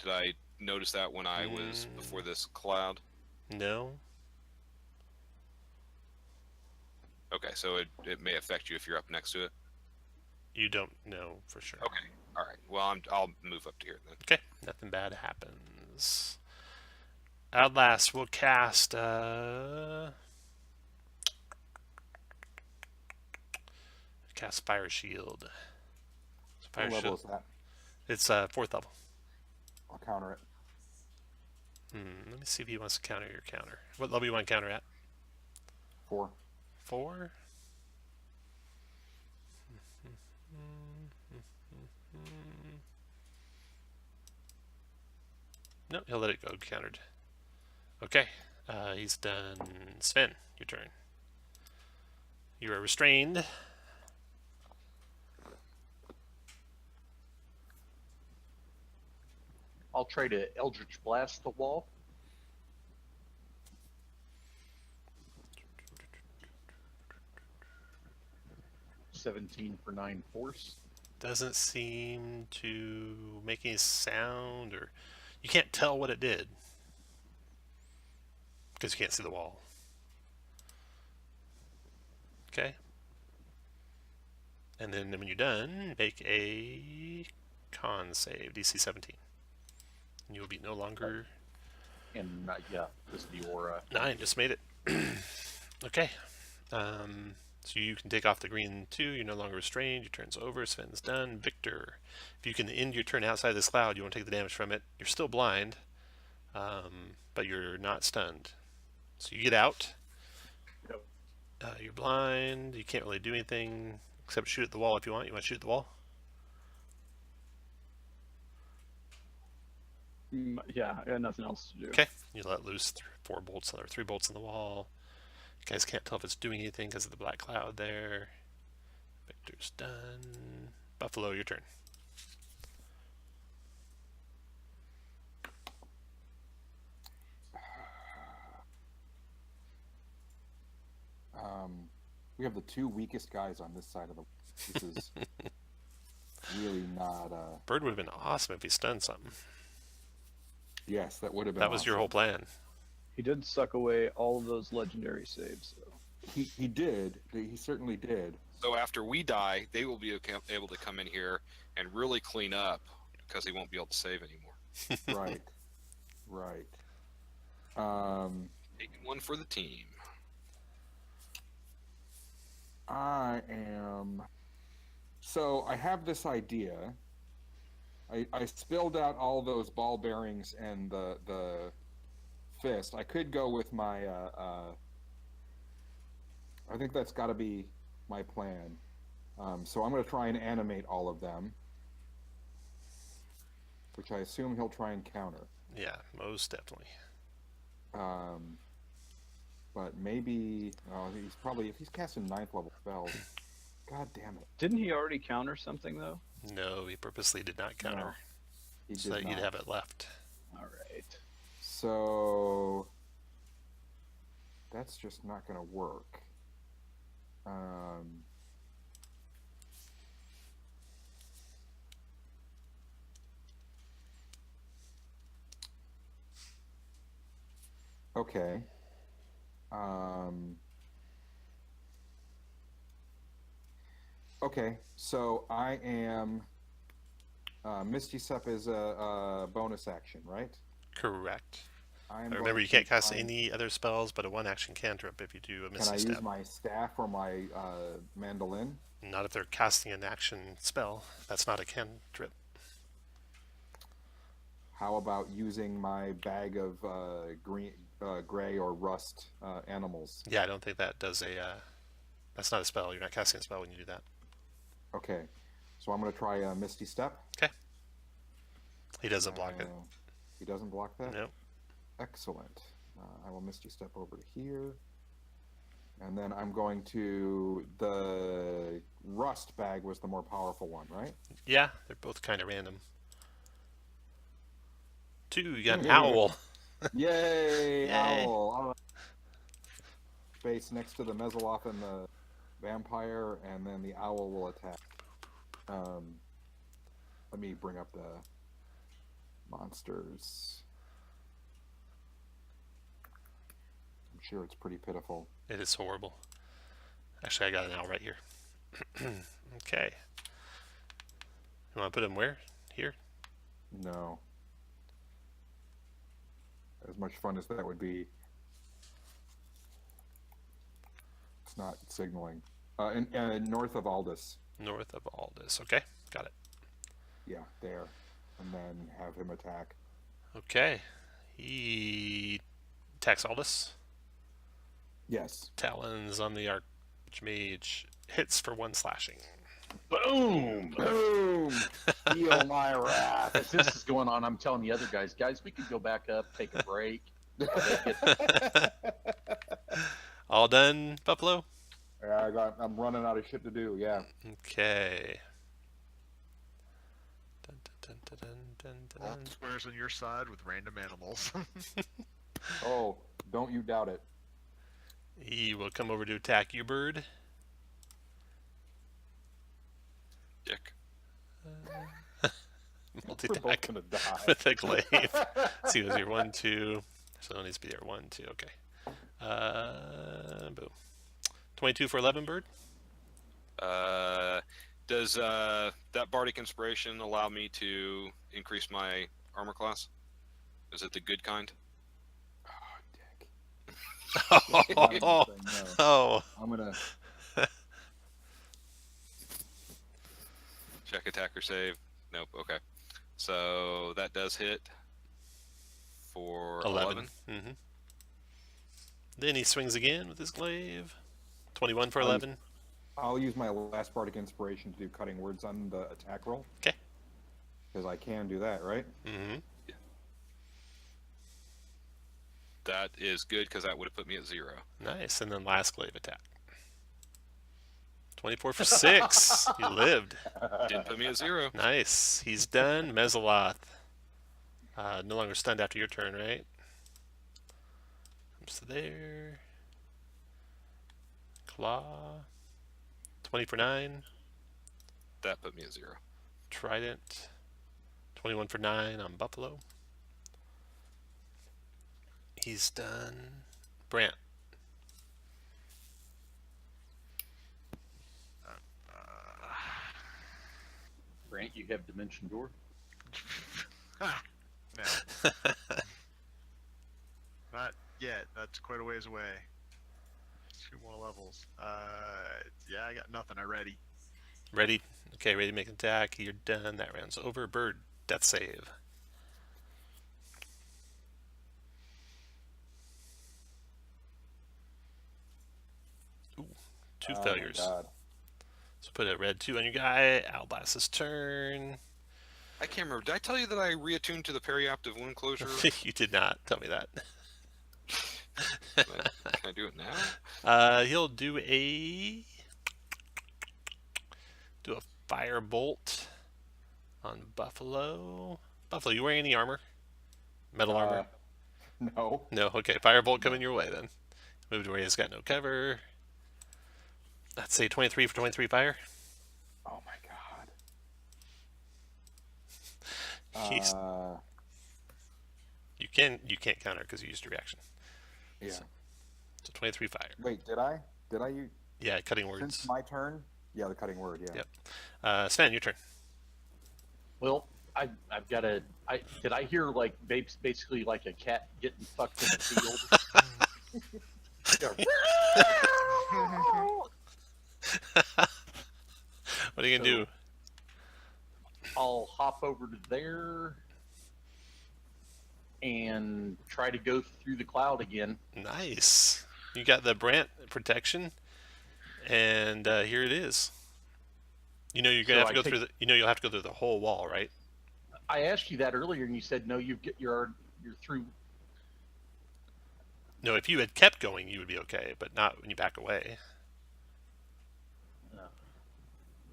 Did I notice that when I was before this cloud? No. Okay, so it may affect you if you're up next to it. You don't know for sure. Okay, all right. Well, I'll move up to here then. Okay, nothing bad happens. Outlast will cast Fire Shield. What level is that? It's 4th level. I'll counter it. Let me see if he wants to counter your counter. What level you want to counter at? 4. 4? No, he'll let it go countered. Okay, he's done. Sven, your turn. You are restrained. I'll try to Eldritch Blast the wall. $17 for 9 force. Doesn't seem to make any sound, or you can't tell what it did because you can't see the wall. Okay. And then when you're done, make a con save, DC 17. And you'll be no longer... And yeah, just the aura. 9, just made it. Okay. So you can take off the green 2. You're no longer restrained. Your turn's over. Sven's done. Victor, if you can end your turn outside this cloud, you won't take the damage from it. You're still blind, but you're not stunned. So you get out. Yep. You're blind. You can't really do anything except shoot at the wall if you want. You want to shoot at the wall? Yeah, I got nothing else to do. Okay. You let loose 4 bolts or 3 bolts in the wall. You guys can't tell if it's doing anything because of the black cloud there. Victor's done. Buffalo, your turn. We have the 2 weakest guys on this side of the... This is really not... Bird would have been awesome if he stunned something. Yes, that would have been That was your whole plan. He did suck away all of those legendary saves, though. He did. He certainly did. So after we die, they will be able to come in here and really clean up because he won't be able to save anymore. Right. Right. Taking one for the team. I am... So I have this idea. I spilled out all those ball bearings and the fist. I could go with my... I think that's got to be my plan. So I'm going to try and animate all of them, which I assume he'll try and counter. Yeah, most definitely. But maybe he's probably, if he's casting 9th level spells, god damn it. Didn't he already counter something, though? No, he purposely did not counter. No, he so did that not. you'd have it left. All right. So that's just not going to work. Okay. Okay, so I am... Misty Step is a bonus action, right? Correct. I'm Remember, going you can't to cast try and- any other spells but a 1-action cantrip if you do a Can I Misty use Step. my staff or my mandolin? Not if they're casting an action spell. That's not a cantrip. How about using my bag of gray or rust animals? Yeah, I don't think that does a... that's not a spell. You're not casting a spell when you do that. Okay, so I'm going to try Misty Step. Okay. He doesn't block it. He doesn't block that? Nope. Excellent. I will Misty Step over to here. And then I'm going to... The rust bag was the more powerful one, right? Yeah, they're both kind of random. 2, you got an owl. Yay, Yay. owl. Space next to the Mezzoloth and the vampire, and then the owl will attack. Let me bring up the monsters. I'm sure it's pretty pitiful. It is horrible. Actually, I got an owl right here. Okay. You want to put him where? Here? No. As much fun as that would be, it's not signaling. North of Aldous. North of Aldous. Okay, got it. Yeah, there. And then have him attack. Okay. He attacks Aldous. Yes. Talons on the Archmage. Hits for 1 slashing. Boom! Boom! Feel my wrath. As this is going on, I'm telling the other guys, we could go back up, take a break. All done, Buffalo? Yeah, I'm running out of shit to do, yeah. Okay. Dun, dun, dun, dun, dun, dun, All dun. squares on your side with random animals. Oh, don't you doubt it. He will come over to attack you, bird. Dick. We're both Multi-attack gonna die. with a glaive. See, was here 1, 2. So it needs to be there 1, 2. Okay. Boom. 22 for 11, bird. Does that bardic inspiration allow me to increase my armor class? Is it the good kind? Oh, dick. Oh, oh. I'm gonna. Check attack or save. Nope. Okay. So that does hit for 11. Mm-hmm. Then he swings again with his glaive. 21 for 11. I'll use my last bardic inspiration to do cutting words on the attack roll. Okay. Because I can do that, right? Mm-hmm. That is good because that would have put me at 0. Nice. And then last glaive attack. 24 for 6. You lived. Didn't put me at 0. Nice. He's done. Mezzoloth. No longer stunned after your turn, right? Comes to there. Claw. 20 for 9. That put me at 0. Trident. 21 for 9 on Buffalo. He's done. Brant. Grant, you have Dimension Door. No. Not yet. That's quite a ways away. 2 more levels. Yeah, I got nothing. I'm ready. Ready? Okay, ready to make an attack. You're done. That round's over. Bird, death save. Ooh, 2 failures. Oh my God. So put a red 2 on your guy. Alblas's turn. I can't remember. Did I tell you that I reattuned to the periaptive wound closure? You did not tell me that. Can I do it now? He'll do a firebolt on Buffalo. Buffalo, you wearing any armor? Metal armor? No. No. Okay, firebolt coming your way then. Move to where he's got no cover. Let's say 23 for 23 fire. Oh my God. He's, you can't counter because you used your reaction. Yeah. So 23 fire. Wait, did I? Did I use Yeah, cutting words. since my turn? Yeah, the cutting word. Yeah. Yep. Sven, your turn. Well, I've got a. Did I hear like basically like a cat getting fucked in the field? What are you gonna do? I'll hop over to there and try to go through the cloud again. Nice. You got the Brant protection, and here it is. You know you're gonna So have to go through the. You know you'll have to go through the whole wall, right? I asked you that earlier, and you said no. You're through. No, if you had kept going, you would be okay, but not when you back away.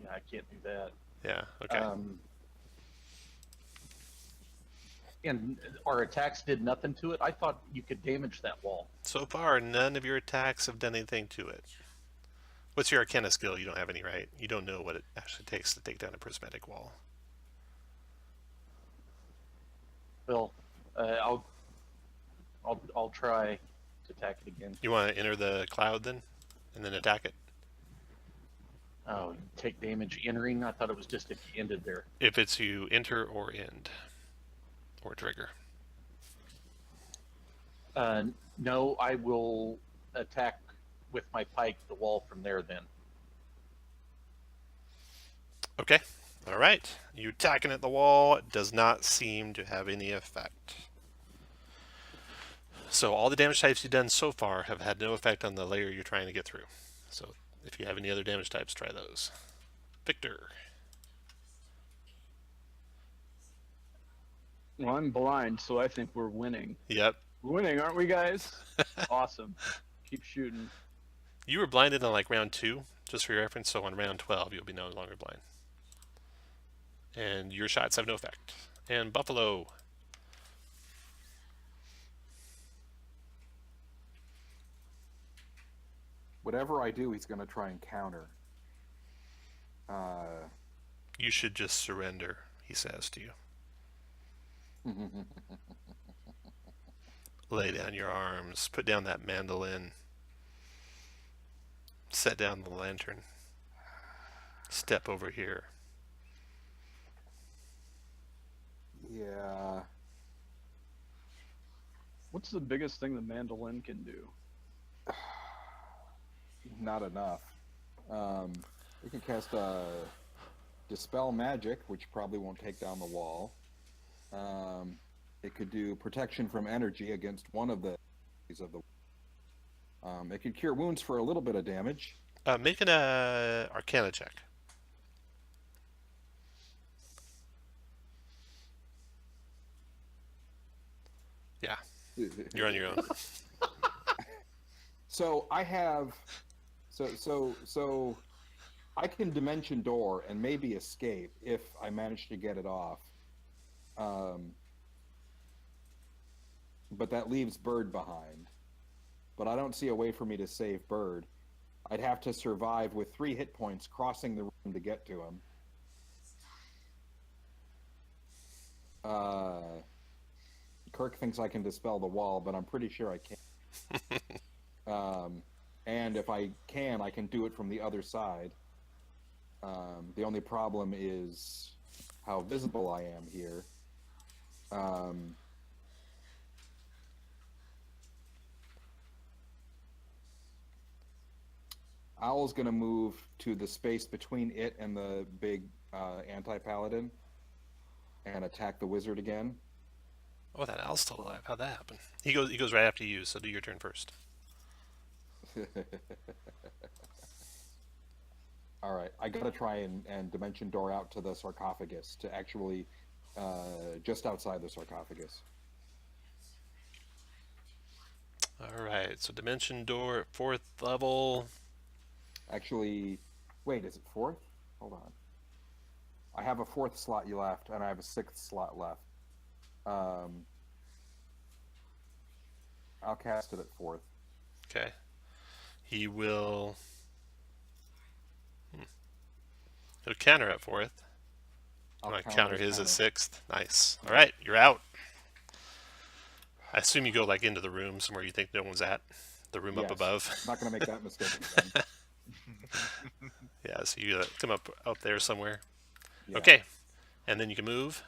Yeah, I can't do that. Yeah. Okay. And our attacks did nothing to it. I thought you could damage that wall. So far, none of your attacks have done anything to it. What's your Arcana skill? You don't have any, right? You don't know what it actually takes to take down a prismatic wall. Well, I'll try to attack it again. You want to enter the cloud then, and then attack it? Oh, you take damage entering? I thought it was just if you ended there. If it's you enter or end, or trigger. No, I will attack with my pike the wall from there then. Okay. All right. You attacking at the wall does not seem to have any effect. So all the damage types you've done so far have had no effect on the layer you're trying to get through. So if you have any other damage types, try those. Victor. Well, I'm blind, so I think we're winning. Yep. We're winning, aren't we, guys? Awesome. Keep shooting. You were blinded on like round 2, just for your reference, so on round 12 you'll be no longer blind. And your shots have no effect. And Buffalo. Whatever I do, he's going to try and counter. You should just surrender, he says to you. Lay down your arms, put down that mandolin, set down the lantern, step over here. Yeah. What's the biggest thing the mandolin can do? Not enough. We can cast Dispel Magic, which probably won't take down the wall. It could do protection from energy against one of the it could cure wounds for a little bit of damage. Make an Arcana check. Yeah, you're on your own. So I have, so I can Dimension Door and maybe escape if I manage to get it off. But that leaves Bird behind. But I don't see a way for me to save Bird. I'd have to survive with 3 hit points crossing the room to get to him. Kirk thinks I can dispel the wall, but I'm pretty sure I can't. And if I can do it from the other side. The only problem is how visible I am here. Owl's going to move to the space between it and the big anti-paladin and attack the wizard again. Oh, that owl's still alive. How'd that happen? He goes right after you, so do your turn first. All right, I gotta try and Dimension Door out to the sarcophagus, to actually just outside the sarcophagus. All right, so Dimension Door at 4th level. Actually, wait, is it 4th? Hold on. I have a 4th slot left, and I have a 6th slot left. I'll cast it at 4th. Okay. He will... He'll counter at 4th. I'll I counter his at counter. 6th. Nice. All right, you're out. I assume you go like into the room somewhere you think no one's at. The room up Yes. above. I'm not going to make that mistake again. Yeah, so you come up there somewhere. Yeah. Okay. And then you can move.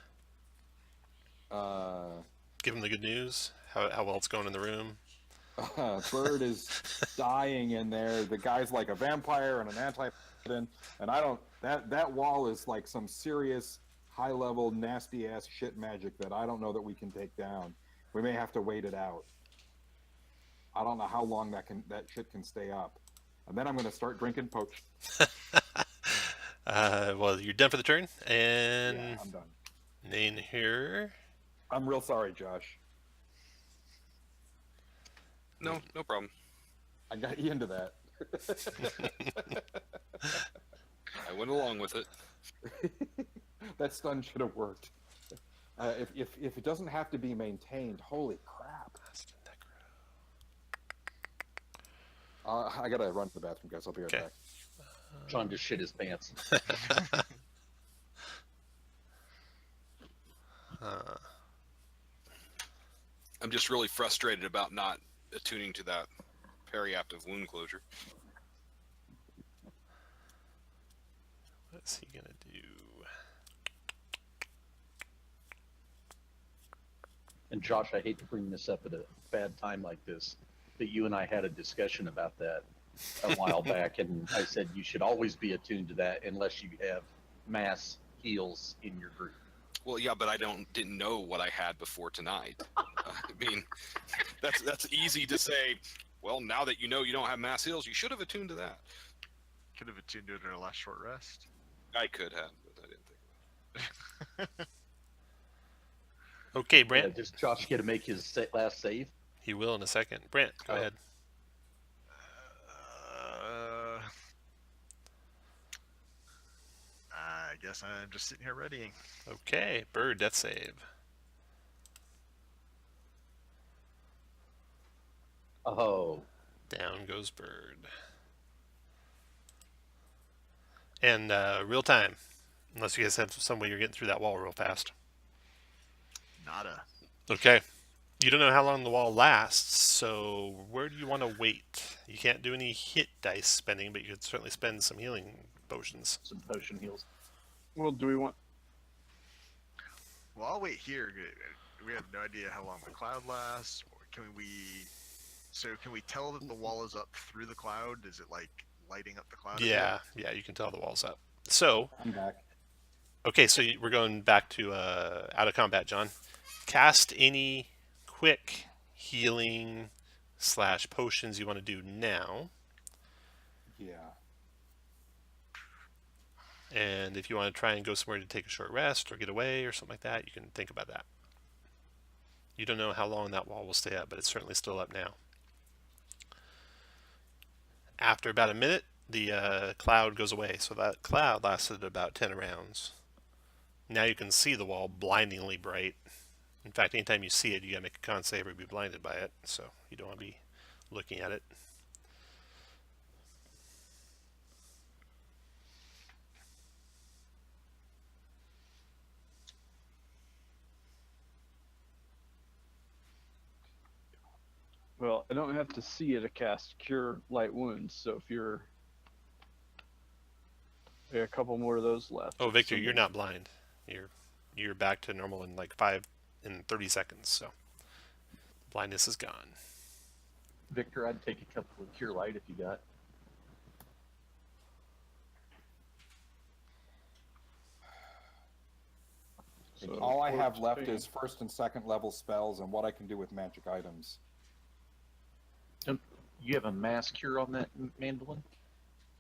Uh, Give him the good news. How well it's going in the room. Bird is dying in there. The guy's like a vampire and an anti-paladin, and I don't. That wall is like some serious, high-level, nasty-ass shit magic that I don't know that we can take down. We may have to wait it out. I don't know how long that shit can stay up, and then I'm going to start drinking poach. Well, you're done for the turn, and Yeah, I'm done. Nane here. I'm real sorry, Josh. No problem. I got you into that. I went along with it. That stun should have worked. If it doesn't have to be maintained, holy crap! I gotta run to the bathroom, guys. I'll be right Okay. back. John just shit his pants. I'm just really frustrated about not attuning to that periaptive wound closure. What's he gonna do? And Josh, I hate to bring this up at a bad time like this, but you and I had a discussion about that a while back, and I said you should always be attuned to that unless you have mass heals in your group. Well, yeah, but I didn't know what I had before tonight. I mean, that's easy to say. Well, now that you know you don't have mass heals, you should have attuned to that. Could have attuned to it in our last short rest. I could have, but I didn't think about it. Okay, Yeah, Brant. just Josh get to make his last save. He will in a second. Brant, go Oh. ahead. I guess I'm just sitting here readying. Okay, Bird, death save. Oh, Down goes Bird. And real time, unless you guys have some way you're getting through that wall real fast. Nada. Okay. You don't know how long the wall lasts, so where do you want to wait? You can't do any hit dice spending, but you could certainly spend some healing potions. some potion heals. Well, do we want? Well, I'll wait here. We have no idea how long the cloud lasts. Or can we? So can we tell that the wall is up through the cloud? Is it like lighting up the cloud? Yeah, you can tell the wall's up. So, I'm back. okay, so we're going back to out of combat, John. Cast any quick healing / potions you want to do now. Yeah. And if you want to try and go somewhere to take a short rest or get away or something like that, you can think about that. You don't know how long that wall will stay up, but it's certainly still up now. After about a minute, the cloud goes away. So that cloud lasted about 10 rounds. Now you can see the wall blindingly bright. In fact, anytime you see it, you gotta make a con save or be blinded by it. So you don't want to be looking at it. Well, I don't have to see it to cast Cure Light Wounds. So if you're, a couple more of those left. Oh, Victor, you're not blind. You're back to normal in like 30 seconds. So blindness is gone. Victor, I'd take a couple of Cure Light if you got. So All I have 14. left is first and second level spells and what I can do with magic items. You have a mass cure on that mandolin?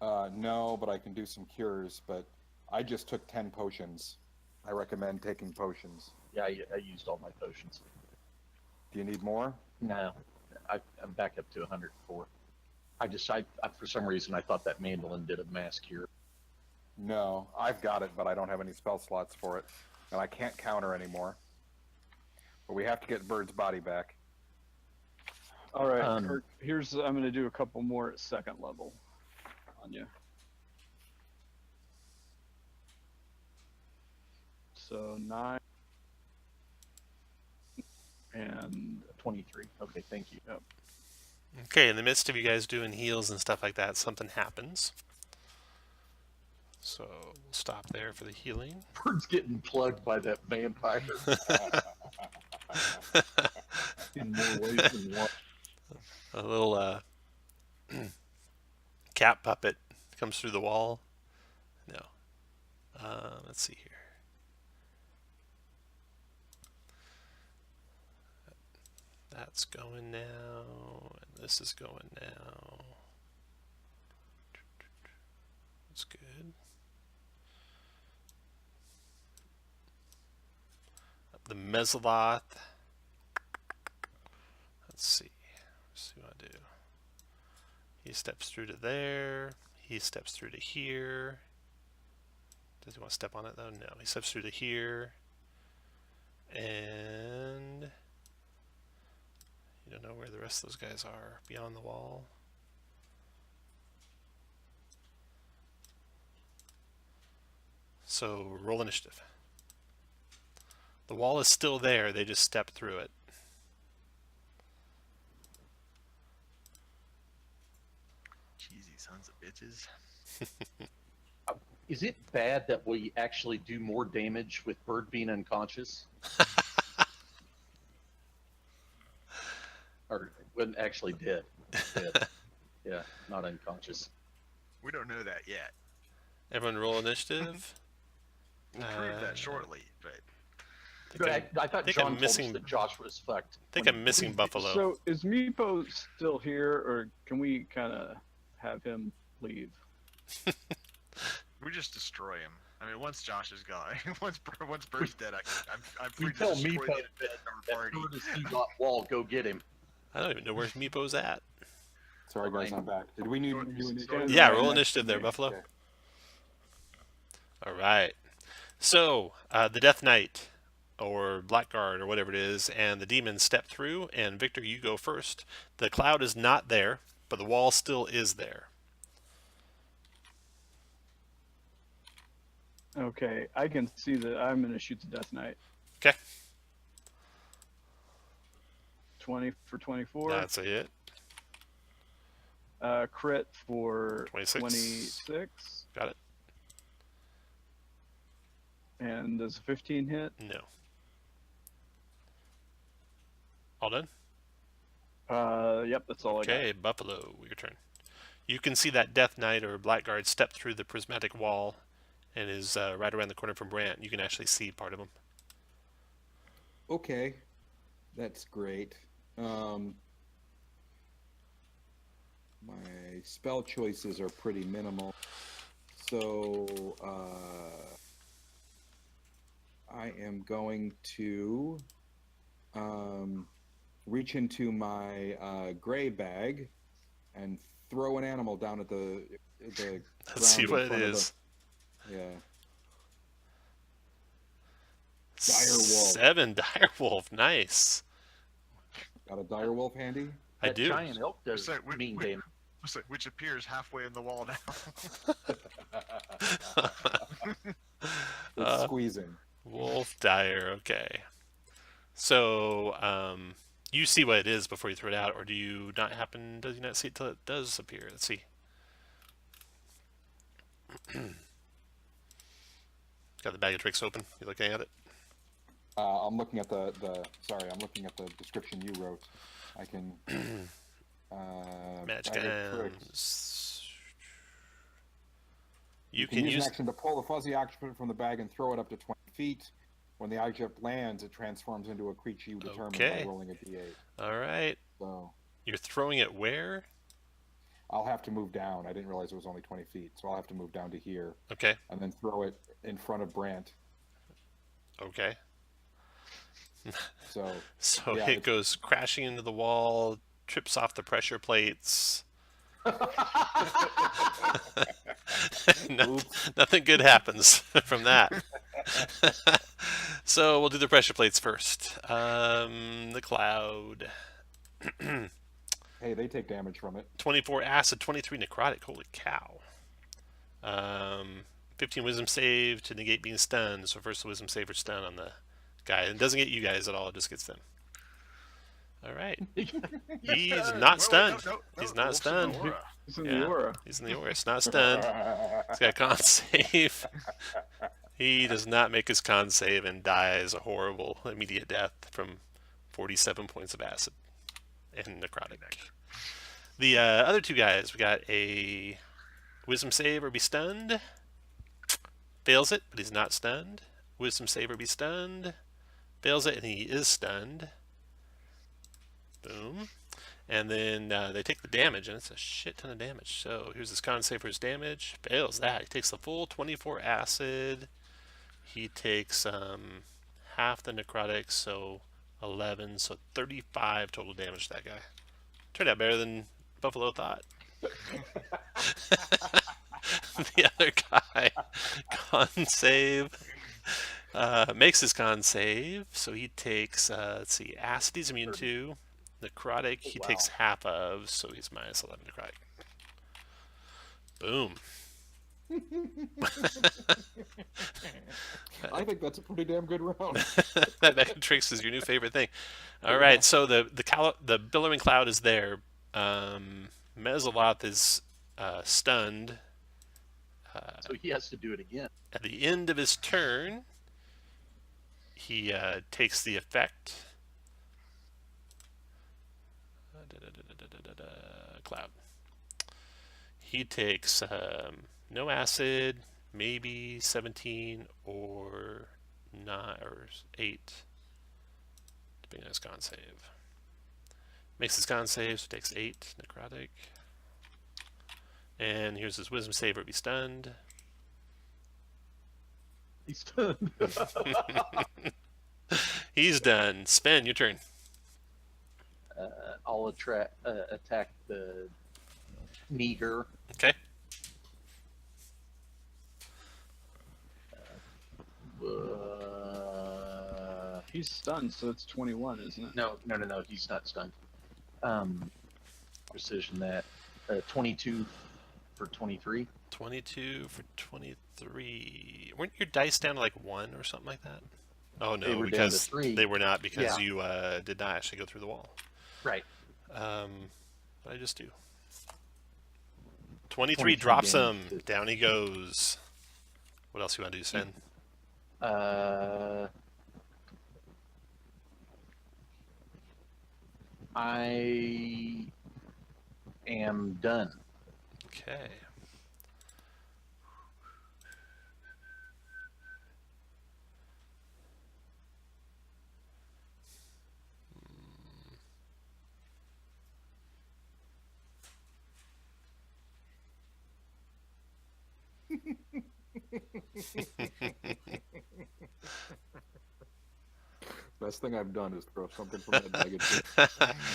No, but I can do some cures. But I just took 10 potions. I recommend taking potions. Yeah, I used all my potions. Do you need more? No, I'm back up to 104. I for some reason I thought that mandolin did a mass cure. No, I've got it, but I don't have any spell slots for it, and I can't counter anymore. But we have to get Bird's body back. All right. I'm going to do a couple more at second level on you. So 9 and 23. Okay, thank you. Yep. Okay, in the midst of you guys doing heals and stuff like that, something happens. So we'll stop there for the healing. Bird's getting plugged by that vampire in more ways than one. A little cat puppet comes through the wall. No. Let's see here. That's going now, and this is going now. That's good. The Mezzaloth. Let's see. Let's see what I do. He steps through to there. He steps through to here. Does he want to step on it though? No. He steps through to here. And you don't know where the rest of those guys are beyond the wall. So roll initiative. The wall is still there, they just stepped through it. Cheesy sons of bitches. Is it bad that we actually do more damage with Bird being unconscious? Or when actually dead. Dead. Yeah, not unconscious. We don't know that yet. Everyone roll initiative. We'll prove that shortly, but I thought think John I'm told missing- us that Josh was fucked. I think I'm missing Buffalo. So is Meepo still here, or can we kind of have him leave? we just destroy him. I mean, once Josh is gone, once Bird's dead, I'm free We to tell destroy Meepo the that entire party. Bird is through that wall, go get him. I don't even know where Meepo's at. Sorry, guys, I'm back. Did we need to do initiative? Yeah, roll initiative there, Buffalo. Okay. All right. So the Death Knight, or Blackguard, or whatever it is, and the demons step through. And Victor, you go first. The cloud is not there, but the wall still is there. Okay, I can see that. I'm going to shoot the Death Knight. Okay. 20 for 24. That's a hit. Crit for 26. 26. Got it. And does a 15 hit? No. All done? Yep, that's all Okay, Buffalo, your turn. You can see that Death Knight or Blackguard step through the prismatic wall and is right around the corner from Brant. You can actually see part of him. Okay, that's great. My spell choices are pretty minimal, so I am going to reach into my gray bag and throw an animal down at the Let's see what it is. Yeah. Direwolf. 7 direwolf. Nice. Got a direwolf handy? I That do. giant elk does So, mean damage. Which appears halfway in the wall now. It's squeezing. Wolf dire. Okay. So you see what it is before you throw it out, or do you not happen? Does you not see it till it does appear? Let's see. Got the bag of tricks open. You looking at it? I'm looking at the I'm looking at the description you wrote. I can Magic bag of tricks. items. You You can can use use. an action to pull the fuzzy object from the bag and throw it up to 20 feet. When the object lands, it transforms into a creature you determine Okay. by rolling a d8. All right. So You're throwing it where? I'll have to move down. I didn't realize it was only 20 feet, so I'll have to move down to here Okay. and then throw it in front of Brant. Okay. So So Yeah, it it's- goes crashing into the wall, trips off the pressure plates. Nothing good happens from that. So we'll do the pressure plates first. The cloud. hey, they take damage from it. 24 acid, 23 necrotic. Holy cow. 15 wisdom save to negate being stunned. So first the wisdom save for stun on the guy. It doesn't get you guys at all. It just gets them. All right. He's not stunned. He's not Wolf's in stunned. the aura. It's in Yeah. the aura. He's in the aura. It's not stunned. He's got a con save. He does not make his con save and dies a horrible immediate death from 47 points of acid and necrotic. The other two guys, we got a wisdom save or be stunned. Fails it, but he's not stunned. Wisdom save or be stunned. Fails it, and he is stunned. Boom. And then they take the damage, and it's a shit ton of damage. So here's his con save for his damage. Fails that. He takes the full 24 acid. He takes half the necrotic, so 11, so 35 total damage to that guy. Turned out better than Buffalo thought. The other guy, con save. Makes his con save, so he takes, let's see, acid he's immune to. Necrotic he wow. takes half of, so he's minus 11 necrotic. Boom. I think that's a pretty damn good round. That bag of tricks is your new favorite thing. All right, so the billowing cloud is there. Mesoloth is stunned. So he has to do it again. At the end of his turn, he takes the effect. Cloud. He takes no acid, maybe 17 or 9 or 8, depending on his con save. Makes his con save, so takes 8 necrotic. And here's his wisdom save, or be stunned. He's done. He's done. Spen, your turn. I'll attack the meager. Okay. He's stunned, so it's 21, isn't it? No, he's not stunned. Precision that. 22 for 23. 22 for 23. Weren't your dice down to like 1 or something like that? Oh no, They were down to because 3. they were not, because Yeah. you did not actually go through the wall. Right. But I just do. 23 23 drops him. damage. Down he goes. What else you want to do, Sven? I am done. Okay. Best thing I've done is throw something from that bag of chips. And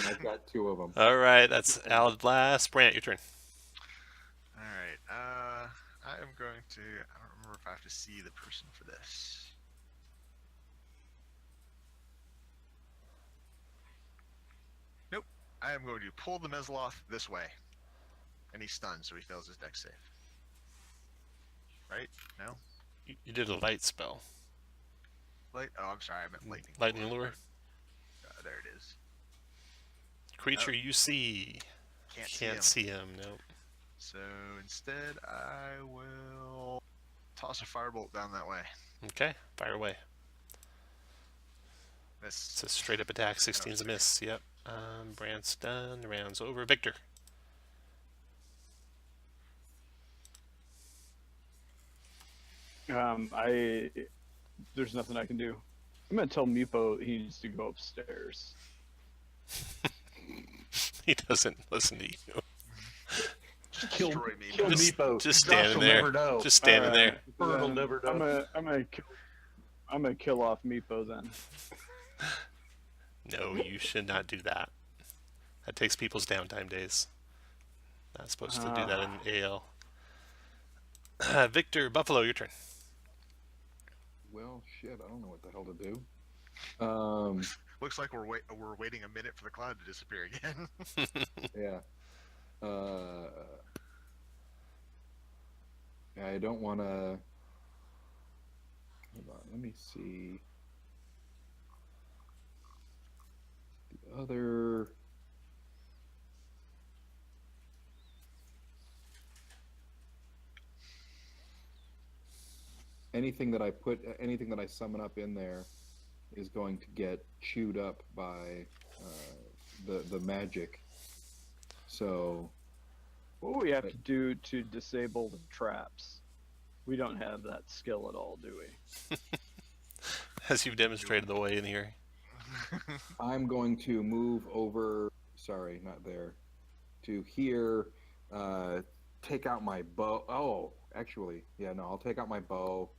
I've got 2 of them. All right, that's Al's last. Brant, your turn. All right. I am going to. I don't remember if I have to see the person for this. Nope. I am going to pull the Mesloth this way, and he's stunned, so he fails his dex save. Right? No. You did a light spell. Light. Oh, I'm sorry. I meant lightning. Lightning lure. There it is. Creature you see. Can't see him. No. So instead, I will toss a firebolt down that way. Okay, fire away. It's Miss. a straight up attack. 16's a miss. Yep. Brant's done. The round's over. Victor. There's nothing I can do. I'm gonna tell Meepo he needs to go upstairs. He doesn't listen to you. Kill Destroy me. Kill Just- Meepo. just Josh standing will there. Never know. Just standing there. Bird will Then never know. I'm gonna kill off Meepo then. No, you should not do that. That takes people's downtime days. Not supposed to do that in AL. Victor, Buffalo, your turn. Well, shit, I don't know what the hell to do. Looks like we're waiting a minute for the cloud to disappear again. Yeah. I don't want to. Hold on, let me see. The other. Anything that I summon up in there is going to get chewed up by the magic. So What do we have to do to disable the traps? We don't have that skill at all, do we? As you've demonstrated the way in here. I'm going to move over. Sorry, not there. To here. Take out my bow. Oh, actually, yeah, no. I'll take out my bow.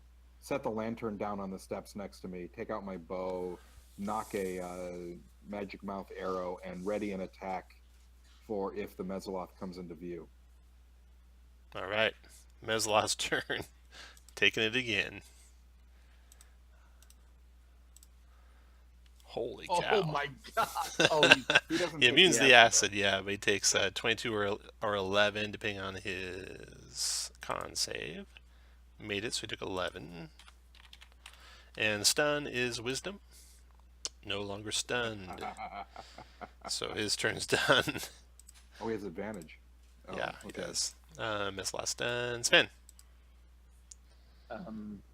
Set the lantern down on the steps next to me. Take out my bow. Knock a magic mouth arrow and ready an attack for if the Mesoloth comes into view. All right. Mesloth's turn. Taking it again. Holy cow. Oh my god! Oh, He doesn't He take immunes the acid, acid, yeah, but he takes 22 or 11, depending on his con save. Made it, so he took 11. And stun is wisdom. No longer stunned. So his turn's done. Oh, he has advantage. Oh, Yeah, he okay. does. Miss last stun. Spin.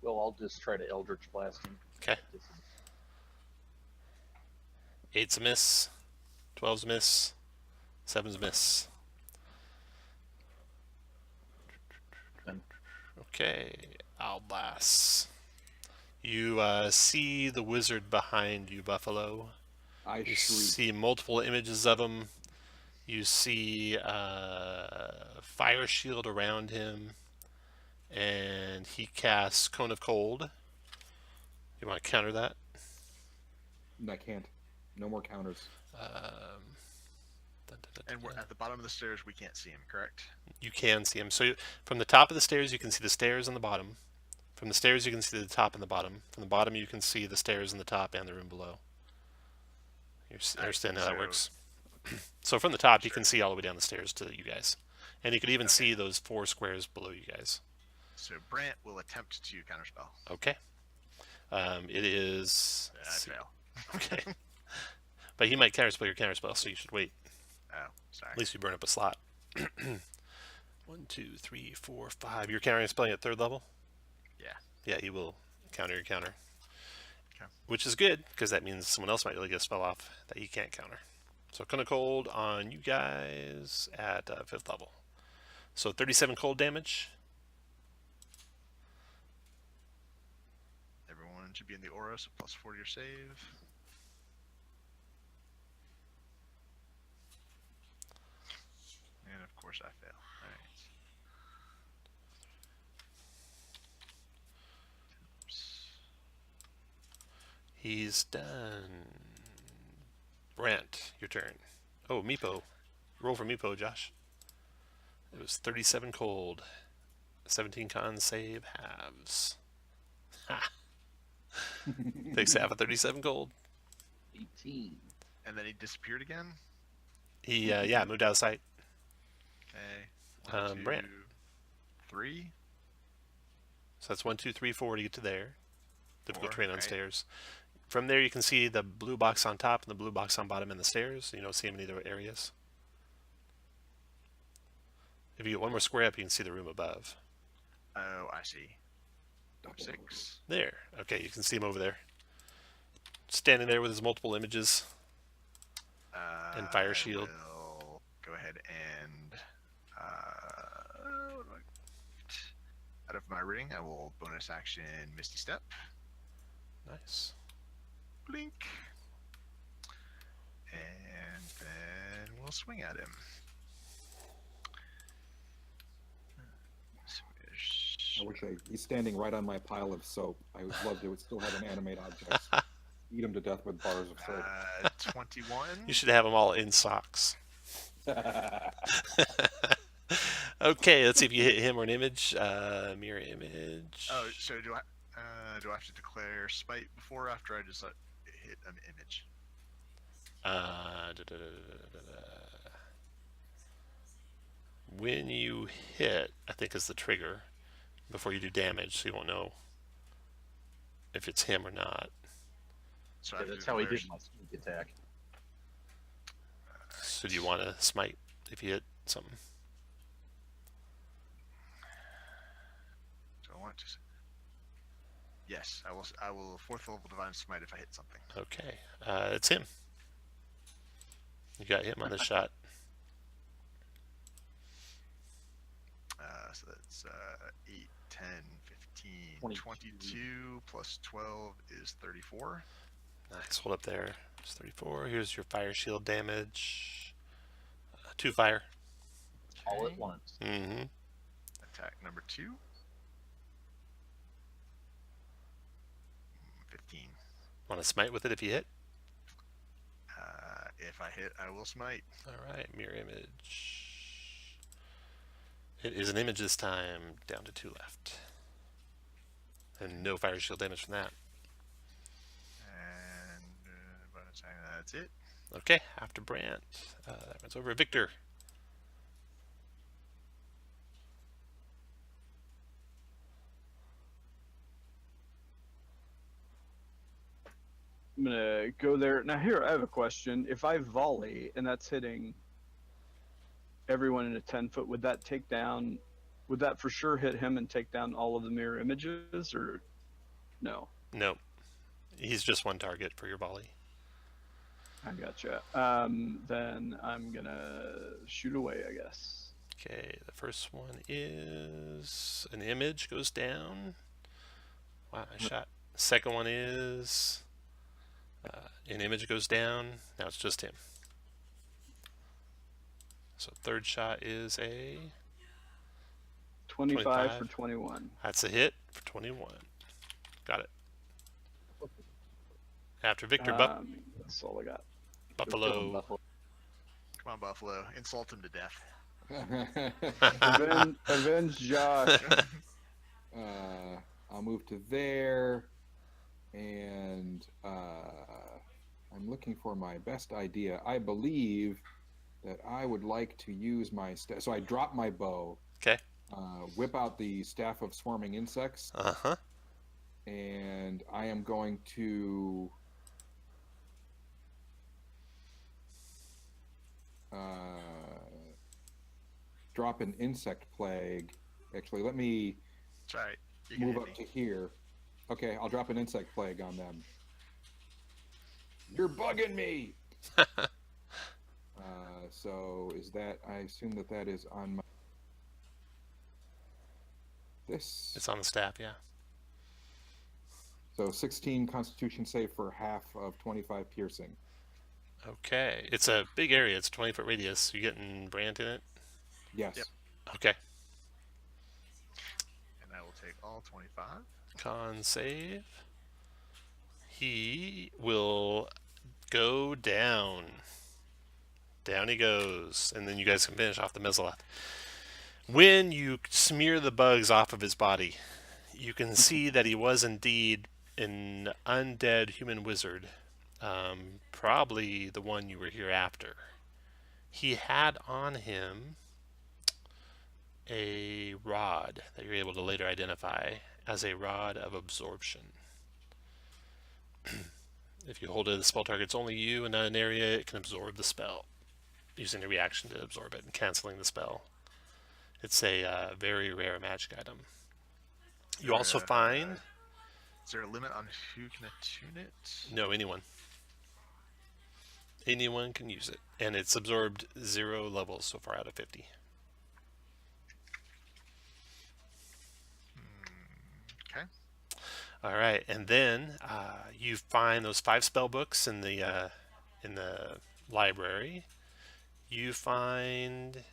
well, I'll just try to Eldritch Blast him. Okay. 8's a miss. 12's a miss. 7's a miss. Okay, Alblas. You see the wizard behind you, Buffalo. I You shriek. see multiple images of him. You see fire shield around him. And he casts Cone of Cold. You want to counter that? I can't. No more counters. And we're at the bottom of the stairs. We can't see him, correct? You can see him. So from the top of the stairs, you can see the stairs on the bottom. From the stairs, you can see the top and the bottom. From the bottom, you can see the stairs in the top and the room below. You understand how that works? So from the top, you can see all the way down the stairs to you guys. And you could even see those 4 squares below you guys. So Brant will attempt to counterspell. Okay. It is... I fail. Okay. But he might counterspell your counterspell, so you should wait. Oh, sorry. At least you burn up a slot. 1, 2, 3, 4, 5. You're counterspelling at 3rd level? Yeah. Yeah, he will counter your counter. Okay. Which is good, because that means someone else might really get a spell off that you can't counter. So Cone of Cold on you guys at 5th level. So 37 cold damage. Everyone should be in the aura, so plus 4 to your save. And of course I fail. Alright. He's done. Brant, your turn. Oh, Meepo. Roll for Meepo, Josh. It was 37 cold. 17 con save halves. Ha! Takes half of 37 gold. 18. And then he disappeared again? He, moved out of sight. Okay. 1, 2, Brant. 3. So that's 1, 2, 3, 4 to get to there. Difficult 4, terrain on right. stairs. From there, you can see the blue box on top and the blue box on bottom and the stairs. You don't see them in either areas. If you get one more square up, you can see the room above. Oh, I see. 6. There. Okay, you can see him over there. Standing there with his multiple images. And fire shield. I will go ahead and what do I... out of my ring, I will bonus action Misty Step. Nice. Blink. And then we'll swing at him. I wish he's standing right on my pile of soap. I would love to still have an animate objects. Eat him to death with bars of soap. 21. You should have them all in socks. Okay, let's see if you hit him or an image. Mirror image. Oh, so do I have to declare spite before or after I just hit an image? When you hit, I think is the trigger before you do damage, so you won't know if it's him or not. So I Yeah, have to that's how he declare did my sneak attack. So do you want to smite if you hit something? Do I want to? Yes, I will. I will 4th level divine smite if I hit something. Okay, it's him. You got him on the shot. So that's 8, 10, 15, 22. 22 plus 12 is 34. Nice, hold up there. It's 34. Here's your fire shield damage. 2 fire. All Okay. at once. Mm-hmm. Attack number 2. 15. Want to smite with it if you hit? If I hit, I will smite. All right, mirror image. It is an image this time, down to 2 left. And no fire shield damage from that. And That's it. Okay, after Brant. That runs over. Victor. I'm gonna go there. Now here, I have a question. If I volley and that's hitting everyone in a 10-foot, would that take down? Would that for sure hit him and take down all of the mirror images, or no? No. He's just one target for your volley. I gotcha. Then I'm gonna shoot away, I guess. Okay, the first one is an image goes down. Wow, I shot. Second one is an image goes down. Now it's just him. So third shot is a 25 for 21. That's a hit for 21. Got it. After Victor, That's all I got. Buffalo. Come on, Buffalo. Insult him to death. Avenge Josh. I'll move to there, and I'm looking for my best idea. I believe that I would like to use my so I drop my bow. Okay. Whip out the staff of swarming insects. And I am going to drop an insect plague. Actually, let me That's right. You can move hit up me. to here. Okay, I'll drop an insect plague on them. You're bugging me! So is that, I assume that that is on my, this, It's on the staff, yeah. so 16 constitution save for half of 25 piercing. Okay. It's a big area. It's a 20-foot radius. You getting Brant in it? Yes. Yep. Okay. And I will take all 25. Con save. He will go down. Down he goes. And then you guys can finish off the Mezzaleth. When you smear the bugs off of his body, you can see that he was indeed an undead human wizard. Probably the one you were here after. He had on him a rod that you're able to later identify as a rod of absorption. If you hold it, the spell target's only you and not an area, it can absorb the spell, using a reaction to absorb it and canceling the spell. It's a very rare magic item. You also find... Is there a limit on who can attune it? No, anyone. Anyone can use it. And it's absorbed 0 levels so far out of 50. Okay. All right, and then you find those 5 spell books in the library. You find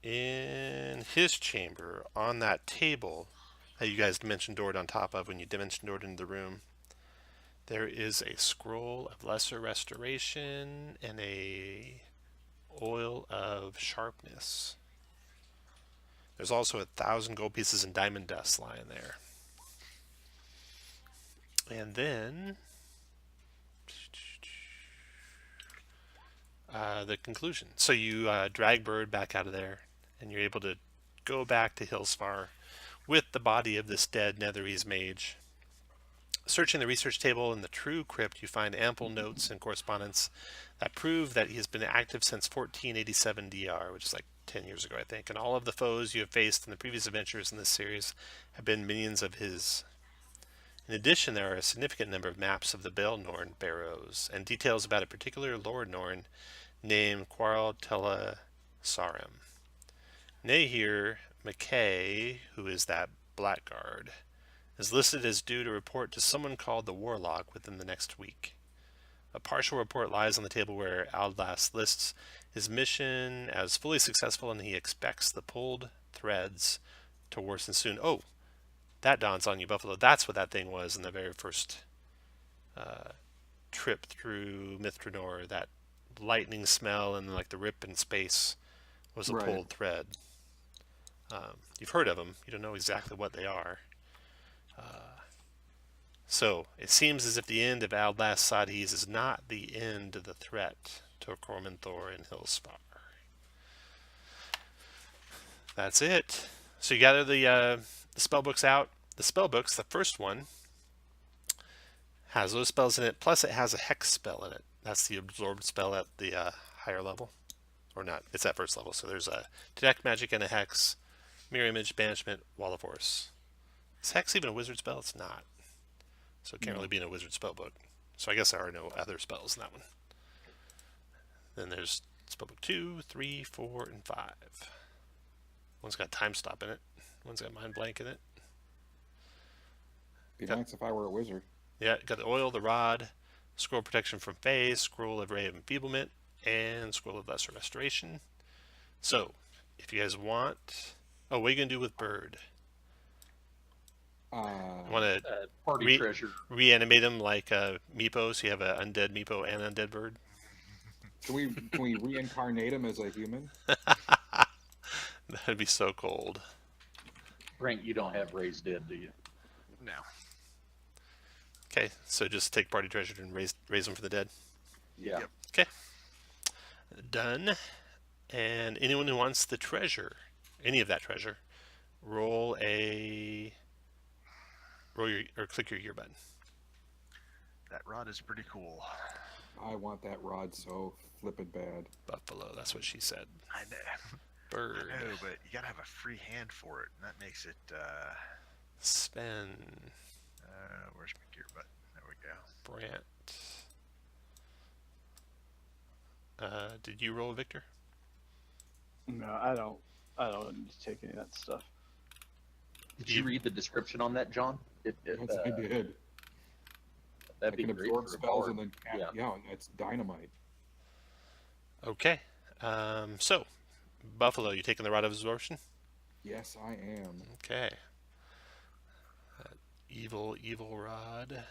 in his chamber on that table that you guys dimension doored on top of when you dimension doored into the room, there is a scroll of lesser restoration and a oil of sharpness. There's also 1,000 gold pieces and diamond dust lying there. And then the conclusion. So you drag Bird back out of there, and you're able to go back to Hillsfar with the body of this dead Netherese mage. Searching the research table in the true crypt, you find ample notes and correspondence that prove that he has been active since 1487 DR, which is like 10 years ago, I think. And all of the foes you have faced in the previous adventures in this series have been minions of his. In addition, there are a significant number of maps of the Belnorn barrows and details about a particular Lord Norn named Quarl Tela Sarim. Nahir McKay, who is that blackguard, is listed as due to report to someone called the Warlock within the next week. A partial report lies on the table where Aldlas lists his mission as fully successful, and he expects the pulled threads to worsen soon. Oh, that dawns on you, Buffalo. That's what that thing was in the very first trip through Drannor. That lightning smell and like the rip in space was a pulled thread. You've heard of them. You don't know exactly what they are. So it seems as if the end of Aldlas Sadis is not the end of the threat to Cormanthor and Hillspar. That's it. So you gather the spellbooks out. The spellbooks, the first one, has those spells in it, plus it has a hex spell in it. That's the absorbed spell at the higher level. Or not, it's at first level. So there's a detect magic and a hex, mirror image, banishment, wall of force. Is hex even a wizard spell? It's not. So it can't really be in a wizard spellbook. So I guess there are no other spells in that one. Then there's spellbook 2, 3, 4, and 5. One's got time stop in it. One's got mind blank in it. Be nice if I were a wizard. Yeah, got the oil, the rod, scroll protection from phase, scroll of ray of enfeeblement, and scroll of lesser restoration. So, if you guys want, what are you gonna do with Bird? Want to Party treasure. reanimate him like Meepo, so you have an undead Meepo and undead Bird? Can we reincarnate him as a human? That'd be so cold. Brent, you don't have raised dead, do you? No. Okay, so just take party treasure and raise them from the dead. Yeah. Yep. Okay. Done. And anyone who wants the treasure, any of that treasure, click your gear button. That rod is pretty cool. I want that rod so flippin' bad. Buffalo, that's what she said. I know. Bird. I know, but you gotta have a free hand for it, and that makes it, Sven. where's my gear button? There we go. Brant. Did you roll, Victor? No, I don't need to take any of that stuff. Did you read the description on that, John? Yes, I did. That'd I be can great absorb for a spells bard. and then yeah, it's dynamite. Okay. So, Buffalo, you taking the rod of absorption? Yes, I am. Okay. Evil rod.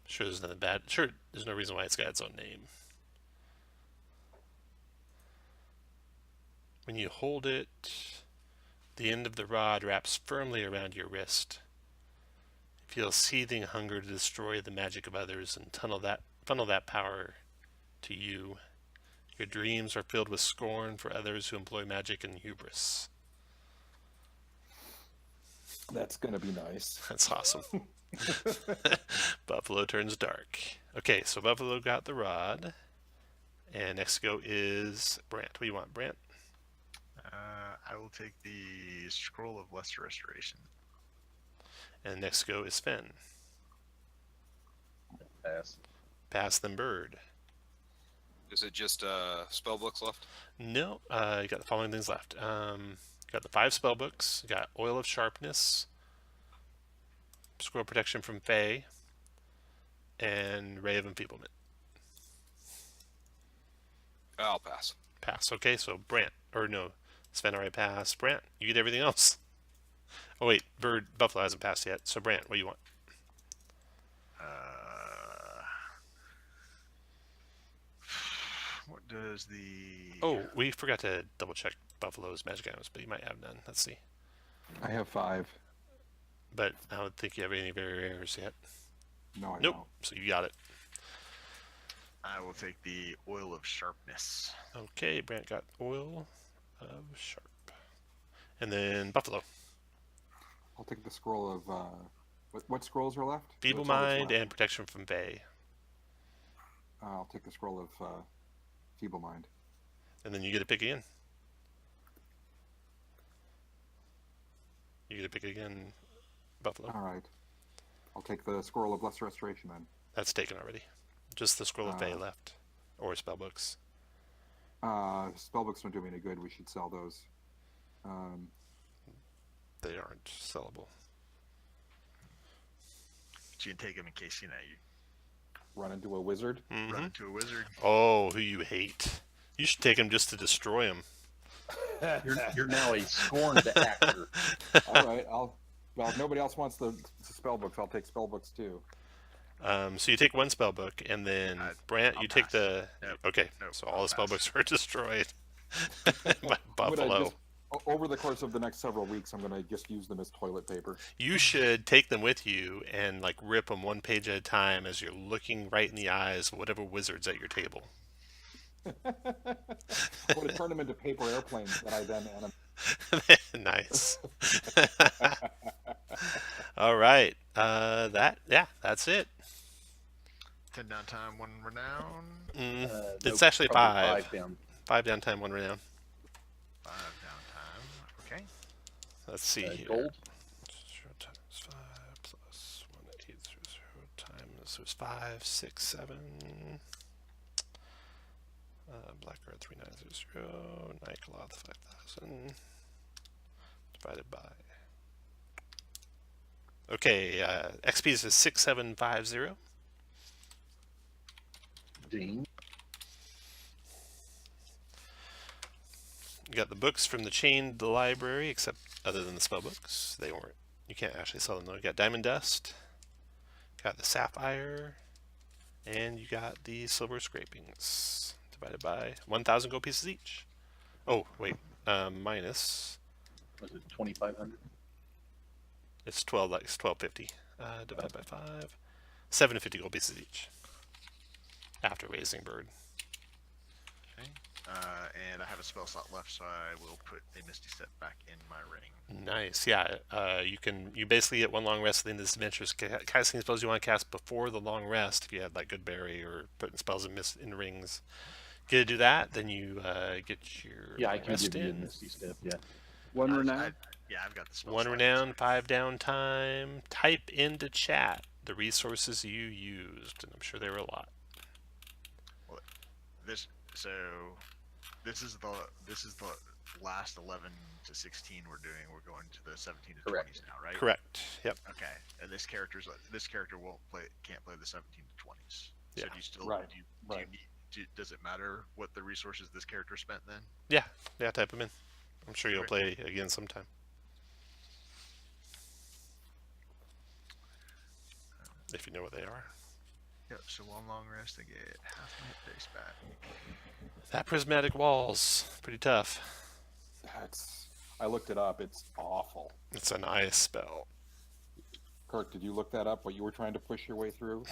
Sure, there's nothing bad. Sure, there's no reason why it's got its own name. When you hold it, the end of the rod wraps firmly around your wrist. You feel seething hunger to destroy the magic of others and funnel that power to you. Your dreams are filled with scorn for others who employ magic and hubris. That's gonna be nice. That's awesome. Buffalo turns dark. Okay, so Buffalo got the rod. And next go is Brant. What do you want, Brant? I will take the scroll of lesser restoration. And next go is Sven. Pass. Pass them Bird. Is it just spell books left? No, you got the following things left. You got the 5 spell books. You got Oil of Sharpness, Scroll Protection from Fae, and Ray of Enfeeblement. I'll pass. Pass. Okay, so Brant, or no, Sven already passed. Brant, you get everything else. Oh wait, Buffalo hasn't passed yet. So Brant, what do you want? What does the... Oh, we forgot to double check Buffalo's magic items, but you might have none. Let's see. I have 5. But I don't think you have any very rares yet. No, I Nope. don't. So you got it. I will take the oil of sharpness. Okay, Brant got Oil of Sharp. And then Buffalo. I'll take the scroll of what scrolls are left? Feeble What's all that's Mind left? and Protection from Fae. I'll take the scroll of Feeble Mind. And then you get to pick again. You get to pick again, Buffalo. All right. I'll take the scroll of lesser restoration then. That's taken already. Just the Scroll of Fae left. Or spellbooks. Spellbooks don't do me any good. We should sell those. They aren't sellable. But you can take them in case, you Run into a wizard. run into a wizard. Oh, who you hate. You should take him just to destroy him. You're now a scorned actor. All right. Well, if nobody else wants the spellbooks, I'll take spellbooks too. So you take one spellbook, and then Brant, I'll you take pass. the... Nope. Okay, Nope, so I'll all the pass. spellbooks are destroyed by Buffalo. Over the course of the next several weeks, I'm going to just use them as toilet paper. You should take them with you and like rip them one page at a time as you're looking right in the eyes of whatever wizard's at your table. I'm going to turn them into paper airplanes that I then animate. Nice. All right. That's it. 10 downtime, 1 renown. It's No, actually probably 5. 5 down. 5 downtime, 1 renown. 5 downtime. Okay. Let's see here. Gold. 0 times 5 plus 1800 times so it's 5, 6, 7. Blackguard 3900. Nycloth 5000. Divided by. Okay, XP is 6750. Ding. You got the books from the chained library, except other than the spell books. They weren't. You can't actually sell them though. You got Diamond Dust, got the Sapphire, and you got the Silver Scrapings. Divided by 1,000 gold pieces each. Oh, wait. Minus. Was it 2,500? It's 12, like it's 1250. Divided by 5. 750 gold pieces each. After raising bird. Okay. And I have a spell slot left, so I will put a Misty Step back in my ring. Nice. Yeah. You basically get 1 long rest at the end of this adventure. Casting spells you want to cast before the long rest, if you had like Good Berry or putting spells in rings. Get to do that, then you get your Yeah, I can rest give you a in. Misty Step, yeah. 1 renown. I've got the spell 1 slot. renown, 5 downtime. Type into chat the resources you used, and I'm sure there were a lot. This is the last 11 to 16 we're doing. We're going to the 17 to Correct. 20s now, right? Correct. Yep. Okay. And this character can't play the 17 to 20s. Yeah. So do you still Right, do you right. does it matter what the resources this character spent then? Yeah. Type them in. I'm sure you'll Great. play again sometime. If you know what they are. Yep. So 1 long rest, I get half my hit dice back. That prismatic wall's pretty tough. I looked it up. It's awful. It's an ice spell. Kirk, did you look that up? What you were trying to push your way through?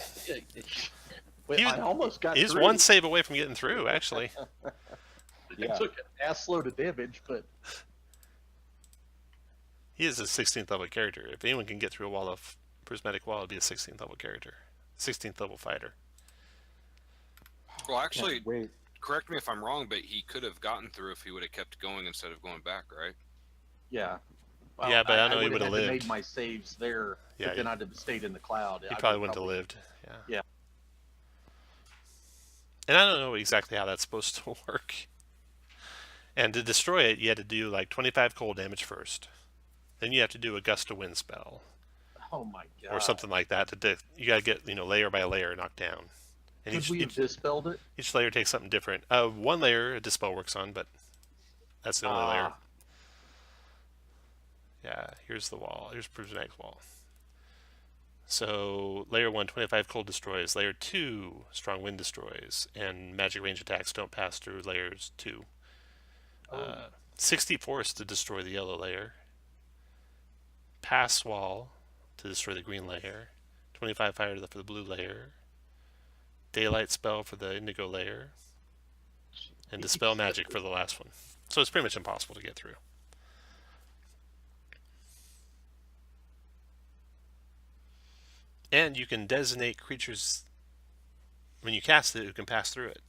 Wait, I almost got He's through. 1 save away from getting through, actually. It took an ass load of damage, but He is a 16th level character. If anyone can get through a wall of prismatic wall, it'd be a 16th level character. 16th level fighter. Well, actually, Wait. correct me if I'm wrong, but he could have gotten through if he would have kept going instead of going back, right? yeah. Yeah, but I know he would've would've had to lived. made my saves there, Yeah, but then I'd have stayed in the cloud. He I probably would wouldn't have lived. Yeah. Yeah. And I don't know exactly how that's supposed to work. And to destroy it, you had to do like 25 cold damage first. Then you have to do a gust of wind spell Oh my god. or something like that. You gotta get layer by layer knocked down. And Could we have dispelled it? each layer takes something different. 1 layer a dispel works on, but that's the only layer. Yeah, here's the wall. Here's prismatic wall. So layer 1, 25 cold destroys. Layer 2, strong wind destroys, and magic range attacks don't pass through layers 2. 60 force to destroy the yellow layer. Pass wall to destroy the green layer. 25 fire for the blue layer. Daylight spell for the indigo layer. And dispel magic for the last one. So it's pretty much impossible to get through. And you can designate creatures when you cast it who can pass through it.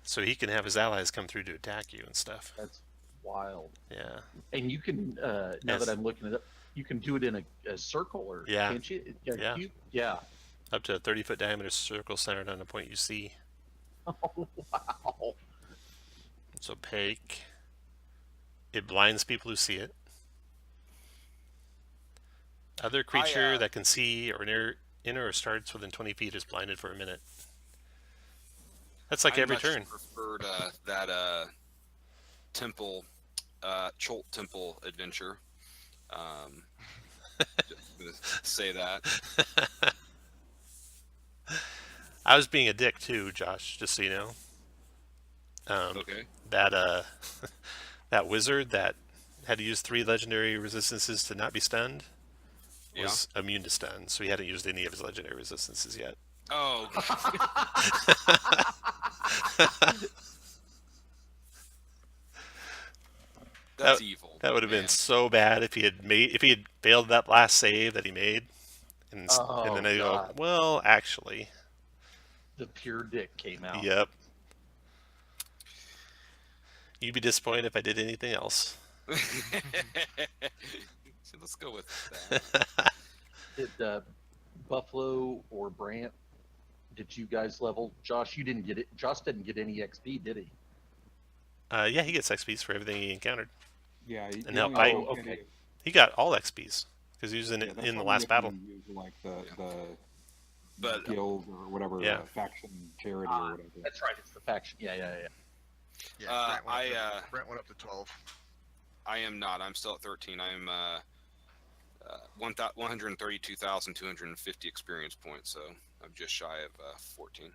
So he can have his allies come through to attack you and stuff. That's wild. Yeah. And you can, now Yes. that I'm looking it up, you can do it in a circle, or Yeah. can't you? Yeah. Cube? Yeah. Up to a 30-foot diameter circle centered on a point you see. Oh, wow. It's opaque. It blinds people who see it. Other creature that can see or enter or starts within 20 feet is blinded for a minute. That's like I every much turn. preferred that temple, Cholt Temple adventure. Just gonna say that. I was being a dick too, Josh, just so you know. Okay. That that wizard that had to use 3 legendary resistances to not be stunned was immune to stun, so he hadn't used any of his legendary resistances yet. Oh. That's evil. That would have been man. so bad if he had failed that last save that he made, and Oh, then they go, God. well, actually, The pure dick came out. yep. You'd be disappointed if I did anything else. So let's go with that. Did Buffalo or Brant? Did you guys level? Josh, you didn't get it. Josh didn't get any XP, did he? Yeah, he gets XPs for everything he encountered. Yeah. And now I- okay. He got all XPs because he was in Yeah, that's in the why last you battle. can use, like the But guild or whatever Yeah. faction charity or whatever. That's right. It's the faction. Yeah. Yeah, I Brent went up to 12. I am not. I'm still at 13. I am 132,250 experience points, so I'm just shy of 14.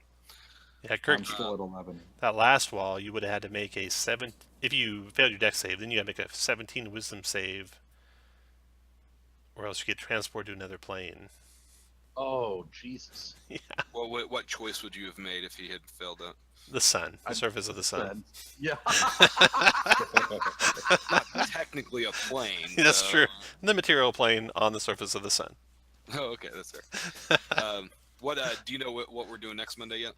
Yeah, Kirk, I'm still at 11. that last wall, you would have had to make a 7. If you failed your dex save, then you had to make a 17 wisdom save, or else you get transported to another plane. Oh, Jesus. Well, what choice would you have made if he had failed that? The sun, the surface of the sun. Yeah. Not technically a plane. That's so- true. The material plane on the surface of the sun. Oh, okay, that's fair. What do you know what we're doing next Monday yet?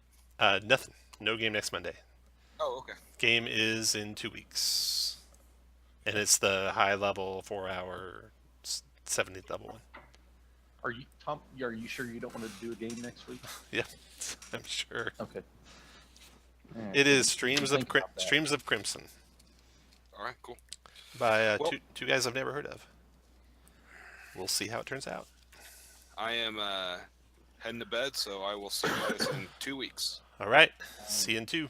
Nothing. No game next Monday. Oh, okay. Game is in 2 weeks, and it's the high level 4-hour 70th level one. Are you, Tom? Are you sure you don't want to do a game next week? Yeah, I'm sure. Okay. It is Streams of Think about that. Streams of Crimson All right, cool. by Well- two guys I've never heard of. We'll see how it turns out. I am heading to bed, so I will see you guys in 2 weeks. All right, see you in 2.